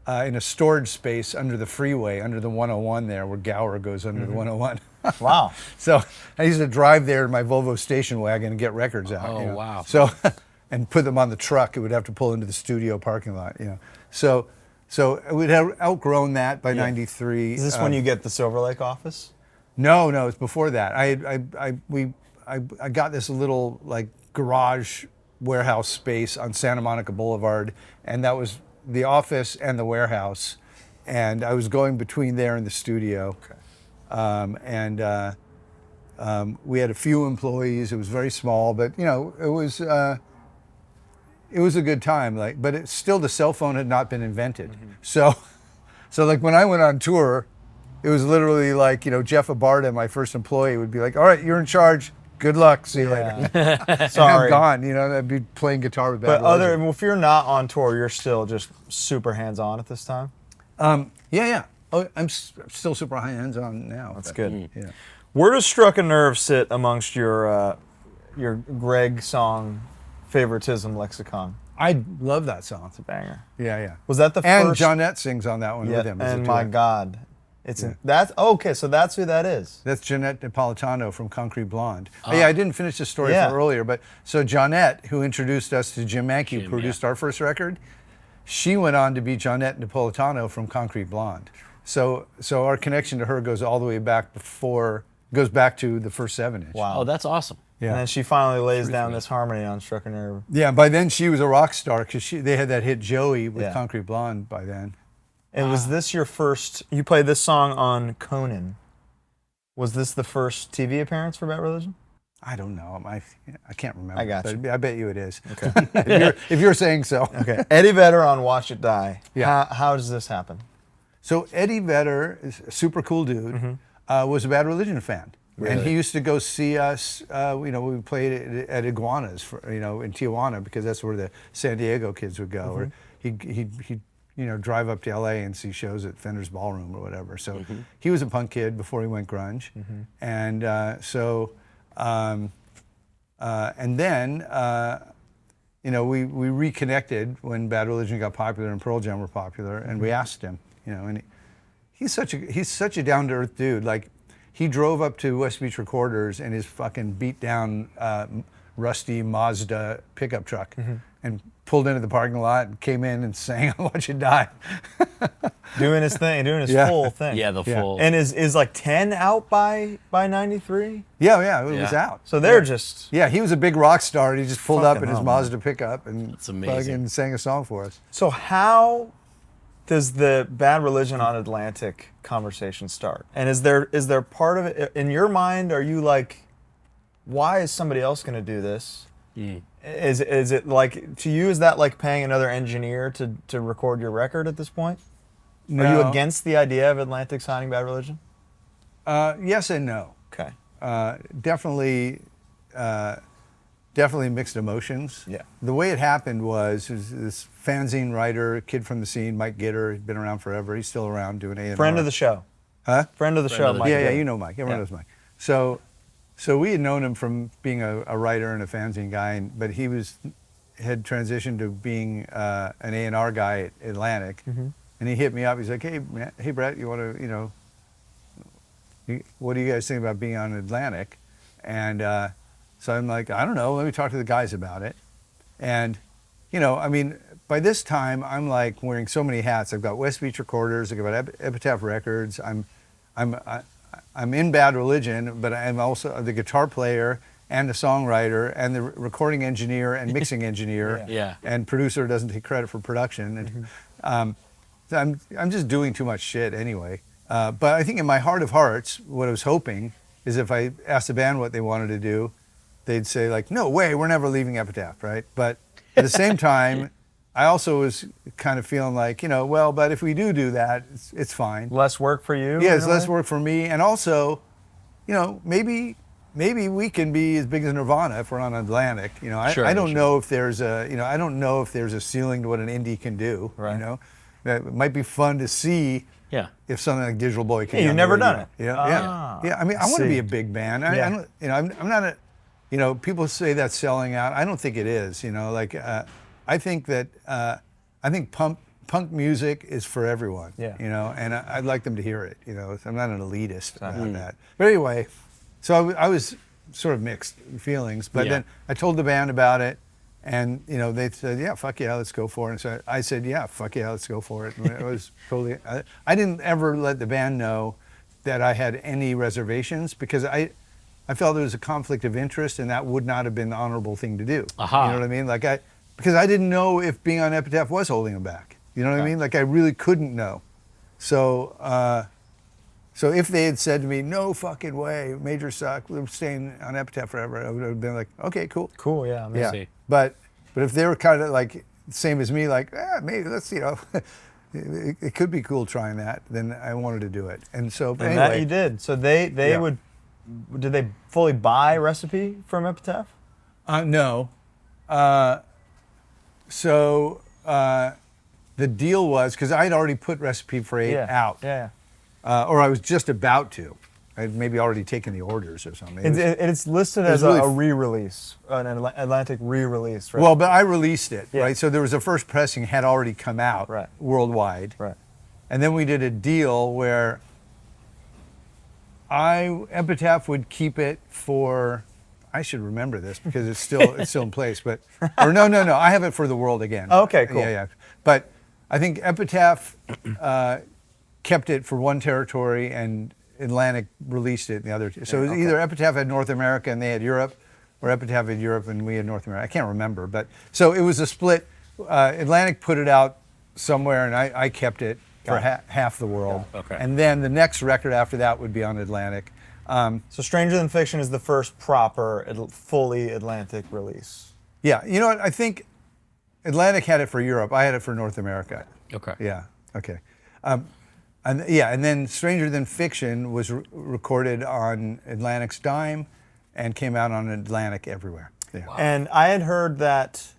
Speaker 2: in a storage space under the freeway, under the 101 there, where Gower goes under the 101.
Speaker 1: Wow.
Speaker 2: So I used to drive there in my Volvo station wagon and get records out.
Speaker 3: Oh, wow.
Speaker 2: So, and put them on the truck. It would have to pull into the studio parking lot, So we'd have outgrown that by 93.
Speaker 1: Is this when you get the Silver Lake office?
Speaker 2: No, it's before that. I got this little like garage warehouse space on Santa Monica Boulevard, and that was the office and the warehouse, and I was going between there and the studio.
Speaker 1: Okay.
Speaker 2: We had a few employees. It was very small, but you know, it was a good time. Like, but it's still, the cell phone had not been invented. So like when I went on tour, it was literally like, you know, Jeff Abarta, my first employee, would be like, "All right, you're in charge. Good luck. See you later."
Speaker 1: Sorry.
Speaker 2: I'm gone. You know, I'd be playing guitar with Bad
Speaker 1: But
Speaker 2: Religion.
Speaker 1: if you're not on tour, you're still just super hands-on at this time?
Speaker 2: Yeah. Oh, I'm still super high hands-on now.
Speaker 1: That's
Speaker 2: but,
Speaker 1: good.
Speaker 2: Yeah.
Speaker 1: Where does Struck a Nerve sit amongst your Greg song favoritism lexicon?
Speaker 2: I love that song.
Speaker 1: It's a banger.
Speaker 2: Yeah.
Speaker 1: Was that the
Speaker 2: And
Speaker 1: first?
Speaker 2: Johnette sings on that one
Speaker 1: Yeah,
Speaker 2: with him. as a
Speaker 1: and my
Speaker 2: duet.
Speaker 1: God. That's okay, so that's who that is.
Speaker 2: That's Jeanette Napolitano from Concrete Blonde. Yeah, I didn't finish the story
Speaker 1: Yeah.
Speaker 2: from earlier, but so Johnette, who introduced us to Jim Mankey, who produced our first record, she went on to be Jeanette Napolitano from Concrete Blonde. So our connection to her goes all the way back goes back to the first 7-inch.
Speaker 1: Wow.
Speaker 3: Oh, that's awesome.
Speaker 1: And then she finally lays down this harmony on Struck a Nerve.
Speaker 2: Yeah, by then she was a rock star because they had that hit Joey with
Speaker 1: Yeah.
Speaker 2: Concrete Blonde by then.
Speaker 1: And was this your first, you played this song on Conan. Was this the first TV appearance for Bad Religion?
Speaker 2: I don't know. I can't remember.
Speaker 1: I got
Speaker 2: but
Speaker 1: you.
Speaker 2: I bet you it is.
Speaker 1: Okay.
Speaker 2: if you're saying so.
Speaker 1: Okay. Eddie Vedder on Watch It Die.
Speaker 2: Yeah.
Speaker 1: How does this happen?
Speaker 2: So Eddie Vedder is a super cool dude. Was a Bad Religion fan, and he used to go see us. You know, we played at Iguanas, in Tijuana, because that's where the San Diego kids would go. Or he'd drive up to LA and see shows at Fender's Ballroom or whatever. So he was a punk kid before he went grunge, and and then. We reconnected when Bad Religion got popular and Pearl Jam were popular, and we asked him, and he's such a down to earth dude. Like, he drove up to West Beach Recorders in his fucking beat down rusty Mazda pickup truck, and pulled into the parking lot and came in and sang "Watch It Die,"
Speaker 1: Doing his thing, doing his
Speaker 2: Yeah.
Speaker 1: full thing.
Speaker 3: Yeah, the full.
Speaker 1: And is like 10 out by 93?
Speaker 2: Yeah, it was
Speaker 3: Yeah.
Speaker 2: out.
Speaker 1: So they're just
Speaker 2: Yeah, he was a big rock star, and he just pulled up
Speaker 1: Fucking
Speaker 2: in his
Speaker 1: hell, man.
Speaker 2: Mazda pickup and
Speaker 3: That's amazing.
Speaker 2: fucking sang a song for us.
Speaker 1: So how does the Bad Religion on Atlantic conversation start? And is there part of it in your mind? Are you like, why is somebody else going to do this? Is it like, to you, is that like paying another engineer to record your record at this point?
Speaker 2: No.
Speaker 1: Are you against the idea of Atlantic signing Bad Religion?
Speaker 2: Yes and no.
Speaker 1: Okay.
Speaker 2: Definitely mixed emotions.
Speaker 1: Yeah.
Speaker 2: The way it happened was this fanzine writer, kid from the scene, Mike Gitter, he'd been around forever. He's still around doing A&R.
Speaker 1: Friend of the show.
Speaker 2: Huh?
Speaker 1: Friend of the show,
Speaker 3: of the
Speaker 1: Mike.
Speaker 2: Yeah,
Speaker 1: Gill.
Speaker 2: you know Mike. Everyone
Speaker 1: Yeah.
Speaker 2: knows Mike. So we had known him from being a writer and a fanzine guy, but he had transitioned to being an A&R guy at Atlantic. And he hit me up. He's like, "Hey, man, hey, Brett, you want to, what do you guys think about being on Atlantic?" And so I'm like, "I don't know. Let me talk to the guys about it." And, by this time, I'm like wearing so many hats. I've got West Beach Recorders. I've got Epitaph Records. I'm in Bad Religion, but I'm also the guitar player and the songwriter and the recording engineer and mixing engineer.
Speaker 3: Yeah.
Speaker 2: And producer doesn't take credit for production. And so I'm just doing too much shit anyway. But I think in my heart of hearts, what I was hoping is if I asked the band what they wanted to do, they'd say like, "No way, we're never leaving Epitaph," right? But at the same time, I also was kind of feeling like, but if we do that, it's fine.
Speaker 1: Less work for you?
Speaker 2: Yeah, it's
Speaker 1: in a
Speaker 2: less
Speaker 1: way?
Speaker 2: work for me, and also, maybe we can be as big as Nirvana if we're on Atlantic.
Speaker 3: Sure,
Speaker 2: I don't
Speaker 3: sure.
Speaker 2: know if there's a ceiling to what an indie can do.
Speaker 1: Right.
Speaker 2: That it might be fun to see.
Speaker 3: Yeah.
Speaker 2: If something like Digital Boy can.
Speaker 1: Yeah,
Speaker 2: be
Speaker 1: you've
Speaker 2: on the
Speaker 1: never
Speaker 2: radio.
Speaker 1: done it.
Speaker 2: Yeah. I mean, I want to
Speaker 1: see.
Speaker 2: be a big band. I
Speaker 1: Yeah.
Speaker 2: don't, I'm not a. People say that's selling out. I don't think it is. I think that I think punk music is for everyone.
Speaker 1: Yeah.
Speaker 2: And I'd like them to hear it. I'm not an elitist about that. But anyway, so I was sort of mixed feelings. But
Speaker 3: Yeah.
Speaker 2: then I told the band about it, and they said, "Yeah, fuck yeah, let's go for it." And so I said, "Yeah, fuck yeah, let's go for it." And it was totally. I didn't ever let the band know that I had any reservations because I felt there was a conflict of interest, and that would not have been the honorable thing to do.
Speaker 3: Aha.
Speaker 2: You know what I mean? Because I didn't know if being on Epitaph was holding them back. You know what I mean? Like I really couldn't know. So So if they had said to me, no fucking way, Major suck, we're staying on Epitaph forever, I would have been like, okay, cool.
Speaker 1: Cool, yeah.
Speaker 2: Yeah.
Speaker 3: See.
Speaker 2: But if they were kind of like same as me, like, maybe let's, it could be cool trying that, then I wanted to do it. And so
Speaker 1: And
Speaker 2: anyway.
Speaker 1: that you did. So they
Speaker 2: Yeah.
Speaker 1: did they fully buy Recipe from Epitaph?
Speaker 2: No. The deal was, because I had already put Recipe for 8 out.
Speaker 1: Yeah.
Speaker 2: Or I was just about to. I'd maybe already taken the orders or something.
Speaker 1: It's listed as
Speaker 2: really
Speaker 1: a re-release, an Atlantic re-release, right?
Speaker 2: Well, but I released it,
Speaker 1: Yeah.
Speaker 2: right? So there was a first pressing had already come out
Speaker 1: Right.
Speaker 2: worldwide.
Speaker 1: Right.
Speaker 2: And then we did a deal where Epitaph would keep it for, I should remember this because it's still in place, but, or no, I have it for the world again.
Speaker 1: Okay, cool.
Speaker 2: Yeah. But I think Epitaph kept it for one territory and Atlantic released it in the other. So it was either Epitaph had North America and they had Europe, or Epitaph had Europe and we had North America. I can't remember, but so it was a split. Atlantic put it out somewhere and I kept it for half the world.
Speaker 3: Yeah. Okay.
Speaker 2: And then the next record after that would be on Atlantic.
Speaker 1: So Stranger Than Fiction is the first proper, fully Atlantic release.
Speaker 2: Yeah, you know what? I think Atlantic had it for Europe. I had it for North America.
Speaker 3: Okay.
Speaker 2: Yeah. Okay. And then Stranger Than Fiction was recorded on Atlantic's dime, and came out on Atlantic everywhere. Yeah.
Speaker 3: Wow.
Speaker 1: And I had heard that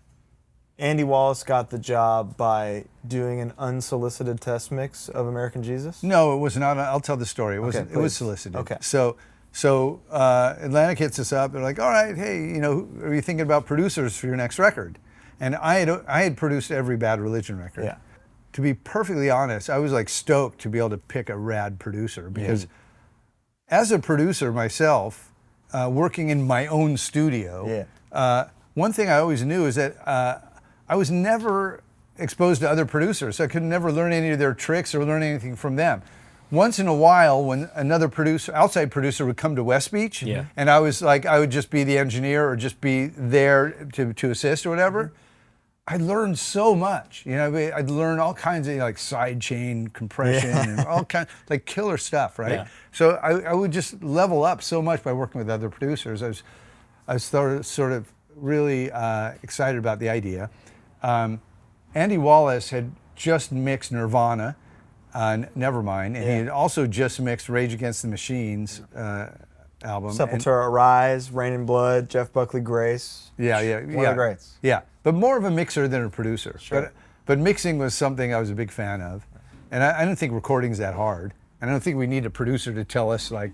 Speaker 1: Andy Wallace got the job by doing an unsolicited test mix of American Jesus.
Speaker 2: No, it was not. I'll tell the story. It was
Speaker 1: Okay,
Speaker 2: it was
Speaker 1: please.
Speaker 2: solicited.
Speaker 1: Okay.
Speaker 2: So Atlantic hits us up. They're like, all right, hey, are you thinking about producers for your next record? And I had produced every Bad Religion record.
Speaker 1: Yeah.
Speaker 2: To be perfectly honest, I was like stoked to be able to pick a rad producer because as a producer myself, working in my own studio, one thing I always knew is that I was never exposed to other producers, so I could never learn any of their tricks or learn anything from them. Once in a while, when another producer, outside producer, would come to West Beach, and I was like, I would just be the engineer or just be there to assist or whatever. I learned so much. I'd learn all kinds of like side chain compression and all kinds like killer stuff, right?
Speaker 1: Yeah.
Speaker 2: So I would just level up so much by working with other producers. I was sort of really excited about the idea. Andy Wallace had just mixed Nirvana, Nevermind, and he had also just mixed Rage Against the Machine's album.
Speaker 1: Sepultura, Arise, Rain and Blood, Jeff Buckley, Grace. One of the greats.
Speaker 2: Yeah, but more of a mixer than a producer.
Speaker 1: Sure.
Speaker 2: But mixing was something I was a big fan of, and I don't think recording's that hard. And I don't think we need a producer to tell us like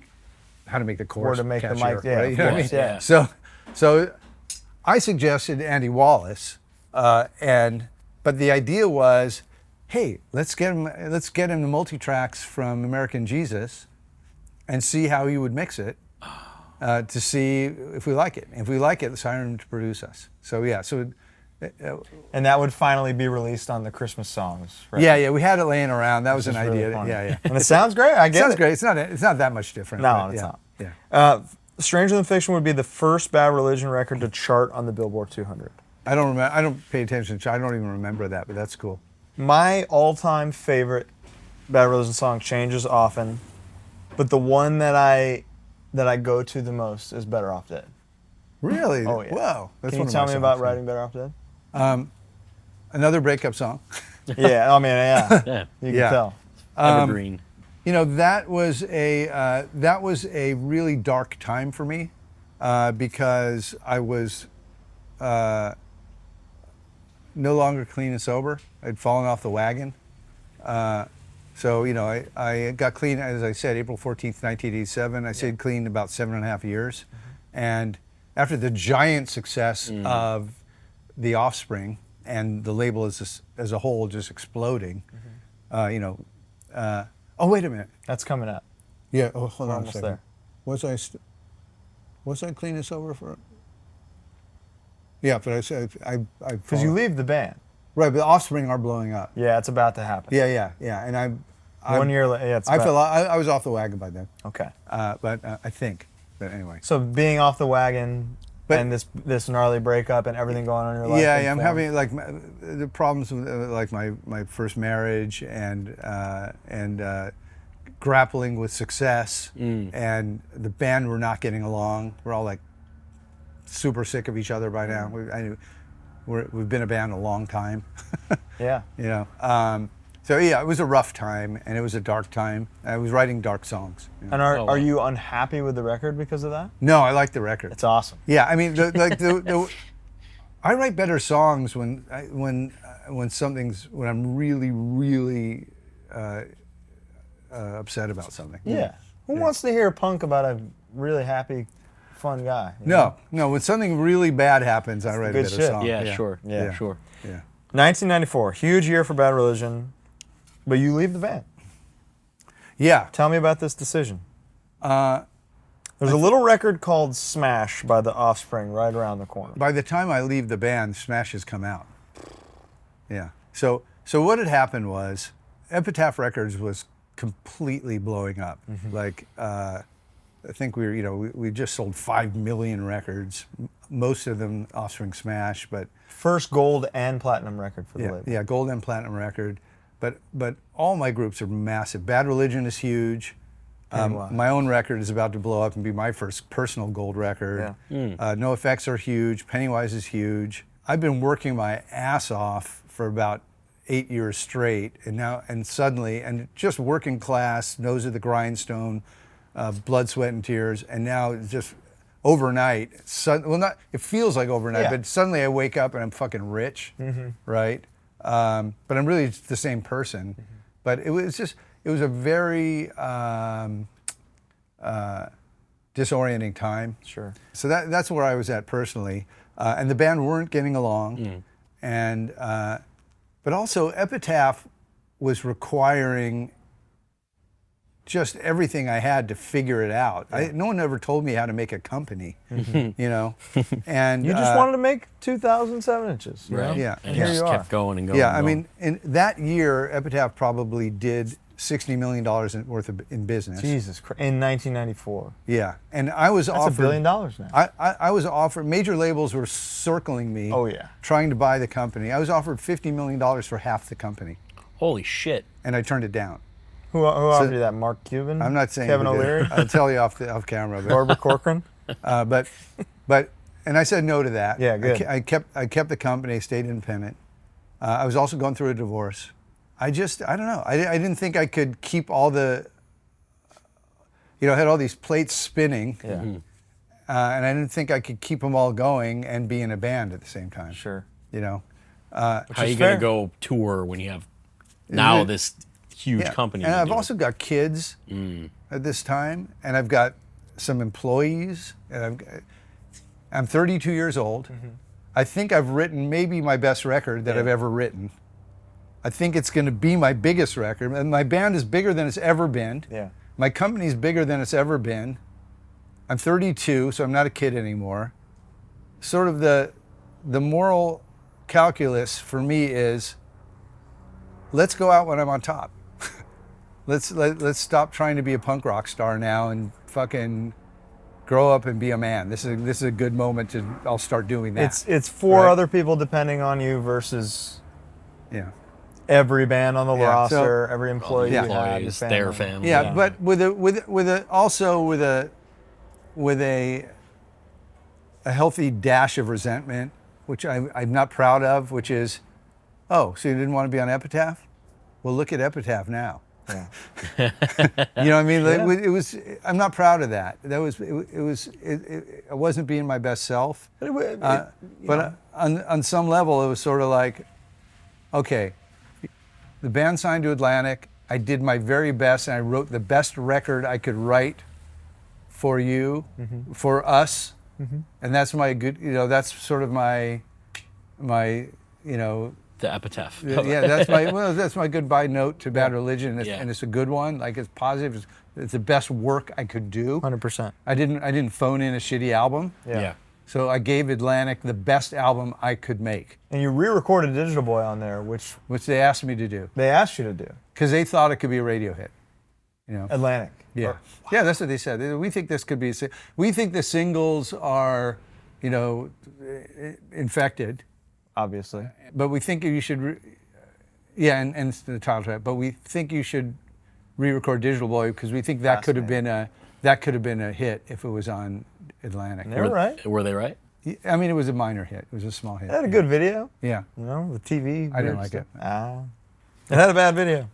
Speaker 2: how to make the chorus
Speaker 1: Or to make the
Speaker 2: catchier,
Speaker 1: mic, yeah,
Speaker 2: right?
Speaker 1: of
Speaker 2: You know what I
Speaker 1: course,
Speaker 2: mean?
Speaker 1: yeah.
Speaker 2: So I suggested Andy Wallace, but the idea was, hey, let's get him the multi-tracks from American Jesus, and see how he would mix it. To see if we like it. If we like it, let's hire him to produce us. So yeah,
Speaker 1: And that would finally be released on the Christmas songs, right?
Speaker 2: yeah, we had it laying around. That was an
Speaker 1: It's really
Speaker 2: idea.
Speaker 1: funny.
Speaker 2: Yeah.
Speaker 1: And it sounds great. I get
Speaker 2: Sounds
Speaker 1: it.
Speaker 2: great. It's not that much different.
Speaker 1: No,
Speaker 2: but
Speaker 1: it's
Speaker 2: yeah,
Speaker 1: not.
Speaker 2: Yeah.
Speaker 1: Stranger Than Fiction would be the first Bad Religion record to chart on the Billboard 200.
Speaker 2: I don't remember. I don't pay attention. I don't even remember that, but that's cool.
Speaker 1: My all-time favorite Bad Religion song changes often, but the one that I go to the most is Better Off Dead.
Speaker 2: Really?
Speaker 1: Oh yeah.
Speaker 2: Whoa. That's
Speaker 1: Can you
Speaker 2: one of
Speaker 1: tell
Speaker 2: my
Speaker 1: me about
Speaker 2: songs.
Speaker 1: writing Better Off Dead?
Speaker 2: Another breakup song.
Speaker 1: Yeah, I mean, yeah.
Speaker 3: Yeah.
Speaker 1: You
Speaker 2: Yeah.
Speaker 1: can tell.
Speaker 3: Evergreen.
Speaker 2: That was a really dark time for me because I was no longer clean and sober. I'd fallen off the wagon. So I got clean, as I said, April 14th, 1987. I stayed clean about 7.5 years. And after the giant success of The Offspring and the label as a whole just exploding, oh, wait a minute.
Speaker 1: That's coming up.
Speaker 2: Yeah, hold
Speaker 1: We're
Speaker 2: on a
Speaker 1: almost
Speaker 2: second.
Speaker 1: there.
Speaker 2: Was I clean and sober for? Yeah, but I said I
Speaker 1: Because you leave the band.
Speaker 2: right, but the Offspring are blowing up.
Speaker 1: Yeah, it's about to happen.
Speaker 2: Yeah, and I
Speaker 1: 1 year later, yeah, it's
Speaker 2: I
Speaker 1: about,
Speaker 2: feel I was off the wagon by then,
Speaker 1: okay.
Speaker 2: but I think. But anyway.
Speaker 1: So being off the wagon
Speaker 2: But-
Speaker 1: and this gnarly breakup and everything going on in your life.
Speaker 2: Yeah, I'm
Speaker 1: informed-
Speaker 2: having like the problems with like my first marriage and grappling with success, and the band were not getting along. We're all like super sick of each other by now. We've been a band a long time.
Speaker 1: Yeah.
Speaker 2: You know. So yeah, it was a rough time, and it was a dark time. I was writing dark songs. You know.
Speaker 1: And are you unhappy with the record because of that?
Speaker 2: No, I like the record.
Speaker 1: It's awesome.
Speaker 2: Yeah, I mean, I write better songs when I'm really, really upset about something.
Speaker 1: Yeah. Who wants to hear punk about a really happy, fun guy? you
Speaker 2: No,
Speaker 1: know?
Speaker 2: no. When something really bad happens, I write a
Speaker 1: good
Speaker 2: better
Speaker 1: shit.
Speaker 2: song.
Speaker 3: Yeah, sure.
Speaker 1: Yeah.
Speaker 3: Sure.
Speaker 2: Yeah.
Speaker 1: 1994, huge year for Bad Religion, but you leave the band.
Speaker 2: Yeah.
Speaker 1: Tell me about this decision.
Speaker 2: Uh,
Speaker 1: There's a little record called Smash by the Offspring right around the corner.
Speaker 2: by the time I leave the band, Smash has come out. Yeah. So what had happened was, Epitaph Records was completely blowing up. Like, I think we just sold 5 million records, most of them Offspring Smash, but
Speaker 1: First gold and platinum record for the label.
Speaker 2: yeah, gold and platinum record. But all my groups are massive. Bad Religion is huge.
Speaker 1: Wow.
Speaker 2: My own record is about to blow up and be my first personal gold record. NOFX are huge. Pennywise is huge. I've been working my ass off for about 8 years straight, and suddenly, just working class, nose of the grindstone, blood, sweat, and tears, and now it's just overnight. It feels like overnight,
Speaker 1: Yeah.
Speaker 2: but suddenly I wake up and I'm fucking rich, right? But I'm really the same person. But it was a very disorienting time.
Speaker 1: Sure.
Speaker 2: So that's where I was at personally, and the band weren't getting along, and but also Epitaph was requiring just everything I had to figure it out. No one ever told me how to make a company, you know, and
Speaker 1: You just wanted to make 2,000 7-inches. you know?
Speaker 2: Yeah.
Speaker 3: And
Speaker 2: Here
Speaker 3: it just
Speaker 1: you
Speaker 3: kept
Speaker 1: are.
Speaker 3: going and going.
Speaker 2: Yeah,
Speaker 3: and
Speaker 2: I
Speaker 3: going.
Speaker 2: mean, in that year, Epitaph probably did $60 million worth in business.
Speaker 1: Jesus Christ. In 1994.
Speaker 2: Yeah, and I was
Speaker 1: That's
Speaker 2: offered
Speaker 1: $1 billion now.
Speaker 2: I was offered, major labels were circling me.
Speaker 1: Oh, yeah.
Speaker 2: Trying to buy the company. I was offered $50 million for half the company,
Speaker 3: Holy shit.
Speaker 2: and I turned it down.
Speaker 1: Who offered you that? Mark Cuban?
Speaker 2: I'm not saying
Speaker 1: Kevin
Speaker 2: who did.
Speaker 1: O'Leary?
Speaker 2: I'll tell you off camera. But,
Speaker 1: Barbara Corcoran?
Speaker 2: and I said no to that.
Speaker 1: Yeah, good.
Speaker 2: I kept the company, stayed independent. I was also going through a divorce. I don't know. I didn't think I could keep all the, I had all these plates spinning.
Speaker 1: Yeah.
Speaker 2: And I didn't think I could keep them all going and be in a band at the same time.
Speaker 1: Sure.
Speaker 3: How are
Speaker 1: is
Speaker 3: you
Speaker 1: fair.
Speaker 3: going to go tour when you have now this huge
Speaker 2: Yeah.
Speaker 3: company?
Speaker 2: And
Speaker 3: to
Speaker 2: I've
Speaker 3: do?
Speaker 2: also got kids at this time, and I've got some employees, and I'm 32 years old. I think I've written maybe my best record that I've ever written. I think it's going to be my biggest record, and my band is bigger than it's ever been.
Speaker 1: Yeah.
Speaker 2: My company's bigger than it's ever been. I'm 32, so I'm not a kid anymore. Sort of the moral calculus for me is, let's go out when I'm on top. Let's stop trying to be a punk rock star now and fucking grow up and be a man. This is a good moment I'll start doing that.
Speaker 1: It's four
Speaker 2: Right.
Speaker 1: other people depending on you versus
Speaker 2: Yeah.
Speaker 1: every band on the
Speaker 2: Yeah,
Speaker 1: roster,
Speaker 2: so-
Speaker 1: every employee you have, your
Speaker 3: Employees, their family.
Speaker 2: Yeah, but with a healthy dash of resentment, which I'm not proud of, which is, oh, so you didn't want to be on Epitaph? Well, look at Epitaph now.
Speaker 1: Yeah.
Speaker 2: You know what I mean?
Speaker 1: Yeah.
Speaker 2: It was. I'm not proud of that. I wasn't being my best self. But on some level, it was sort of like, okay, the band signed to Atlantic. I did my very best, and I wrote the best record I could write for you, for us, and that's my good. That's sort of my.
Speaker 3: The Epitaph.
Speaker 2: Yeah, that's my goodbye note to Bad Religion, and it's a good one. Like, it's positive. It's the best work I could do.
Speaker 1: 100%.
Speaker 2: I didn't phone in a shitty album.
Speaker 1: Yeah.
Speaker 2: So I gave Atlantic the best album I could make,
Speaker 1: And you re-recorded Digital Boy on there, which
Speaker 2: which they asked me to do
Speaker 1: they asked you to do.
Speaker 2: because they thought it could be a radio hit.
Speaker 1: Atlantic.
Speaker 2: Yeah, yeah, that's what they said. We think this could be. We think the singles are, infected.
Speaker 1: Obviously.
Speaker 2: But we think you should, and the title track. But we think you should re-record Digital Boy because we think that could have been a hit if it was on Atlantic.
Speaker 1: They were right.
Speaker 3: Were they right?
Speaker 2: I mean, it was a minor hit. It was a small hit.
Speaker 1: It had a good video.
Speaker 2: Yeah.
Speaker 1: You know, the TV.
Speaker 2: I didn't like it.
Speaker 1: It had a bad video.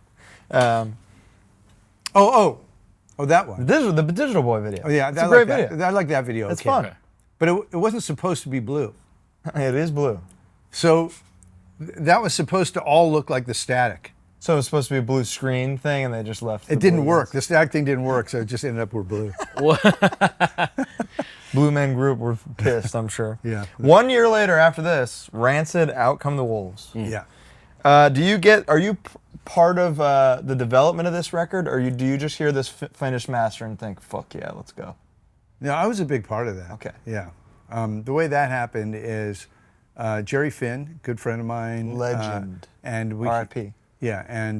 Speaker 2: Oh, that one.
Speaker 1: The Digital Boy video.
Speaker 2: Oh yeah,
Speaker 1: it's a great
Speaker 2: that.
Speaker 1: video.
Speaker 2: I like that video.
Speaker 1: It's
Speaker 2: okay.
Speaker 1: fun.
Speaker 3: Okay.
Speaker 2: But it wasn't supposed to be blue.
Speaker 1: It is blue.
Speaker 2: So that was supposed to all look like the Static.
Speaker 1: So it was supposed to be a blue screen thing, and they just left.
Speaker 2: It didn't work. The Static thing didn't work, so it just ended up with blue.
Speaker 1: Blue Men Group were pissed, I'm sure.
Speaker 2: Yeah.
Speaker 1: 1 year later, after this, Rancid, Out Come the Wolves.
Speaker 2: Yeah.
Speaker 1: Are you part of the development of this record, or do you just hear this finished master and think, fuck yeah, let's go?
Speaker 2: No, I was a big part of that.
Speaker 1: Okay.
Speaker 2: Yeah. The way that happened is Jerry Finn, good friend of mine.
Speaker 1: Legend.
Speaker 2: And we.
Speaker 1: R.I.P.
Speaker 2: Yeah, and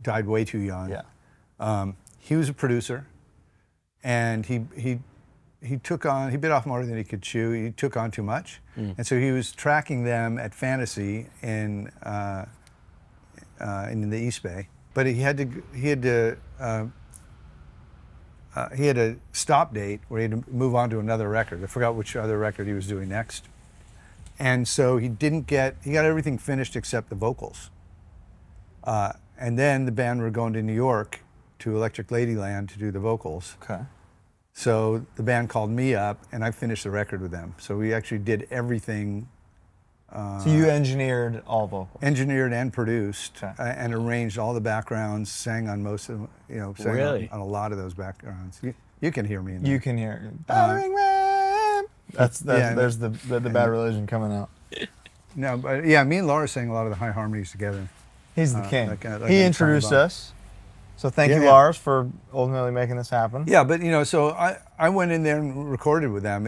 Speaker 2: died way too young.
Speaker 1: Yeah.
Speaker 2: He was a producer, and he bit off more than he could chew. He took on too much, and so he was tracking them at Fantasy in the East Bay. But he had a stop date where he had to move on to another record. I forgot which other record he was doing next, and so he got everything finished except the vocals. And then the band were going to New York to Electric Ladyland to do the vocals.
Speaker 1: Okay.
Speaker 2: So the band called me up, and I finished the record with them. So we actually did everything.
Speaker 1: So you engineered all vocals?
Speaker 2: Engineered and produced,
Speaker 1: Okay.
Speaker 2: and arranged all the backgrounds, sang on most of them, sang
Speaker 3: Really?
Speaker 2: on a lot of those backgrounds. You can hear me in there.
Speaker 1: You can hear it. Battering Ram! There's the Bad Religion coming out.
Speaker 2: No, but yeah, me and Laura sang a lot of the high harmonies together.
Speaker 1: He's the king.
Speaker 2: like
Speaker 1: He
Speaker 2: in
Speaker 1: introduced
Speaker 2: Time Bomb.
Speaker 1: us. So thank you,
Speaker 2: Yeah.
Speaker 1: Lars, for ultimately making this happen.
Speaker 2: Yeah, but so I went in there and recorded with them,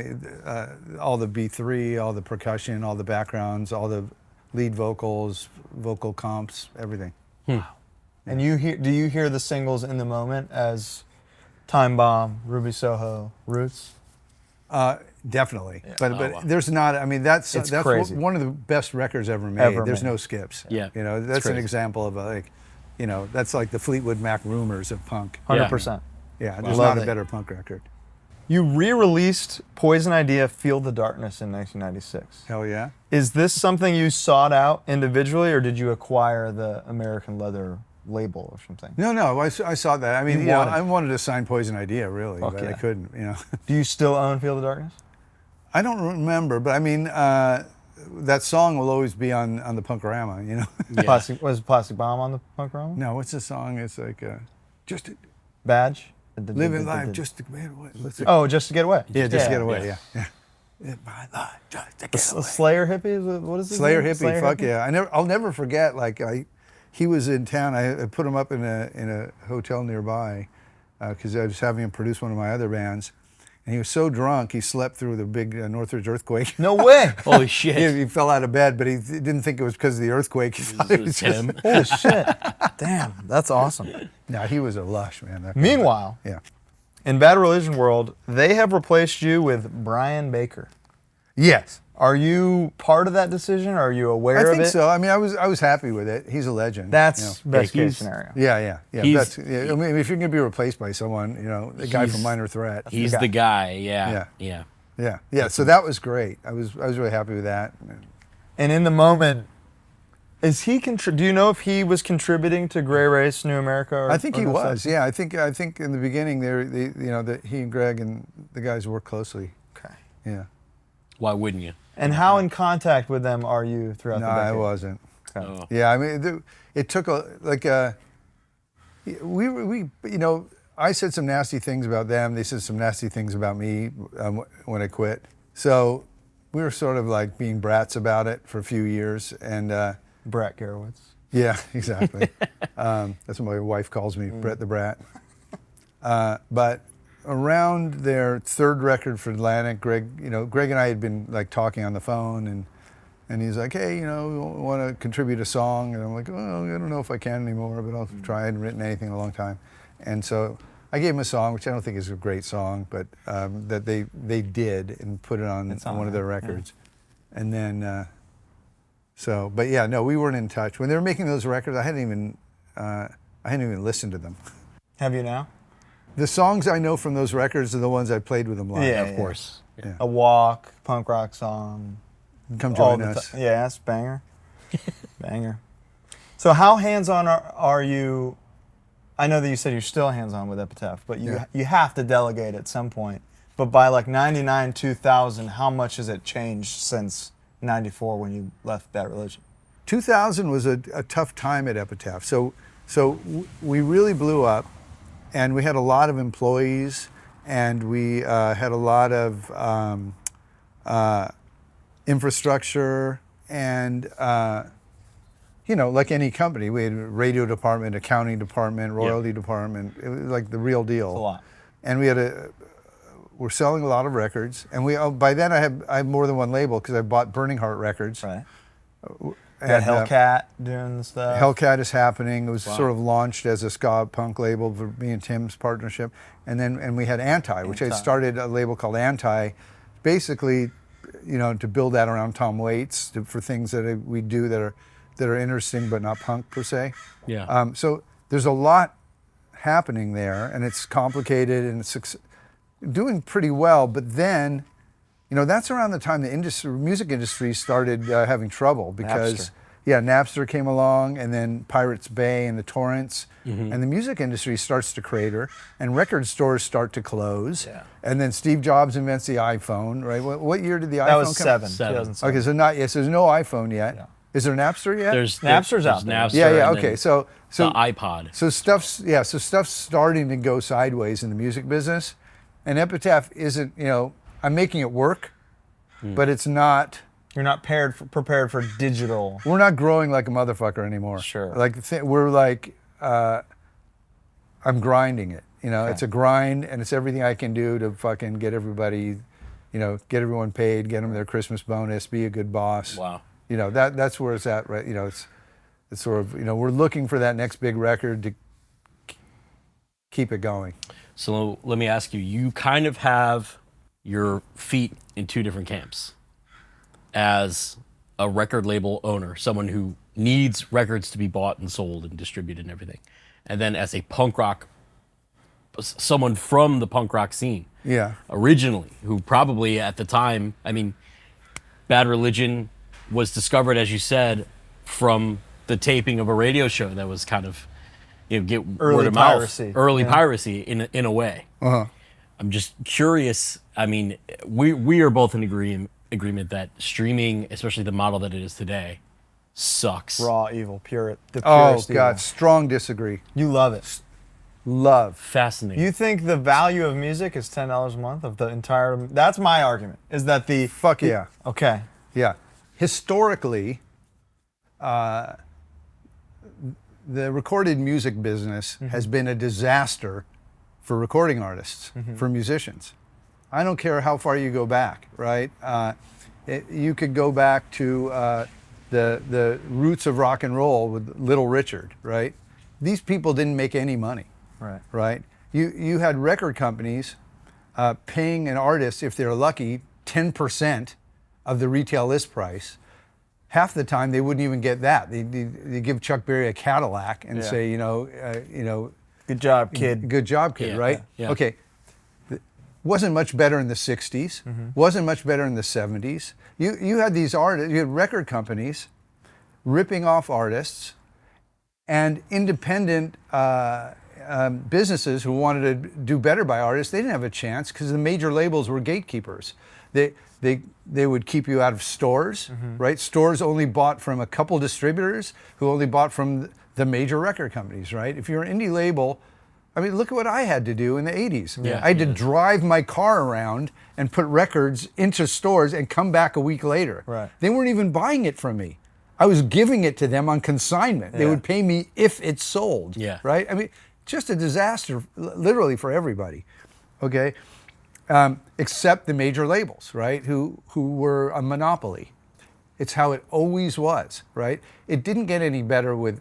Speaker 2: all the B3, all the percussion, all the backgrounds, all the lead vocals, vocal comps, everything.
Speaker 1: And do you hear the singles in the moment as Time Bomb, Ruby Soho, Roots?
Speaker 2: Definitely,
Speaker 1: Yeah.
Speaker 2: but
Speaker 3: wow.
Speaker 2: there's not. I mean, that's
Speaker 1: crazy.
Speaker 2: one of the best records ever made. There's
Speaker 1: made.
Speaker 2: no skips.
Speaker 3: Yeah,
Speaker 2: That's an
Speaker 3: crazy.
Speaker 2: example of that's like the Fleetwood Mac Rumors of punk.
Speaker 1: 100%.
Speaker 2: Yeah, there's
Speaker 1: Love
Speaker 2: not a
Speaker 1: it.
Speaker 2: better punk record.
Speaker 1: You re-released Poison Idea, Feel the Darkness in 1996.
Speaker 2: Hell yeah.
Speaker 1: Is this something you sought out individually, or did you acquire the American Leather label or something?
Speaker 2: No, I saw that. I mean,
Speaker 1: You wanted.
Speaker 2: I wanted to sign Poison Idea really, but
Speaker 1: Okay.
Speaker 2: I couldn't.
Speaker 1: Do you still own Feel the Darkness?
Speaker 2: I don't remember, but I mean, that song will always be on the Punkorama.
Speaker 3: Yeah.
Speaker 1: Was Plastic Bomb on the punk roll?
Speaker 2: No, what's the song? It's like just
Speaker 1: Badge?
Speaker 2: living life just to get away.
Speaker 1: Oh, Just to Get Away.
Speaker 2: Yeah, just to get away.
Speaker 3: yeah.
Speaker 2: Yeah. Live my life just to
Speaker 1: The
Speaker 2: get away.
Speaker 1: Slayer hippie? What is it?
Speaker 2: Slayer hippie, fuck yeah! I'll never forget. He was in town. I put him up in a hotel nearby because I was having him produce one of my other bands, and he was so drunk he slept through the big Northridge earthquake.
Speaker 1: No way.
Speaker 3: Holy shit.
Speaker 2: He fell out of bed, but he didn't think it was because of the earthquake. He thought it was
Speaker 3: him.
Speaker 1: Holy shit. Damn, that's awesome.
Speaker 2: No, he was a lush, man. That guy.
Speaker 1: Meanwhile,
Speaker 2: Yeah.
Speaker 1: in Bad Religion world, they have replaced you with Brian Baker.
Speaker 2: Yes.
Speaker 1: Are you part of that decision? Are you aware
Speaker 2: I
Speaker 1: of
Speaker 2: think
Speaker 1: it?
Speaker 2: so. I mean, I was happy with it. He's a legend.
Speaker 1: That's best
Speaker 3: Yeah,
Speaker 1: case
Speaker 3: he's-
Speaker 1: scenario.
Speaker 2: Yeah.
Speaker 3: He's-
Speaker 2: I mean, if you're gonna be replaced by someone, the guy from Minor Threat.
Speaker 3: He's
Speaker 1: guy.
Speaker 3: the guy. Yeah.
Speaker 2: Yeah. So that was great. I was really happy with that.
Speaker 1: And in the moment, is he do you know if he was contributing to Grey Race New America? Or,
Speaker 2: I think
Speaker 1: or
Speaker 2: he
Speaker 1: no
Speaker 2: was.
Speaker 1: such?
Speaker 2: Yeah, I think in the beginning that he and Greg and the guys worked closely.
Speaker 1: Okay.
Speaker 2: Yeah.
Speaker 3: Why wouldn't you?
Speaker 1: And how in contact with them are you throughout
Speaker 2: No,
Speaker 1: the decade?
Speaker 2: I wasn't.
Speaker 1: Okay.
Speaker 3: Oh.
Speaker 2: Yeah, I mean, it took I said some nasty things about them. They said some nasty things about me when I quit. So we were sort of like being brats about it for a few years. And
Speaker 1: Brett Gurewitz.
Speaker 2: yeah, exactly. That's what my wife calls me, Brett the Brat. But around their third record for Atlantic, Greg and I had been like talking on the phone, and he's like, hey, we want to contribute a song, and I'm like, well, I don't know if I can anymore, but I'll try. I hadn't written anything in a long time, and so I gave him a song, which I don't think is a great song, but that they did and put it on
Speaker 1: It's on
Speaker 2: one of their
Speaker 1: there, yeah.
Speaker 2: records, and then but yeah, no, we weren't in touch when they were making those records. I I hadn't even listened to them.
Speaker 1: Have you now?
Speaker 2: The songs I know from those records are the ones I played with them live.
Speaker 1: Yeah,
Speaker 3: Of course.
Speaker 2: Yeah.
Speaker 1: A Walk, punk rock song.
Speaker 2: Come
Speaker 1: all
Speaker 2: join
Speaker 1: the
Speaker 2: us.
Speaker 1: Yeah, that's banger. Banger. So how hands-on are you? I know that you said you're still hands-on with Epitaph, but you have to delegate at some point. But by like 99, 2000, how much has it changed since 94 when you left Bad Religion?
Speaker 2: 2000 was a tough time at Epitaph. So we really blew up, and we had a lot of employees, and we had a lot of infrastructure, and like any company, we had a radio department, accounting department, royalty department. It was like the real deal.
Speaker 1: It's a lot.
Speaker 2: And we're selling a lot of records, and by then I have more than one label because I bought Burning Heart Records.
Speaker 1: Right.
Speaker 2: And,
Speaker 1: Got Hellcat doing the stuff.
Speaker 2: Hellcat is happening. It was sort of launched as a ska punk label for me and Tim's partnership, and we had Anti, which had started a label called Anti, basically, to build that around Tom Waits for things that we do that are interesting but not punk per se.
Speaker 3: Yeah.
Speaker 2: So there's a lot happening there, and it's complicated, and it's doing pretty well. But then, that's around the time the music industry started having trouble because, Napster came along, and then Pirates Bay and the torrents, and the music industry starts to crater, and record stores start to close, and then Steve Jobs invents the iPhone, right? What year did the iPhone come?
Speaker 1: That was
Speaker 3: 7.
Speaker 1: 2007.
Speaker 2: Okay, so not yes. There's no iPhone yet.
Speaker 1: Yeah.
Speaker 2: Is there Napster yet?
Speaker 1: Napster's out there.
Speaker 3: Napster.
Speaker 2: yeah.
Speaker 3: and
Speaker 2: Okay,
Speaker 3: then
Speaker 2: so
Speaker 3: the iPod.
Speaker 2: So stuff's starting to go sideways in the music business, and Epitaph isn't. I'm making it work, but it's not.
Speaker 1: You're not prepared for digital.
Speaker 2: We're not growing like a motherfucker anymore.
Speaker 1: Sure.
Speaker 2: We're like, I'm grinding it. It's a grind, and it's everything I can do to fucking get everybody, get everyone paid, get them their Christmas bonus, be a good boss.
Speaker 3: Wow.
Speaker 2: That's where it's at, right? It's sort of, we're looking for that next big record to keep it going.
Speaker 3: So let me ask you, you kind of have your feet in two different camps. As a record label owner, someone who needs records to be bought and sold and distributed and everything. And then as a punk rock, someone from the punk rock scene.
Speaker 2: Yeah.
Speaker 3: Originally, who probably at the time, Bad Religion was discovered, as you said, from the taping of a radio show that was kind of, get
Speaker 1: Early
Speaker 3: word of
Speaker 1: piracy.
Speaker 3: mouth, early piracy in a way.
Speaker 2: Uh-huh.
Speaker 3: I'm just curious. We are both in agreement that streaming, especially the model that it is today, sucks.
Speaker 1: Raw evil, the
Speaker 2: Oh
Speaker 1: purest
Speaker 2: God,
Speaker 1: evil.
Speaker 2: strong disagree.
Speaker 1: You love it.
Speaker 2: Love.
Speaker 3: Fascinating.
Speaker 1: You think the value of music is $10 a month of the entire? That's my argument. Is that the
Speaker 2: Fuck yeah.
Speaker 1: Okay.
Speaker 2: Yeah. Historically, the recorded music business has been a disaster for recording artists, for musicians. I don't care how far you go back, right? You could go back to the roots of rock and roll with Little Richard, right? These people didn't make any money, right? You had record companies paying an artist, if they're lucky, 10% of the retail list price. Half the time they wouldn't even get that. They give Chuck Berry a Cadillac and say,
Speaker 1: Good job, kid.
Speaker 2: good job, kid, right?
Speaker 3: Yeah.
Speaker 2: Okay. Wasn't much better in the 60s. Wasn't much better in the 70s. You had these artists, you had record companies ripping off artists, and independent businesses who wanted to do better by artists, they didn't have a chance because the major labels were gatekeepers. They would keep you out of stores, right? Stores only bought from a couple distributors who only bought from the major record companies, right? If you're an indie label, look at what I had to do in the 80s.
Speaker 3: Yeah.
Speaker 2: I had to drive my car around and put records into stores and come back a week later.
Speaker 1: Right.
Speaker 2: They weren't even buying it from me. I was giving it to them on consignment. They would pay me if it sold, right? Just a disaster, literally, for everybody, okay? Except the major labels, right, who were a monopoly. It's how it always was, right? It didn't get any better with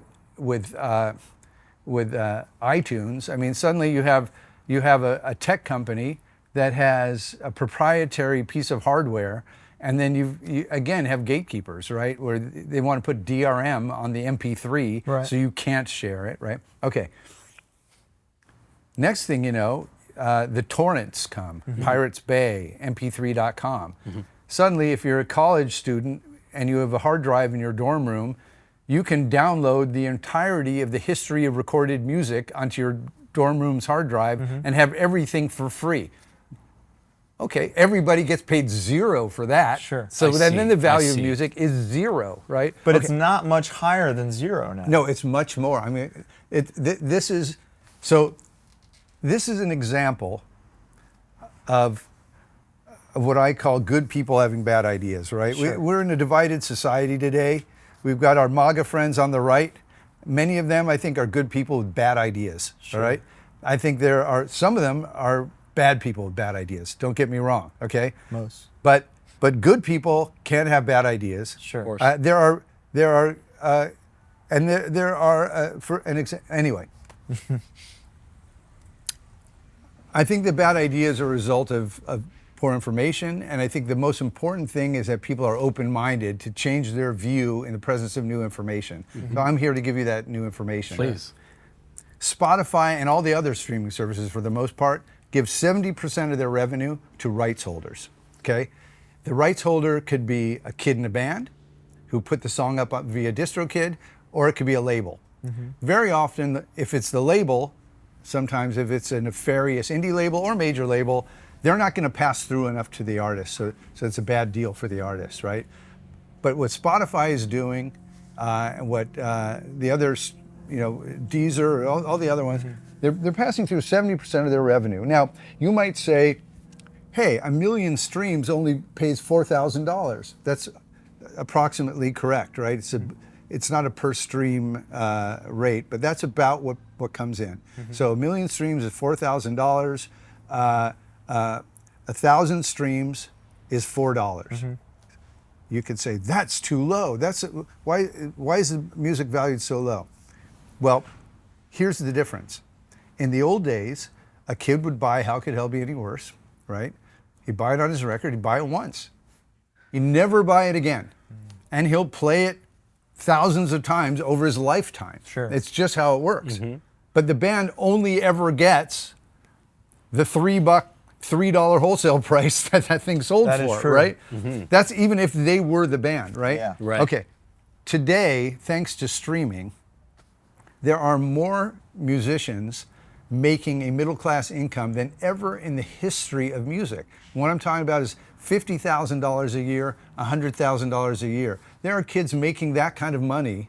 Speaker 2: iTunes. Suddenly you have a tech company that has a proprietary piece of hardware, And then you again have gatekeepers, right? Where they want to put DRM on the MP3,
Speaker 1: Right.
Speaker 2: so you can't share it, right? Okay. Next thing you know, the torrents come, Pirates Bay, MP3.com. Suddenly, if you're a college student and you have a hard drive in your dorm room, you can download the entirety of the history of recorded music onto your dorm room's hard drive and have everything for free. Okay, everybody gets paid zero for that.
Speaker 1: Sure.
Speaker 2: So
Speaker 3: I
Speaker 2: then
Speaker 3: see.
Speaker 2: the value
Speaker 3: I
Speaker 2: of
Speaker 3: see.
Speaker 2: music is zero, right?
Speaker 1: But
Speaker 2: Okay.
Speaker 1: it's not much higher than zero now.
Speaker 2: No, it's much more. I mean, this is an example of what I call good people having bad ideas, right?
Speaker 1: Sure.
Speaker 2: We're in a divided society today. We've got our MAGA friends on the right. Many of them, I think, are good people with bad ideas, all right? I think some of them are bad people with bad ideas. Don't get me wrong, okay?
Speaker 1: Most.
Speaker 2: But good people can have bad ideas.
Speaker 1: Sure. Of course.
Speaker 2: Anyway. I think the bad ideas are a result of poor information, and I think the most important thing is that people are open-minded to change their view in the presence of new information. So I'm here to give you that new information.
Speaker 3: Please.
Speaker 2: Spotify and all the other streaming services, for the most part, give 70% of their revenue to rights holders, okay? The rights holder could be a kid in a band who put the song up via DistroKid, or it could be a label. Very often, if it's the label, sometimes if it's a nefarious indie label or major label, they're not going to pass through enough to the artist, so it's a bad deal for the artist, right? But what Spotify is doing, and what the others, Deezer, all the other ones, they're passing through 70% of their revenue. Now, you might say, hey, 1 million streams only pays $4,000. That's approximately correct, right? It's not a per stream rate, but that's about what comes in. So 1 million streams is $4,000. 1,000 streams is $4. You could say that's too low. Why is the music valued so low? Well, here's the difference. In the old days, a kid would buy How Could Hell Be Any Worse, right? He'd buy it on his record, he'd buy it once. He'd never buy it again. And he'll play it thousands of times over his lifetime.
Speaker 1: Sure.
Speaker 2: It's just how it works. But the band only ever gets the $3 wholesale price that thing sold
Speaker 1: That
Speaker 2: for,
Speaker 1: is true.
Speaker 2: right? That's even if they were the band, right?
Speaker 1: Yeah.
Speaker 3: Right.
Speaker 2: Okay. Today, thanks to streaming, there are more musicians making a middle-class income than ever in the history of music. What I'm talking about is $50,000 a year, $100,000 a year. There are kids making that kind of money.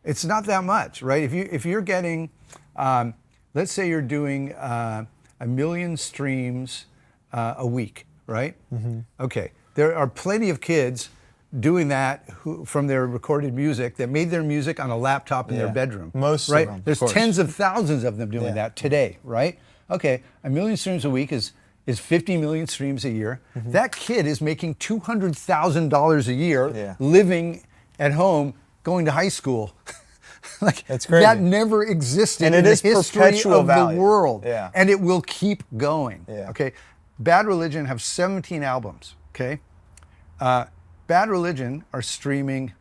Speaker 2: It's not that much, right? If you're getting, let's say you're doing 1 million streams a week, right? Okay, there are plenty of kids doing that from their recorded music that made their music on a laptop in their bedroom.
Speaker 1: Most of
Speaker 2: right?
Speaker 1: them, of
Speaker 2: There's
Speaker 1: course.
Speaker 2: tens of thousands of them doing that today, right? Okay, 1 million streams a week is 50 million streams a year. That kid is making $200,000 a year living at home, going to high school. Like,
Speaker 1: That's crazy.
Speaker 2: that never existed
Speaker 1: And it
Speaker 2: in the
Speaker 1: is
Speaker 2: history
Speaker 1: perpetual
Speaker 2: of
Speaker 1: value.
Speaker 2: the world.
Speaker 1: Yeah.
Speaker 2: And it will keep going.
Speaker 1: Yeah.
Speaker 2: Okay. Bad Religion have 17 albums. Okay. Bad Religion are streaming.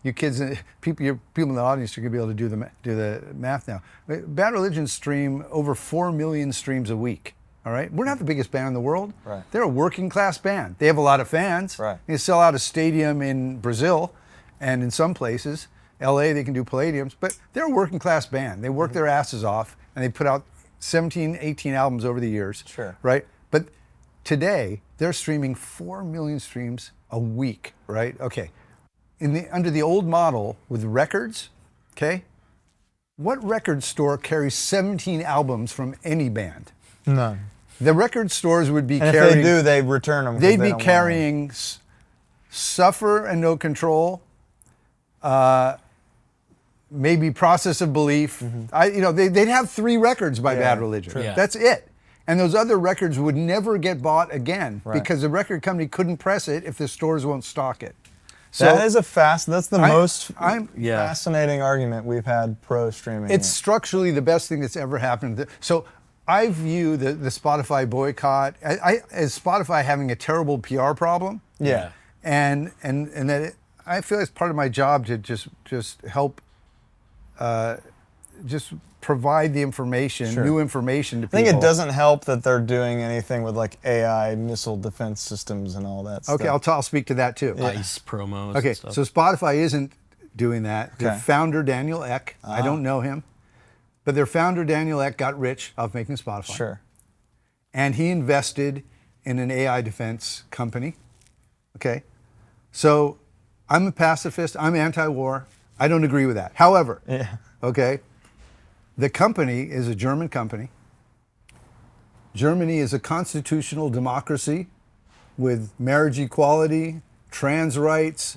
Speaker 2: You kids, people in the audience are gonna be able to do the math now. Bad Religion stream over 4 million streams a week. All right. We're not the biggest band in the world.
Speaker 1: Right.
Speaker 2: They're a working class band. They have a lot of fans.
Speaker 1: Right.
Speaker 2: They sell out a stadium in Brazil, and in some places. LA, they can do Palladiums, but they're a working class band. They work their asses off, and they put out 17, 18 albums over the years.
Speaker 1: Sure.
Speaker 2: Right? But today, they're streaming 4 million streams a week, right? Okay. Under the old model with records, okay, what record store carries 17 albums from any band?
Speaker 1: None.
Speaker 2: The record stores would be
Speaker 1: And
Speaker 2: carrying...
Speaker 1: if they do, they return them. 'cause
Speaker 2: They'd
Speaker 1: they
Speaker 2: be
Speaker 1: don't want
Speaker 2: carrying Suffer and No Control, maybe Process of Belief. They'd have 3 records by Bad Religion.
Speaker 3: true. Yeah.
Speaker 2: That's it. And those other records would never get bought again because the record company couldn't press it if the stores won't stock it. So
Speaker 1: that is that's the most
Speaker 2: Yeah.
Speaker 1: fascinating argument we've had pro streaming.
Speaker 2: it's structurally the best thing that's ever happened. So I view the Spotify boycott as Spotify having a terrible PR problem.
Speaker 1: Yeah.
Speaker 2: And that I feel it's part of my job to just help just provide the information,
Speaker 1: Sure.
Speaker 2: new information to
Speaker 1: I
Speaker 2: people.
Speaker 1: think it doesn't help that they're doing anything with like AI missile defense systems and all that
Speaker 2: Okay,
Speaker 1: stuff.
Speaker 2: I'll speak to that too.
Speaker 3: Ice promos.
Speaker 2: Okay,
Speaker 3: and stuff.
Speaker 2: so Spotify isn't doing that. The
Speaker 1: Okay.
Speaker 2: founder, Daniel Ek, I don't know him, but their founder, Daniel Ek, got rich off making Spotify.
Speaker 1: Sure.
Speaker 2: And he invested in an AI defense company. Okay, so I'm a pacifist, I'm anti-war, I don't agree with that. However,
Speaker 1: Yeah.
Speaker 2: okay, the company is a German company. Germany is a constitutional democracy with marriage equality, trans rights,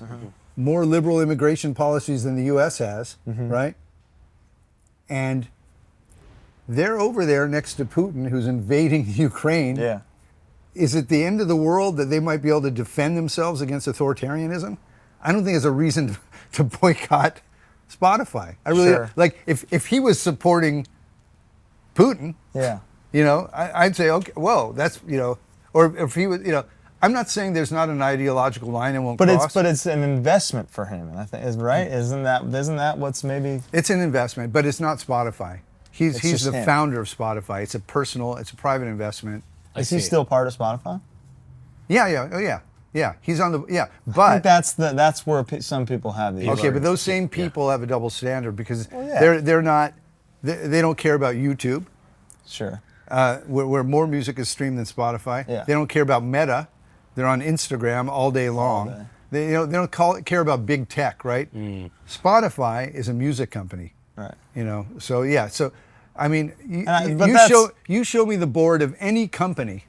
Speaker 2: more liberal immigration policies than the US has, right? And they're over there next to Putin, who's invading Ukraine.
Speaker 1: Yeah.
Speaker 2: Is it the end of the world that they might be able to defend themselves against authoritarianism? I don't think it's a reason to boycott Spotify. I really
Speaker 1: Sure.
Speaker 2: like if he was supporting Putin,
Speaker 1: Yeah.
Speaker 2: you know, I'd say, okay, whoa, that's, you know, or if he was, you know, I'm not saying there's not an ideological line it won't cross.
Speaker 1: But it's an investment for him, and I think is right. Isn't that what's maybe?
Speaker 2: It's an investment, but it's not Spotify. He's
Speaker 1: just
Speaker 2: the
Speaker 1: him.
Speaker 2: founder of Spotify. It's a private investment.
Speaker 1: Is he
Speaker 3: see.
Speaker 1: still part of Spotify?
Speaker 2: Yeah. He's on the
Speaker 1: I think
Speaker 2: but
Speaker 1: that's where some people have the
Speaker 2: okay, but those same people have a double standard because
Speaker 1: yeah.
Speaker 2: they're not they don't care about YouTube,
Speaker 1: Sure.
Speaker 2: where more music is streamed than Spotify.
Speaker 1: Yeah.
Speaker 2: They don't care about Meta. They're on Instagram all day long.
Speaker 1: day.
Speaker 2: They don't care about big tech, right? Spotify is a music company.
Speaker 1: Right.
Speaker 2: You know, so yeah, so I mean,
Speaker 1: but that's-
Speaker 2: you show me the board of any company,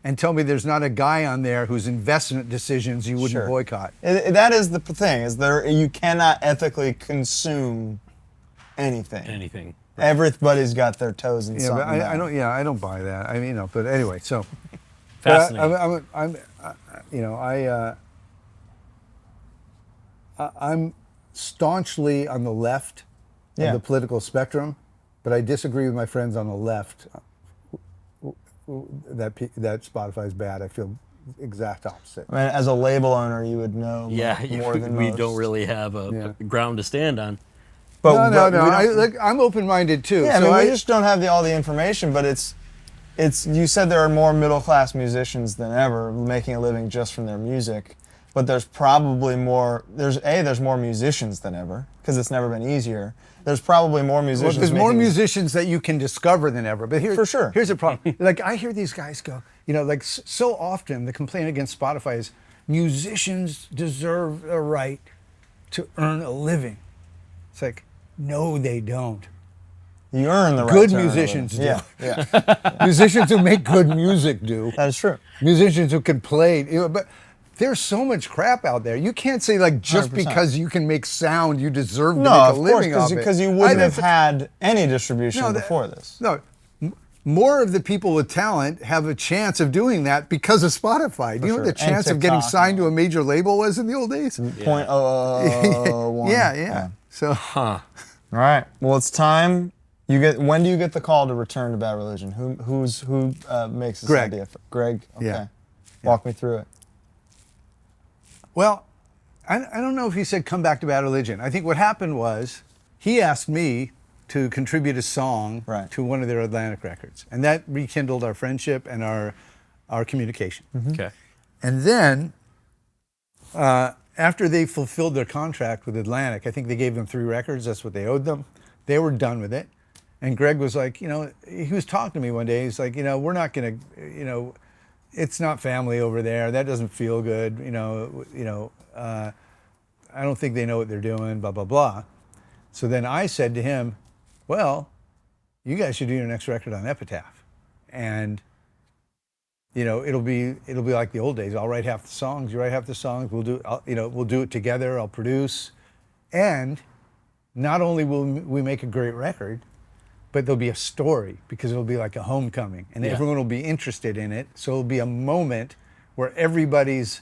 Speaker 2: and tell me there's not a guy on there whose investment decisions you wouldn't
Speaker 1: Sure.
Speaker 2: boycott.
Speaker 1: That is the thing. Is there you cannot ethically consume anything.
Speaker 3: Anything.
Speaker 1: Everybody's got their toes in
Speaker 2: Yeah,
Speaker 1: something.
Speaker 2: but I
Speaker 1: now.
Speaker 2: don't. Yeah, I don't buy that. I mean, you know, but anyway, so.
Speaker 3: Fascinating.
Speaker 2: I'm staunchly on the left
Speaker 1: Yeah.
Speaker 2: of the political spectrum, but I disagree with my friends on the left that Spotify is bad. I feel exact opposite.
Speaker 1: I mean, as a label owner, you would know
Speaker 3: Yeah,
Speaker 1: more than
Speaker 3: we
Speaker 1: most.
Speaker 3: don't really have a ground to stand on.
Speaker 1: But,
Speaker 2: No.
Speaker 1: we don't-
Speaker 2: Look, I'm open-minded too.
Speaker 1: Yeah,
Speaker 2: so
Speaker 1: I mean, we just don't have all the information. But it's. You said there are more middle-class musicians than ever making a living just from their music. But there's probably more. There's more musicians than ever because it's never been easier. There's probably more
Speaker 2: Well,
Speaker 1: musicians.
Speaker 2: there's more
Speaker 1: making-
Speaker 2: musicians that you can discover than ever. But
Speaker 1: For sure.
Speaker 2: Here's the problem. Like I hear these guys go, you know, like so often the complaint against Spotify is musicians deserve a right to earn a living. It's like, no, they don't.
Speaker 1: You earn the right.
Speaker 2: Good
Speaker 1: to earn a
Speaker 2: musicians
Speaker 1: living.
Speaker 2: do.
Speaker 1: Yeah,
Speaker 2: Musicians who make good music do.
Speaker 1: that is true.
Speaker 2: Musicians who can play, you know, but there's so much crap out there. You can't say like just
Speaker 1: 100%.
Speaker 2: because you can make sound, you deserve to
Speaker 1: No,
Speaker 2: make a
Speaker 1: of course,
Speaker 2: living off it.
Speaker 1: because you
Speaker 2: I
Speaker 1: wouldn't
Speaker 2: think
Speaker 1: have had any distribution
Speaker 2: No, that-
Speaker 1: before this.
Speaker 2: No, more of the people with talent have a chance of doing that because of Spotify. Do you know what the
Speaker 1: sure. And
Speaker 2: chance of getting
Speaker 1: TikTok
Speaker 2: signed
Speaker 1: and
Speaker 2: to a major label was in the old days?
Speaker 1: Point oh one.
Speaker 2: Yeah. So
Speaker 1: All right. Well, it's time. When do you get the call to return to Bad Religion? Who makes this
Speaker 2: Greg.
Speaker 1: idea? Greg. Okay.
Speaker 2: Yeah.
Speaker 1: Walk me through it.
Speaker 2: Well, I don't know if he said come back to Bad Religion. I think what happened was he asked me to contribute a song
Speaker 1: Right.
Speaker 2: to one of their Atlantic records. And that rekindled our friendship and our communication.
Speaker 3: Okay.
Speaker 2: And then, after they fulfilled their contract with Atlantic, I think they gave them 3 records, that's what they owed them. They were done with it. And Greg was like, you know, he was talking to me one day, he's like, you know, we're not gonna, you know, it's not family over there, that doesn't feel good, I don't think they know what they're doing, blah, blah, blah. So then I said to him, well, you guys should do your next record on Epitaph. And you know, it'll be like the old days. I'll write half the songs, you write half the songs. We'll do it together. I'll produce, and not only will we make a great record, but there'll be a story because it'll be like a homecoming, and everyone will be interested in it. So it'll be a moment where everybody's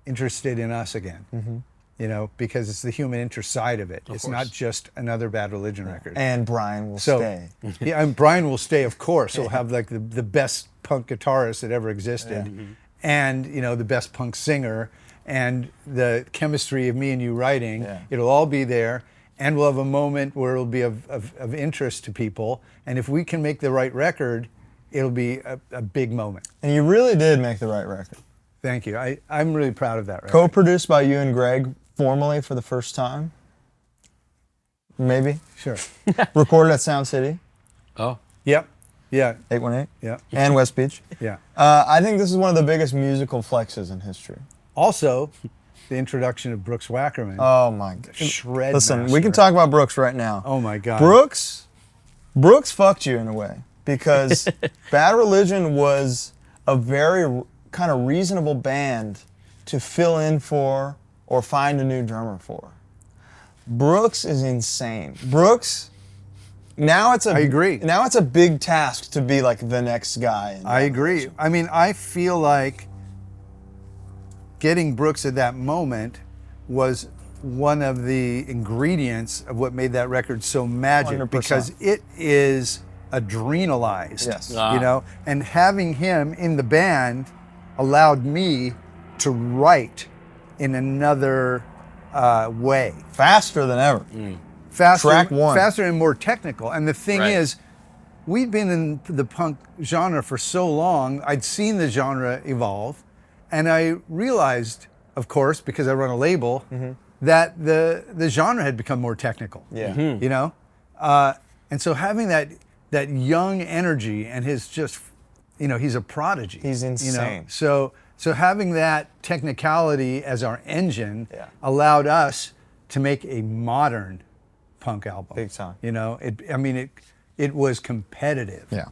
Speaker 2: interested in us again. you know, because it's the human interest side of it. It's not just another Bad Religion record.
Speaker 1: And Brian will stay.
Speaker 2: Yeah, and Brian will stay, of course. He'll have like the best punk guitarist that ever existed, and you know, the best punk singer, and the chemistry of me and you writing.
Speaker 1: Yeah.
Speaker 2: It'll all be there, and we'll have a moment where it'll be of interest to people. And if we can make the right record, it'll be a big moment.
Speaker 1: And you really did make the right record.
Speaker 2: Thank you. I'm really proud of that record.
Speaker 1: Co-produced by you and Greg formally for the first time. Maybe.
Speaker 2: Sure.
Speaker 1: Recorded at Sound City,
Speaker 3: Oh,
Speaker 2: Yep. Yeah.
Speaker 1: 818.
Speaker 2: Yeah.
Speaker 1: And West Beach.
Speaker 2: Yeah.
Speaker 1: I think this is one of the biggest musical flexes in history.
Speaker 2: Also, the introduction of Brooks Wackerman.
Speaker 1: Oh my God.
Speaker 2: Shred
Speaker 1: Listen, we
Speaker 2: master.
Speaker 1: can talk about Brooks right now.
Speaker 2: Oh my God.
Speaker 1: Brooks fucked you in a way, because Bad Religion was a very kind of reasonable band to fill in for or find a new drummer for. Brooks is insane. Brooks, now it's
Speaker 2: I agree.
Speaker 1: Now it's a big task to be like the next guy.
Speaker 2: I agree. I mean, I feel like getting Brooks at that moment was one of the ingredients of what made that record so magic,
Speaker 1: 100%.
Speaker 2: because it is adrenalized.
Speaker 1: Yes.
Speaker 2: You know, and having him in the band allowed me to write in another way.
Speaker 1: Faster than ever.
Speaker 2: Faster,
Speaker 1: Track one.
Speaker 2: faster and more technical. And the thing
Speaker 3: Right.
Speaker 2: is, we'd been in the punk genre for so long, I'd seen the genre evolve, and I realized, of course, because I run a label, that the genre had become more technical.
Speaker 1: Yeah.
Speaker 2: You know? And so having that young energy, and his just, you know, he's a prodigy.
Speaker 1: He's
Speaker 2: You know?
Speaker 1: insane.
Speaker 2: So having that technicality as our engine
Speaker 1: Yeah.
Speaker 2: allowed us to make a modern punk album.
Speaker 1: Big time.
Speaker 2: You know, it was competitive.
Speaker 1: Yeah.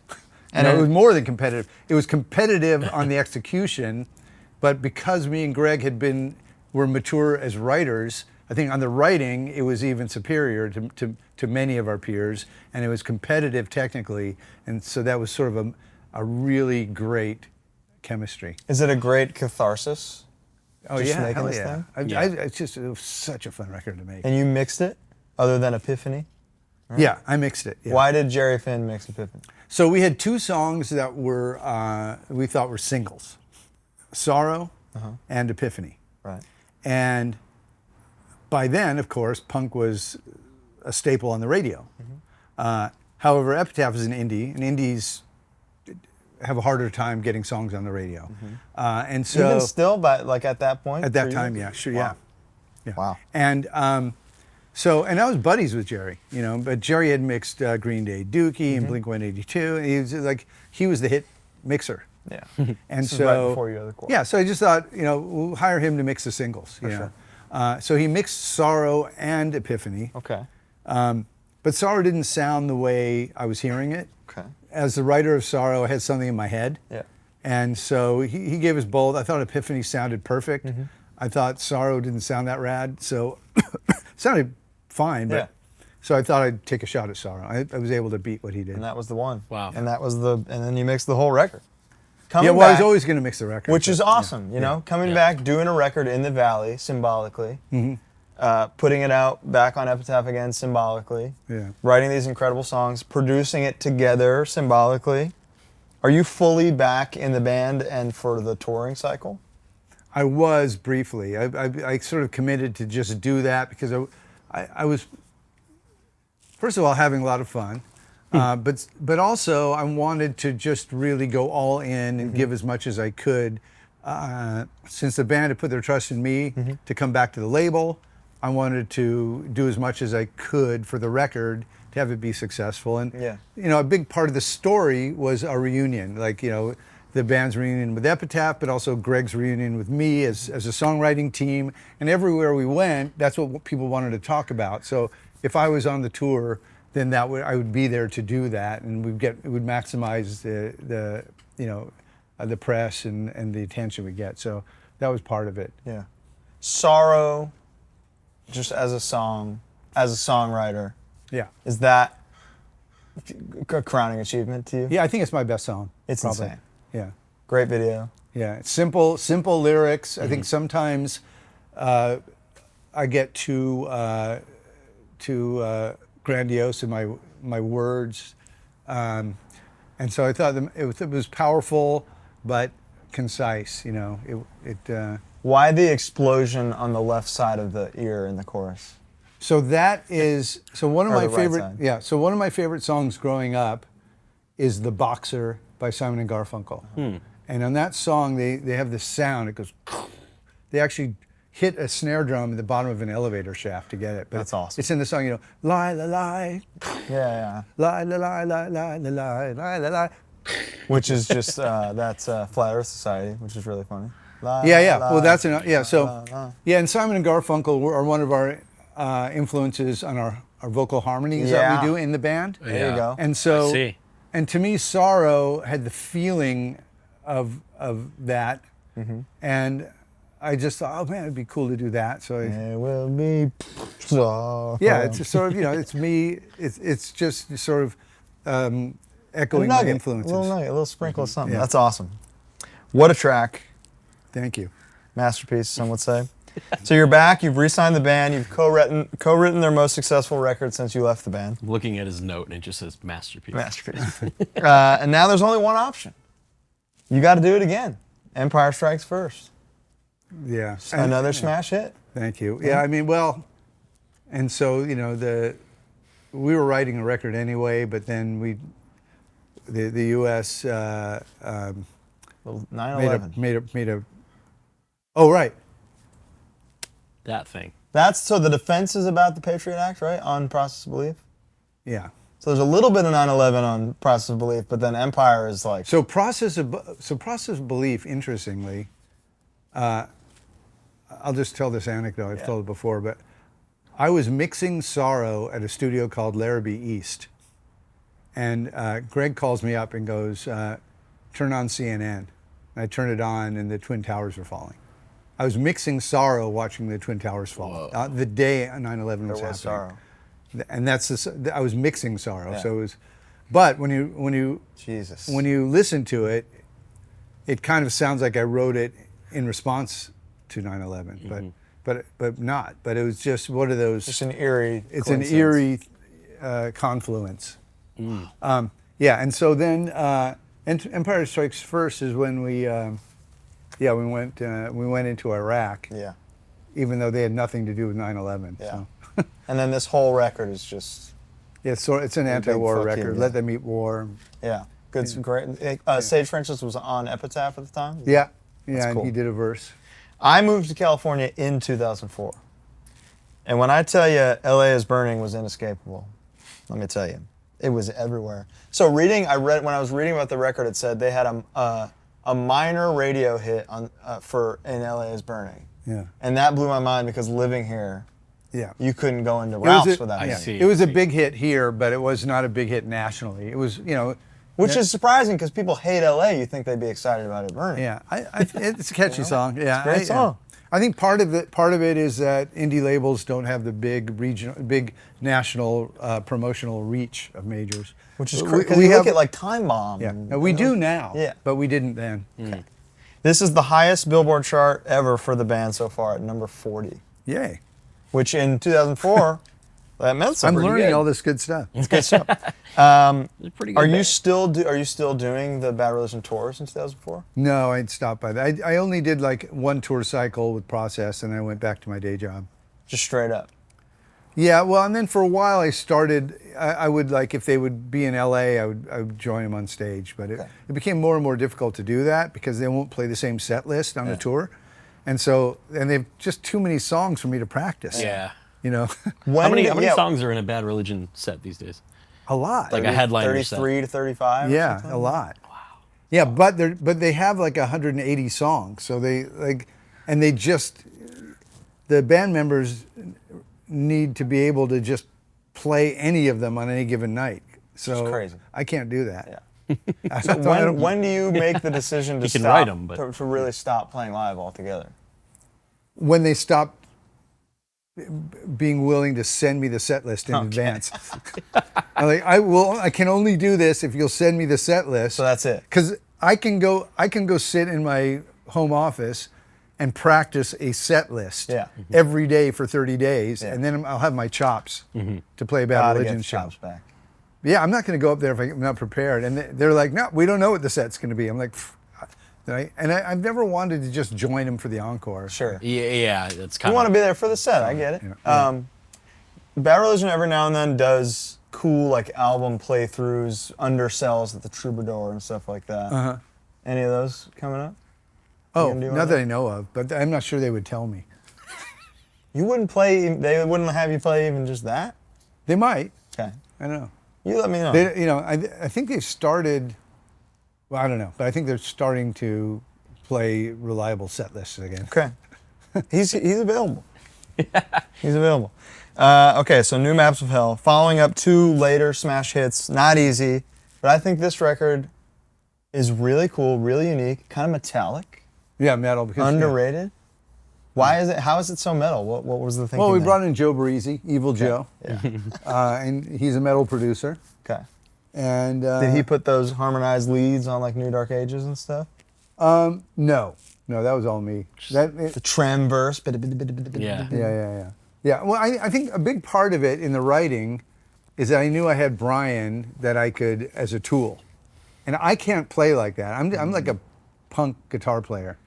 Speaker 2: And it was more than competitive. It was competitive on the execution, but because me and Greg were mature as writers, I think on the writing it was even superior to many of our peers, and it was competitive technically, and so that was sort of a really great chemistry.
Speaker 1: Is it a great catharsis?
Speaker 2: Oh
Speaker 1: Just
Speaker 2: yeah,
Speaker 1: making
Speaker 2: hell
Speaker 1: this
Speaker 2: yeah.
Speaker 1: thing?
Speaker 2: It was such a fun record to make.
Speaker 1: And you mixed it, other than Epiphany?
Speaker 2: Yeah, I mixed it. Yeah.
Speaker 1: Why did Jerry Finn mix Epiphany?
Speaker 2: So we had two songs that were we thought were singles, Sorrow and Epiphany.
Speaker 1: Right.
Speaker 2: And by then, of course, punk was a staple on the radio. However, Epitaph is an indie, and indies have a harder time getting songs on the radio. And so
Speaker 1: Even still, but like at that point?
Speaker 2: at that
Speaker 1: for you?
Speaker 2: time, yeah, sure,
Speaker 1: Wow.
Speaker 2: yeah.
Speaker 1: Wow.
Speaker 2: And and I was buddies with Jerry, you know, but Jerry had mixed Green Day Dookie and Blink-182, and he was the hit mixer.
Speaker 1: Yeah.
Speaker 2: And
Speaker 1: This is
Speaker 2: so
Speaker 1: right before you had the Quad.
Speaker 2: yeah, so I just thought, you know, we'll hire him to mix the singles. You know? So he mixed Sorrow and Epiphany.
Speaker 1: Okay.
Speaker 2: But Sorrow didn't sound the way I was hearing it.
Speaker 1: Okay.
Speaker 2: As the writer of Sorrow, I had something in my head.
Speaker 1: Yeah.
Speaker 2: And so he gave us both. I thought Epiphany sounded perfect. I thought Sorrow didn't sound that rad. So it sounded fine, but
Speaker 1: Yeah.
Speaker 2: so I thought I'd take a shot at Sorrow. I was able to beat what he did.
Speaker 1: And that was the one.
Speaker 3: Wow.
Speaker 1: And then you mixed the whole record.
Speaker 2: Yeah,
Speaker 1: Coming
Speaker 2: well, I was
Speaker 1: back,
Speaker 2: always going to mix the record.
Speaker 1: which is
Speaker 2: but,
Speaker 1: awesome, you know, coming back, doing a record in the Valley symbolically, putting it out back on Epitaph again symbolically,
Speaker 2: Yeah.
Speaker 1: writing these incredible songs, producing it together symbolically. Are you fully back in the band and for the touring cycle?
Speaker 2: I was briefly. I sort of committed to just do that because I was, first of all, having a lot of fun, but also I wanted to just really go all in and give as much as I could. Since the band had put their trust in me to come back to the label, I wanted to do as much as I could for the record to have it be successful. And
Speaker 1: Yeah.
Speaker 2: you know, a big part of the story was our reunion. Like, you know, the band's reunion with Epitaph, but also Greg's reunion with me as a songwriting team. And everywhere we went, that's what people wanted to talk about. So if I was on the tour, then I would be there to do that, and it would maximize the you know, the press and the attention we get. So that was part of it.
Speaker 1: Yeah. Sorrow, just as a song, as a songwriter,
Speaker 2: Yeah.
Speaker 1: is that a crowning achievement to you?
Speaker 2: Yeah, I think it's my best song.
Speaker 1: It's
Speaker 2: probably.
Speaker 1: insane.
Speaker 2: Yeah.
Speaker 1: Great video.
Speaker 2: Yeah, it's simple lyrics. I think sometimes I get too grandiose in my words, and so I thought it was powerful but concise. You know,
Speaker 1: Why the explosion on the left side of the ear in the chorus?
Speaker 2: So that is one of
Speaker 1: Or
Speaker 2: my
Speaker 1: the right
Speaker 2: favorite.
Speaker 1: side.
Speaker 2: Yeah. So one of my favorite songs growing up is "The Boxer" by Simon and Garfunkel. And on that song, they have this sound. It goes. They actually hit a snare drum at the bottom of an elevator shaft to get it. But
Speaker 1: That's awesome.
Speaker 2: It's in the song, you know, lie, lie, lie,
Speaker 1: Yeah.
Speaker 2: lie, lie, lie, lie, lie, lie, lie, lie, lie.
Speaker 1: Which is just that's Flat Earth Society, which is really funny.
Speaker 2: Yeah. Well, that's yeah. So yeah, and Simon and Garfunkel are one of our influences on our vocal harmonies that we do in the band.
Speaker 1: There you go.
Speaker 2: And so,
Speaker 3: I see.
Speaker 2: and to me, Sorrow had the feeling of that, and I just thought, oh man, it'd be cool to do that. So
Speaker 1: It will be so.
Speaker 2: yeah, it's just sort of, you know, it's me. It's just sort of echoing my influences.
Speaker 1: A little sprinkle of something.
Speaker 2: Yeah.
Speaker 1: That's awesome. What a track.
Speaker 2: Thank you.
Speaker 1: Masterpiece, some would say. So you're back, you've re-signed the band, you've co-written their most successful record since you left the band.
Speaker 3: I'm looking at his note and it just says masterpiece.
Speaker 1: Masterpiece. And now there's only one option. You got to do it again. Empire Strikes First.
Speaker 2: Yeah.
Speaker 1: Another smash hit.
Speaker 2: Thank you. Yeah, I mean, well, and so, you know, we were writing a record anyway, but then the U.S.
Speaker 1: 9/11.
Speaker 2: made a. Oh right.
Speaker 3: That thing.
Speaker 1: That's so the defense is about the Patriot Act, right? On Process of Belief.
Speaker 2: Yeah.
Speaker 1: So there's a little bit of 9/11 on Process of Belief, but then Empire is like.
Speaker 2: So process of belief. Interestingly, I'll just tell this anecdote. I've told it before, but I was mixing Sorrow at a studio called Larrabee East, and Greg calls me up and goes, "Turn on CNN." And I turned it on, and the Twin Towers were falling. I was mixing Sorrow, watching the Twin Towers fall. The day 9/11 was happening.
Speaker 1: Sorrow.
Speaker 2: And I was mixing Sorrow, so it was. But when you
Speaker 1: Jesus.
Speaker 2: when you listen to it, it kind of sounds like I wrote it in response to 9/11, but not. But it was just one of those.
Speaker 1: Just an eerie.
Speaker 2: It's an eerie confluence. Yeah, and so then Empire Strikes First is when we went into Iraq.
Speaker 1: Yeah.
Speaker 2: Even though they had nothing to do with 9/11.
Speaker 1: Yeah.
Speaker 2: So.
Speaker 1: And then this whole record is just.
Speaker 2: Yeah, so it's an anti-war
Speaker 1: fuck
Speaker 2: record.
Speaker 1: you, yeah.
Speaker 2: Let them eat war.
Speaker 1: Yeah. Good. Great. Sage Francis was on Epitaph at the time.
Speaker 2: Yeah, and
Speaker 1: cool.
Speaker 2: he did a verse.
Speaker 1: I moved to California in 2004. And when I tell you LA is Burning was inescapable, let me tell you, it was everywhere. So when I was reading about the record, it said they had a minor radio hit in LA is Burning.
Speaker 2: Yeah.
Speaker 1: And that blew my mind because living here,
Speaker 2: Yeah.
Speaker 1: you couldn't go into Ralph's without
Speaker 3: I
Speaker 1: it.
Speaker 3: see.
Speaker 2: It was a big hit here, but it was not a big hit nationally. It was,
Speaker 1: Which is surprising because people hate LA. You think they'd be excited about it burning.
Speaker 2: yeah, it's a catchy song. Yeah,
Speaker 1: It's a great song.
Speaker 2: I think part of it is that indie labels don't have the big national promotional reach of majors.
Speaker 1: Which is crazy. We look at like Time Bomb.
Speaker 2: Yeah, we do now.
Speaker 1: Yeah.
Speaker 2: But we didn't then.
Speaker 1: Okay. This is the highest Billboard chart ever for the band so far at number 40.
Speaker 2: Yay.
Speaker 1: Which in 2004, that meant
Speaker 2: I'm
Speaker 1: something.
Speaker 2: learning all this good stuff.
Speaker 1: It's good stuff.
Speaker 3: It's pretty good.
Speaker 1: Are you
Speaker 3: band.
Speaker 1: still doing the Bad Religion tours in 2004?
Speaker 2: No, I'd stopped by that. I only did like one tour cycle with Process, and I went back to my day job.
Speaker 1: Just straight up.
Speaker 2: Yeah, well, and then for a while I started. I would like if they would be in LA, I would join them on stage. But it became more and more difficult to do that because they won't play the same set list on the tour, and they've just too many songs for me to practice.
Speaker 3: Yeah.
Speaker 1: When
Speaker 3: How many songs are in a Bad Religion set these days?
Speaker 2: A lot.
Speaker 3: Like a headliner set.
Speaker 1: 33 to 35. or
Speaker 2: Yeah,
Speaker 1: something?
Speaker 2: a lot. Wow. Yeah, but they have like 180 songs, so the band members need to be able to just play any of them on any given night. So
Speaker 1: It's crazy.
Speaker 2: I can't do that.
Speaker 1: Yeah. So when do you make the decision to
Speaker 3: You can
Speaker 1: stop
Speaker 3: write 'em, but-
Speaker 1: to really stop playing live altogether?
Speaker 2: When they stop being willing to send me the set list in advance. I'm like, I can only do this if you'll send me the set list.
Speaker 1: So that's it.
Speaker 2: Because I can go sit in my home office and practice a set list
Speaker 1: Yeah.
Speaker 2: every day for 30 days, and then I'll have my chops to play a Bad
Speaker 1: Gotta
Speaker 2: Religion
Speaker 1: get the
Speaker 2: show.
Speaker 1: chops back.
Speaker 2: Yeah, I'm not going to go up there if I'm not prepared. And they're like, no, we don't know what the set's going to be. I'm like, I've never wanted to just join them for the encore.
Speaker 1: Sure.
Speaker 3: Yeah, that's
Speaker 1: You
Speaker 3: kind
Speaker 1: want to
Speaker 3: of.
Speaker 1: be there for the set. I get it.
Speaker 2: Yeah.
Speaker 1: Bad Religion every now and then does cool like album playthroughs, undersells at the Troubadour and stuff like that.
Speaker 2: Uh-huh.
Speaker 1: Any of those coming up?
Speaker 2: Oh,
Speaker 1: gonna do one
Speaker 2: not
Speaker 1: of
Speaker 2: that
Speaker 1: those?
Speaker 2: I know of, but I'm not sure they would tell me.
Speaker 1: You wouldn't play. They wouldn't have you play even just that.
Speaker 2: They might.
Speaker 1: Okay.
Speaker 2: I don't know.
Speaker 1: You let me know.
Speaker 2: They, I think they've started. Well, I don't know, but I think they're starting to play reliable set lists again.
Speaker 1: Okay. He's available. He's available. Okay, so New Maps of Hell, following up 2 later smash hits. Not easy, but I think this record is really cool, really unique, kind of metallic,
Speaker 2: Yeah, metal because
Speaker 1: underrated. Why is it? How is it so metal? What was the thing?
Speaker 2: Well, we brought in Joe Breezy, Evil Joe,
Speaker 1: Yeah.
Speaker 2: and he's a metal producer.
Speaker 1: Okay.
Speaker 2: And
Speaker 1: Did he put those harmonized leads on like New Dark Ages and stuff?
Speaker 2: No, that was all me.
Speaker 1: The trem verse.
Speaker 3: Yeah.
Speaker 2: Yeah. Well, I think a big part of it in the writing is that I knew I had Brian that I could as a tool, and I can't play like that. I'm like a punk guitar player,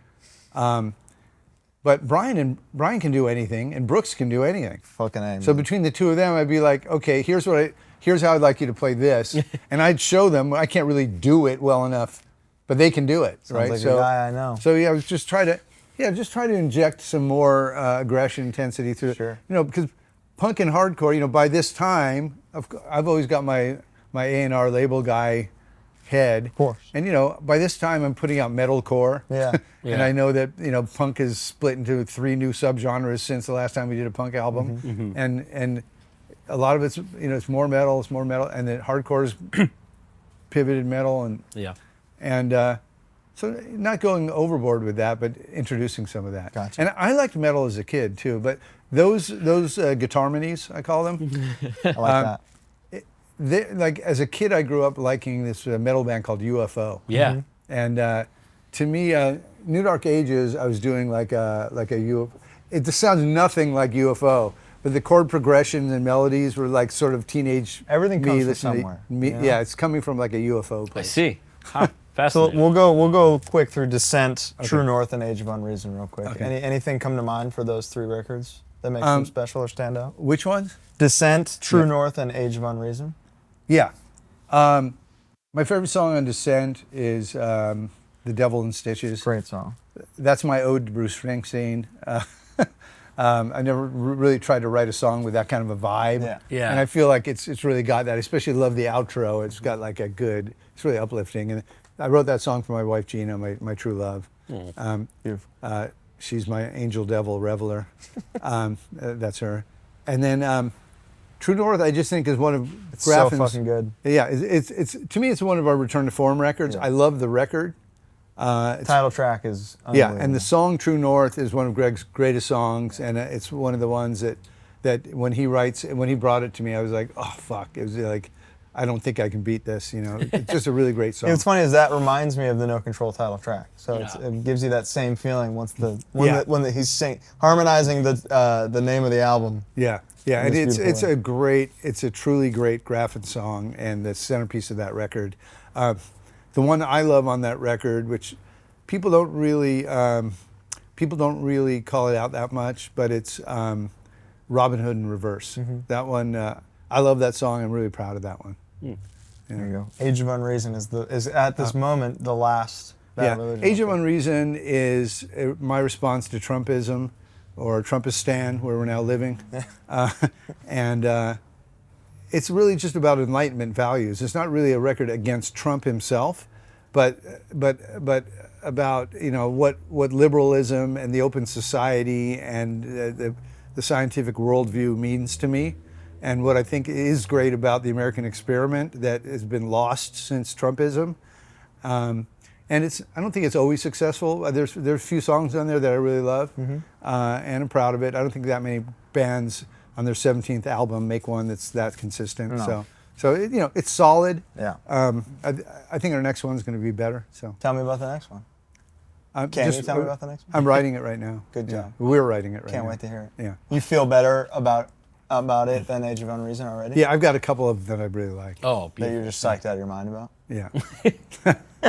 Speaker 2: but Brian can do anything, and Brooks can do anything.
Speaker 1: Fucking A.
Speaker 2: So
Speaker 1: man.
Speaker 2: between the two of them, I'd be like, okay, here's how I'd like you to play this, and I'd show them I can't really do it well enough, but they can do it, right?
Speaker 1: like a guy I know.
Speaker 2: So yeah, I was just try to inject some more aggression, intensity through it.
Speaker 1: Sure.
Speaker 2: Because punk and hardcore, by this time, I've always got my A&R label guy head.
Speaker 1: Of course.
Speaker 2: And by this time I'm putting out metalcore.
Speaker 1: Yeah.
Speaker 2: And I know that punk is split into 3 new subgenres since the last time we did a punk album. And a lot of it's it's more metal, and then hardcore's pivoted metal and so not going overboard with that, but introducing some of that.
Speaker 1: Gotcha.
Speaker 2: And I liked metal as a kid too, but those guitarmonies, I call them.
Speaker 1: I like that.
Speaker 2: Like as a kid, I grew up liking this metal band called UFO.
Speaker 3: Yeah.
Speaker 2: And to me, New Dark Ages, I was doing like a UFO. It just sounds nothing like UFO, but the chord progressions and melodies were like sort of teenage.
Speaker 1: Everything
Speaker 2: me
Speaker 1: comes from
Speaker 2: listening to
Speaker 1: somewhere,
Speaker 2: me-
Speaker 1: you know?
Speaker 2: Yeah, it's coming from like a UFO
Speaker 3: I
Speaker 2: place.
Speaker 3: see. Huh.
Speaker 1: So
Speaker 3: Fascinating.
Speaker 1: we'll go quick through Descent, True North, and Age of Unreason real quick.
Speaker 2: Okay.
Speaker 1: Anything come to mind for those 3 records that makes them special or stand out?
Speaker 2: Which ones?
Speaker 1: Descent, True North, and Age of Unreason.
Speaker 2: Yeah. My favorite song on Descent is The Devil in Stitches.
Speaker 1: Great song.
Speaker 2: That's my ode to Bruce Springsteen. I never really tried to write a song with that kind of a vibe.
Speaker 1: Yeah.
Speaker 3: Yeah.
Speaker 2: And I feel like it's really got that. I especially love the outro. It's got like it's really uplifting. And I wrote that song for my wife Gina, my true love.
Speaker 1: Beautiful.
Speaker 2: She's my angel devil reveler. That's her. And then True North, I just think is one of
Speaker 1: It's so
Speaker 2: Graffin's.
Speaker 1: fucking good.
Speaker 2: Yeah, it's to me it's one of our return to form records.
Speaker 1: Yeah.
Speaker 2: I love the record.
Speaker 1: Title track is
Speaker 2: Yeah,
Speaker 1: unbelievable.
Speaker 2: and the song True North is one of Greg's greatest songs, and it's one of the ones that when he brought it to me, I was like, oh fuck, it was like, I don't think I can beat this. It's just a really great song.
Speaker 1: What's funny is that reminds me of the No Control title track. So
Speaker 3: Yeah.
Speaker 1: it gives you that same feeling once
Speaker 2: Yeah.
Speaker 1: when he's harmonizing the name of the album.
Speaker 2: Yeah, and
Speaker 1: It's beautiful.
Speaker 2: it's a truly great Graffin song, and the centerpiece of that record. The one I love on that record, which people don't really call it out that much, but it's Robin Hood in Reverse. That one, I love that song. I'm really proud of that one.
Speaker 1: There you go. Age of Unreason is at this moment the last Bad Religion.
Speaker 2: Age of Unreason is my response to Trumpism, or Trumpistan, where we're now living, and it's really just about Enlightenment values. It's not really a record against Trump himself, but about what liberalism and the open society and the scientific worldview means to me, and what I think is great about the American experiment that has been lost since Trumpism. And I don't think it's always successful. There's a few songs on there that I really love, and I'm proud of it. I don't think that many bands on their 17th album make one that's that consistent.
Speaker 1: No.
Speaker 2: So it's solid.
Speaker 1: Yeah.
Speaker 2: I think our next one's going to be better. So
Speaker 1: Tell me about the next one. Can you tell me about the next one?
Speaker 2: I'm writing it right now.
Speaker 1: Good
Speaker 2: Yeah.
Speaker 1: job.
Speaker 2: We're writing it right now.
Speaker 1: Can't wait to hear it.
Speaker 2: Yeah.
Speaker 1: You feel better about it than Age of Unreason already?
Speaker 2: Yeah, I've got a couple of them that I really like.
Speaker 3: Oh,
Speaker 1: That you're just psyched out of your mind about?
Speaker 2: Yeah.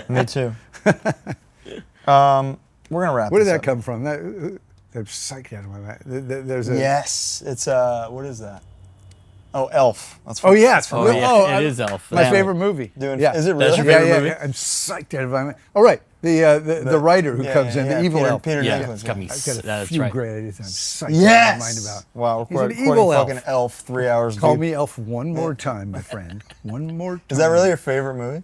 Speaker 1: Me too. We're going to wrap
Speaker 2: Where did
Speaker 1: this
Speaker 2: that
Speaker 1: up.
Speaker 2: come from? I'm psyched out of my mind. There's a.
Speaker 1: Yes. It's, what is that? Oh, Elf. That's
Speaker 2: Oh, yeah.
Speaker 1: that's from
Speaker 3: Oh,
Speaker 1: Elf.
Speaker 3: yeah, it is Elf.
Speaker 2: My
Speaker 1: Damn.
Speaker 2: favorite movie.
Speaker 1: Doing,
Speaker 2: yeah.
Speaker 1: Is it
Speaker 3: That's
Speaker 1: really?
Speaker 3: your favorite
Speaker 2: yeah,
Speaker 3: movie?
Speaker 2: yeah. I'm psyched out of my mind. All right. The writer who comes in, the evil
Speaker 1: Peter,
Speaker 2: elf.
Speaker 1: Peter
Speaker 3: Yeah,
Speaker 1: Dinklage,
Speaker 3: it's got me.
Speaker 2: I've got a
Speaker 3: That's
Speaker 2: few
Speaker 3: right.
Speaker 2: great ideas I'm psyched
Speaker 1: Yes.
Speaker 2: out of my mind about.
Speaker 1: Wow,
Speaker 2: He's
Speaker 1: we're
Speaker 2: an
Speaker 1: quoting
Speaker 2: evil elf.
Speaker 1: fucking Elf 3 hours
Speaker 2: Call
Speaker 1: deep.
Speaker 2: me elf one more time, my friend. One more time.
Speaker 1: Is that really your favorite movie?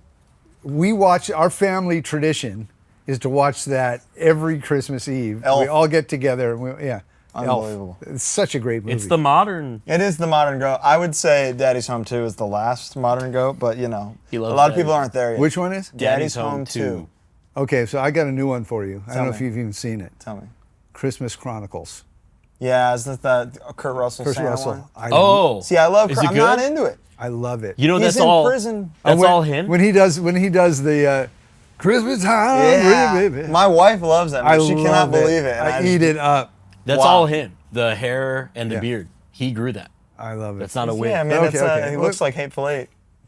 Speaker 2: We watch, our family tradition is to watch that every Christmas Eve.
Speaker 1: Elf.
Speaker 2: We all get together. And Elf.
Speaker 1: Unbelievable.
Speaker 2: It's such a great movie.
Speaker 3: It's the modern.
Speaker 1: It is the modern goat. I would say Daddy's Home 2 is the last modern goat, but you know,
Speaker 3: He
Speaker 1: a
Speaker 3: loves
Speaker 1: lot of
Speaker 3: Daddy.
Speaker 1: people aren't there yet.
Speaker 2: Which one is?
Speaker 1: Daddy's Home 2.
Speaker 2: Okay, so I got a new one for you. I
Speaker 1: Tell
Speaker 2: don't know
Speaker 1: me.
Speaker 2: if you've even seen it.
Speaker 1: Tell me.
Speaker 2: Christmas Chronicles.
Speaker 1: Yeah, isn't that Kurt Russell
Speaker 2: Kurt
Speaker 1: Santa
Speaker 2: Russell.
Speaker 1: one?
Speaker 3: Oh,
Speaker 1: See, I love
Speaker 3: Is
Speaker 1: Kurt.
Speaker 3: it
Speaker 1: I'm
Speaker 3: good?
Speaker 1: not into it.
Speaker 2: I love it.
Speaker 3: You know,
Speaker 1: He's
Speaker 3: that's
Speaker 1: in
Speaker 3: all.
Speaker 1: prison.
Speaker 3: That's
Speaker 2: when,
Speaker 3: all him.
Speaker 2: When he does the Christmas time,
Speaker 1: Yeah.
Speaker 2: baby.
Speaker 1: My wife loves that.
Speaker 2: I
Speaker 1: She
Speaker 2: love
Speaker 1: cannot believe it. and
Speaker 2: I eat it up.
Speaker 3: That's
Speaker 1: Wow.
Speaker 3: all him. The hair and the
Speaker 2: Yeah.
Speaker 3: beard. He grew that.
Speaker 2: I love it.
Speaker 3: That's not a wig.
Speaker 1: Yeah, I mean,
Speaker 2: Okay,
Speaker 1: that's,
Speaker 2: okay.
Speaker 1: he
Speaker 2: Well-
Speaker 1: looks like Hateful Eight.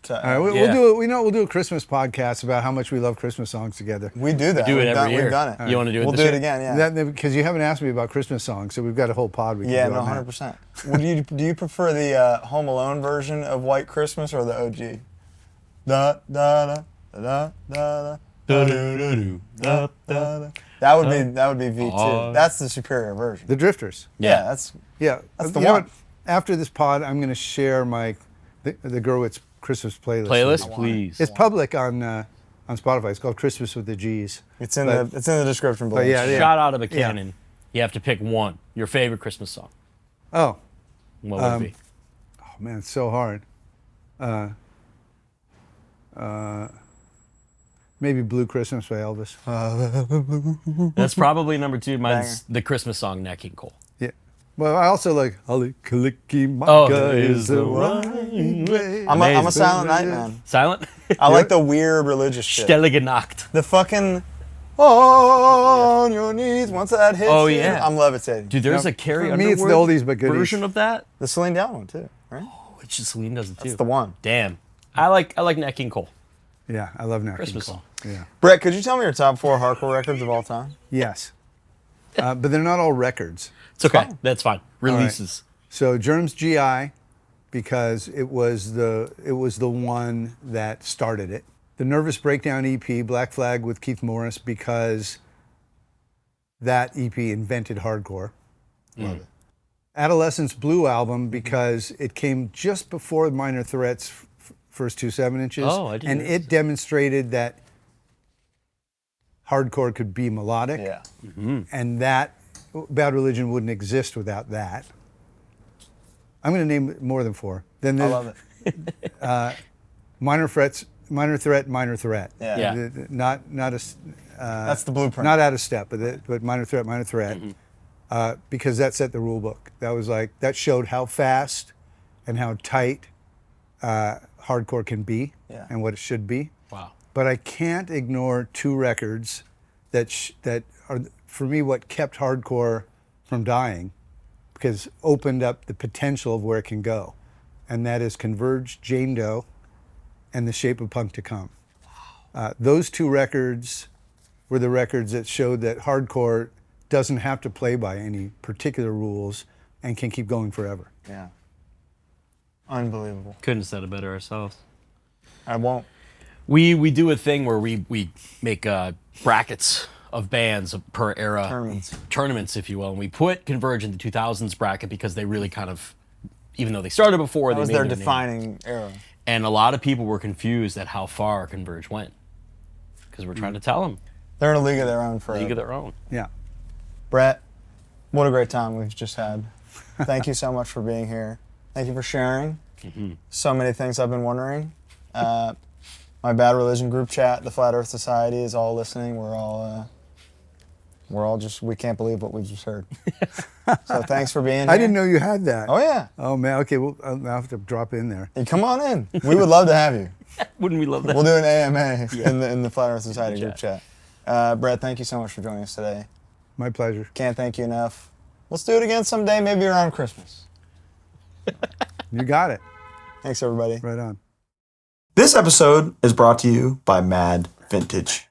Speaker 2: All right, we'll
Speaker 3: Yeah.
Speaker 2: do it. We know we'll do a Christmas podcast about how much we love Christmas songs together.
Speaker 1: We do that.
Speaker 3: Do it
Speaker 1: We've
Speaker 3: every
Speaker 1: done,
Speaker 3: year.
Speaker 1: We've done it.
Speaker 3: You want to do it
Speaker 1: We'll
Speaker 3: this
Speaker 1: do
Speaker 3: year?
Speaker 1: it again, yeah.
Speaker 2: Because you haven't asked me about Christmas songs, so we've got a whole pod we can
Speaker 1: Yeah,
Speaker 2: do
Speaker 1: no,
Speaker 2: on that.
Speaker 1: 100%. Do you prefer the Home Alone version of White Christmas or the OG? Da da da da da da da da. That would be V2. That's the superior version.
Speaker 2: The Drifters.
Speaker 1: Yeah, that's
Speaker 2: Yeah,
Speaker 1: That's the
Speaker 2: you know
Speaker 1: one.
Speaker 2: what? After this pod, I'm going to share the Gurewitz Christmas playlist. with
Speaker 3: Playlist,
Speaker 2: you.
Speaker 3: please.
Speaker 2: It's public on Spotify. It's called Christmas with the G's.
Speaker 1: it's in
Speaker 2: But-
Speaker 1: the description below.
Speaker 2: but yeah, yeah.
Speaker 3: Shot out of a cannon. You have to pick one. Your favorite Christmas song.
Speaker 2: Oh,
Speaker 3: What would it be?
Speaker 2: oh man, it's so hard. Maybe Blue Christmas by Elvis.
Speaker 3: That's probably number 2. Mine's the Christmas song, Nat King Cole.
Speaker 2: Yeah. Well, I also like Holly Kalicki
Speaker 3: Oh,
Speaker 2: Maka
Speaker 3: is
Speaker 2: is
Speaker 3: the
Speaker 2: the
Speaker 3: right
Speaker 2: right way.
Speaker 1: I'm a
Speaker 3: Amazing.
Speaker 1: Silent Night man.
Speaker 3: Silent?
Speaker 1: I like the weird religious shit.
Speaker 3: Stille Nacht.
Speaker 1: The fucking on your knees once that hits.
Speaker 3: Oh,
Speaker 1: you,
Speaker 3: yeah.
Speaker 1: I'm levitating.
Speaker 3: Dude, there's
Speaker 2: Now,
Speaker 3: a Carrie
Speaker 2: for me, it's the
Speaker 3: Underwood
Speaker 2: oldies but goodies.
Speaker 3: version of that.
Speaker 1: The Celine Dion one too, right?
Speaker 3: Which Celine does it too.
Speaker 1: That's the one.
Speaker 3: Damn. I like Nat King Cole.
Speaker 2: Yeah, I love Nat
Speaker 3: Christmas
Speaker 2: King Cole.
Speaker 3: song.
Speaker 2: Yeah.
Speaker 1: Brett, could you tell me your top 4 hardcore records of all time?
Speaker 2: Yes. But they're not all records.
Speaker 3: It's okay.
Speaker 1: fine.
Speaker 3: That's fine. Releases.
Speaker 2: So Germs GI, because it was the one that started it. The Nervous Breakdown EP, Black Flag with Keith Morris, because that EP invented hardcore.
Speaker 1: Love it.
Speaker 2: Adolescents Blue album, because it came just before Minor Threat's first 2 7-inches.
Speaker 3: Oh, I didn't
Speaker 2: and
Speaker 3: realize
Speaker 2: it demonstrated that hardcore could be melodic.
Speaker 1: Yeah.
Speaker 2: And that Bad Religion wouldn't exist without that. I'm going to name more than 4. Then
Speaker 1: I
Speaker 2: there's
Speaker 1: love it.
Speaker 2: Minor Threat, Minor Threat.
Speaker 1: Yeah.
Speaker 3: Yeah.
Speaker 2: Not a
Speaker 1: That's the blueprint.
Speaker 2: not out of step, but Minor Threat, because that set the rule book. That was like, that showed how fast and how tight hardcore can be,
Speaker 1: Yeah.
Speaker 2: and what it should be.
Speaker 3: Wow.
Speaker 2: But I can't ignore 2 records that are, for me, what kept hardcore from dying, because opened up the potential of where it can go. And that is Converge, Jane Doe, and The Shape of Punk to Come. Those 2 records were the records that showed that hardcore doesn't have to play by any particular rules and can keep going forever.
Speaker 1: Yeah. Unbelievable.
Speaker 3: Couldn't have said it better ourselves.
Speaker 1: I won't.
Speaker 3: We do a thing where we make brackets of bands per era. Tournaments, if you will. And we put Converge in the 2000s bracket because they really kind of, even though they started before,
Speaker 1: That
Speaker 3: they
Speaker 1: was
Speaker 3: made
Speaker 1: their
Speaker 3: name.
Speaker 1: defining era.
Speaker 3: And a lot of people were confused at how far Converge went. Because we're trying to tell them.
Speaker 1: They're in a league of their own forever.
Speaker 3: League of their own.
Speaker 2: Yeah.
Speaker 1: Brett, what a great time we've just had. Thank you so much for being here. Thank you for sharing. So many things I've been wondering. My Bad Religion group chat, the Flat Earth Society, is all listening. We're all just, we can't believe what we just heard. So thanks for being here.
Speaker 2: I didn't know you had that.
Speaker 1: Oh, yeah.
Speaker 2: Oh, man. Okay, well, I'll have to drop in there.
Speaker 1: Hey, come on in. We would love to have you.
Speaker 3: Wouldn't we love that?
Speaker 1: We'll do an AMA in the Flat Earth Society group chat. Brett, thank you so much for joining us today.
Speaker 2: My pleasure.
Speaker 1: Can't thank you enough. Let's do it again someday, maybe around Christmas.
Speaker 2: You got it.
Speaker 1: Thanks, everybody.
Speaker 2: Right on.
Speaker 1: This episode is brought to you by Mad Vintage.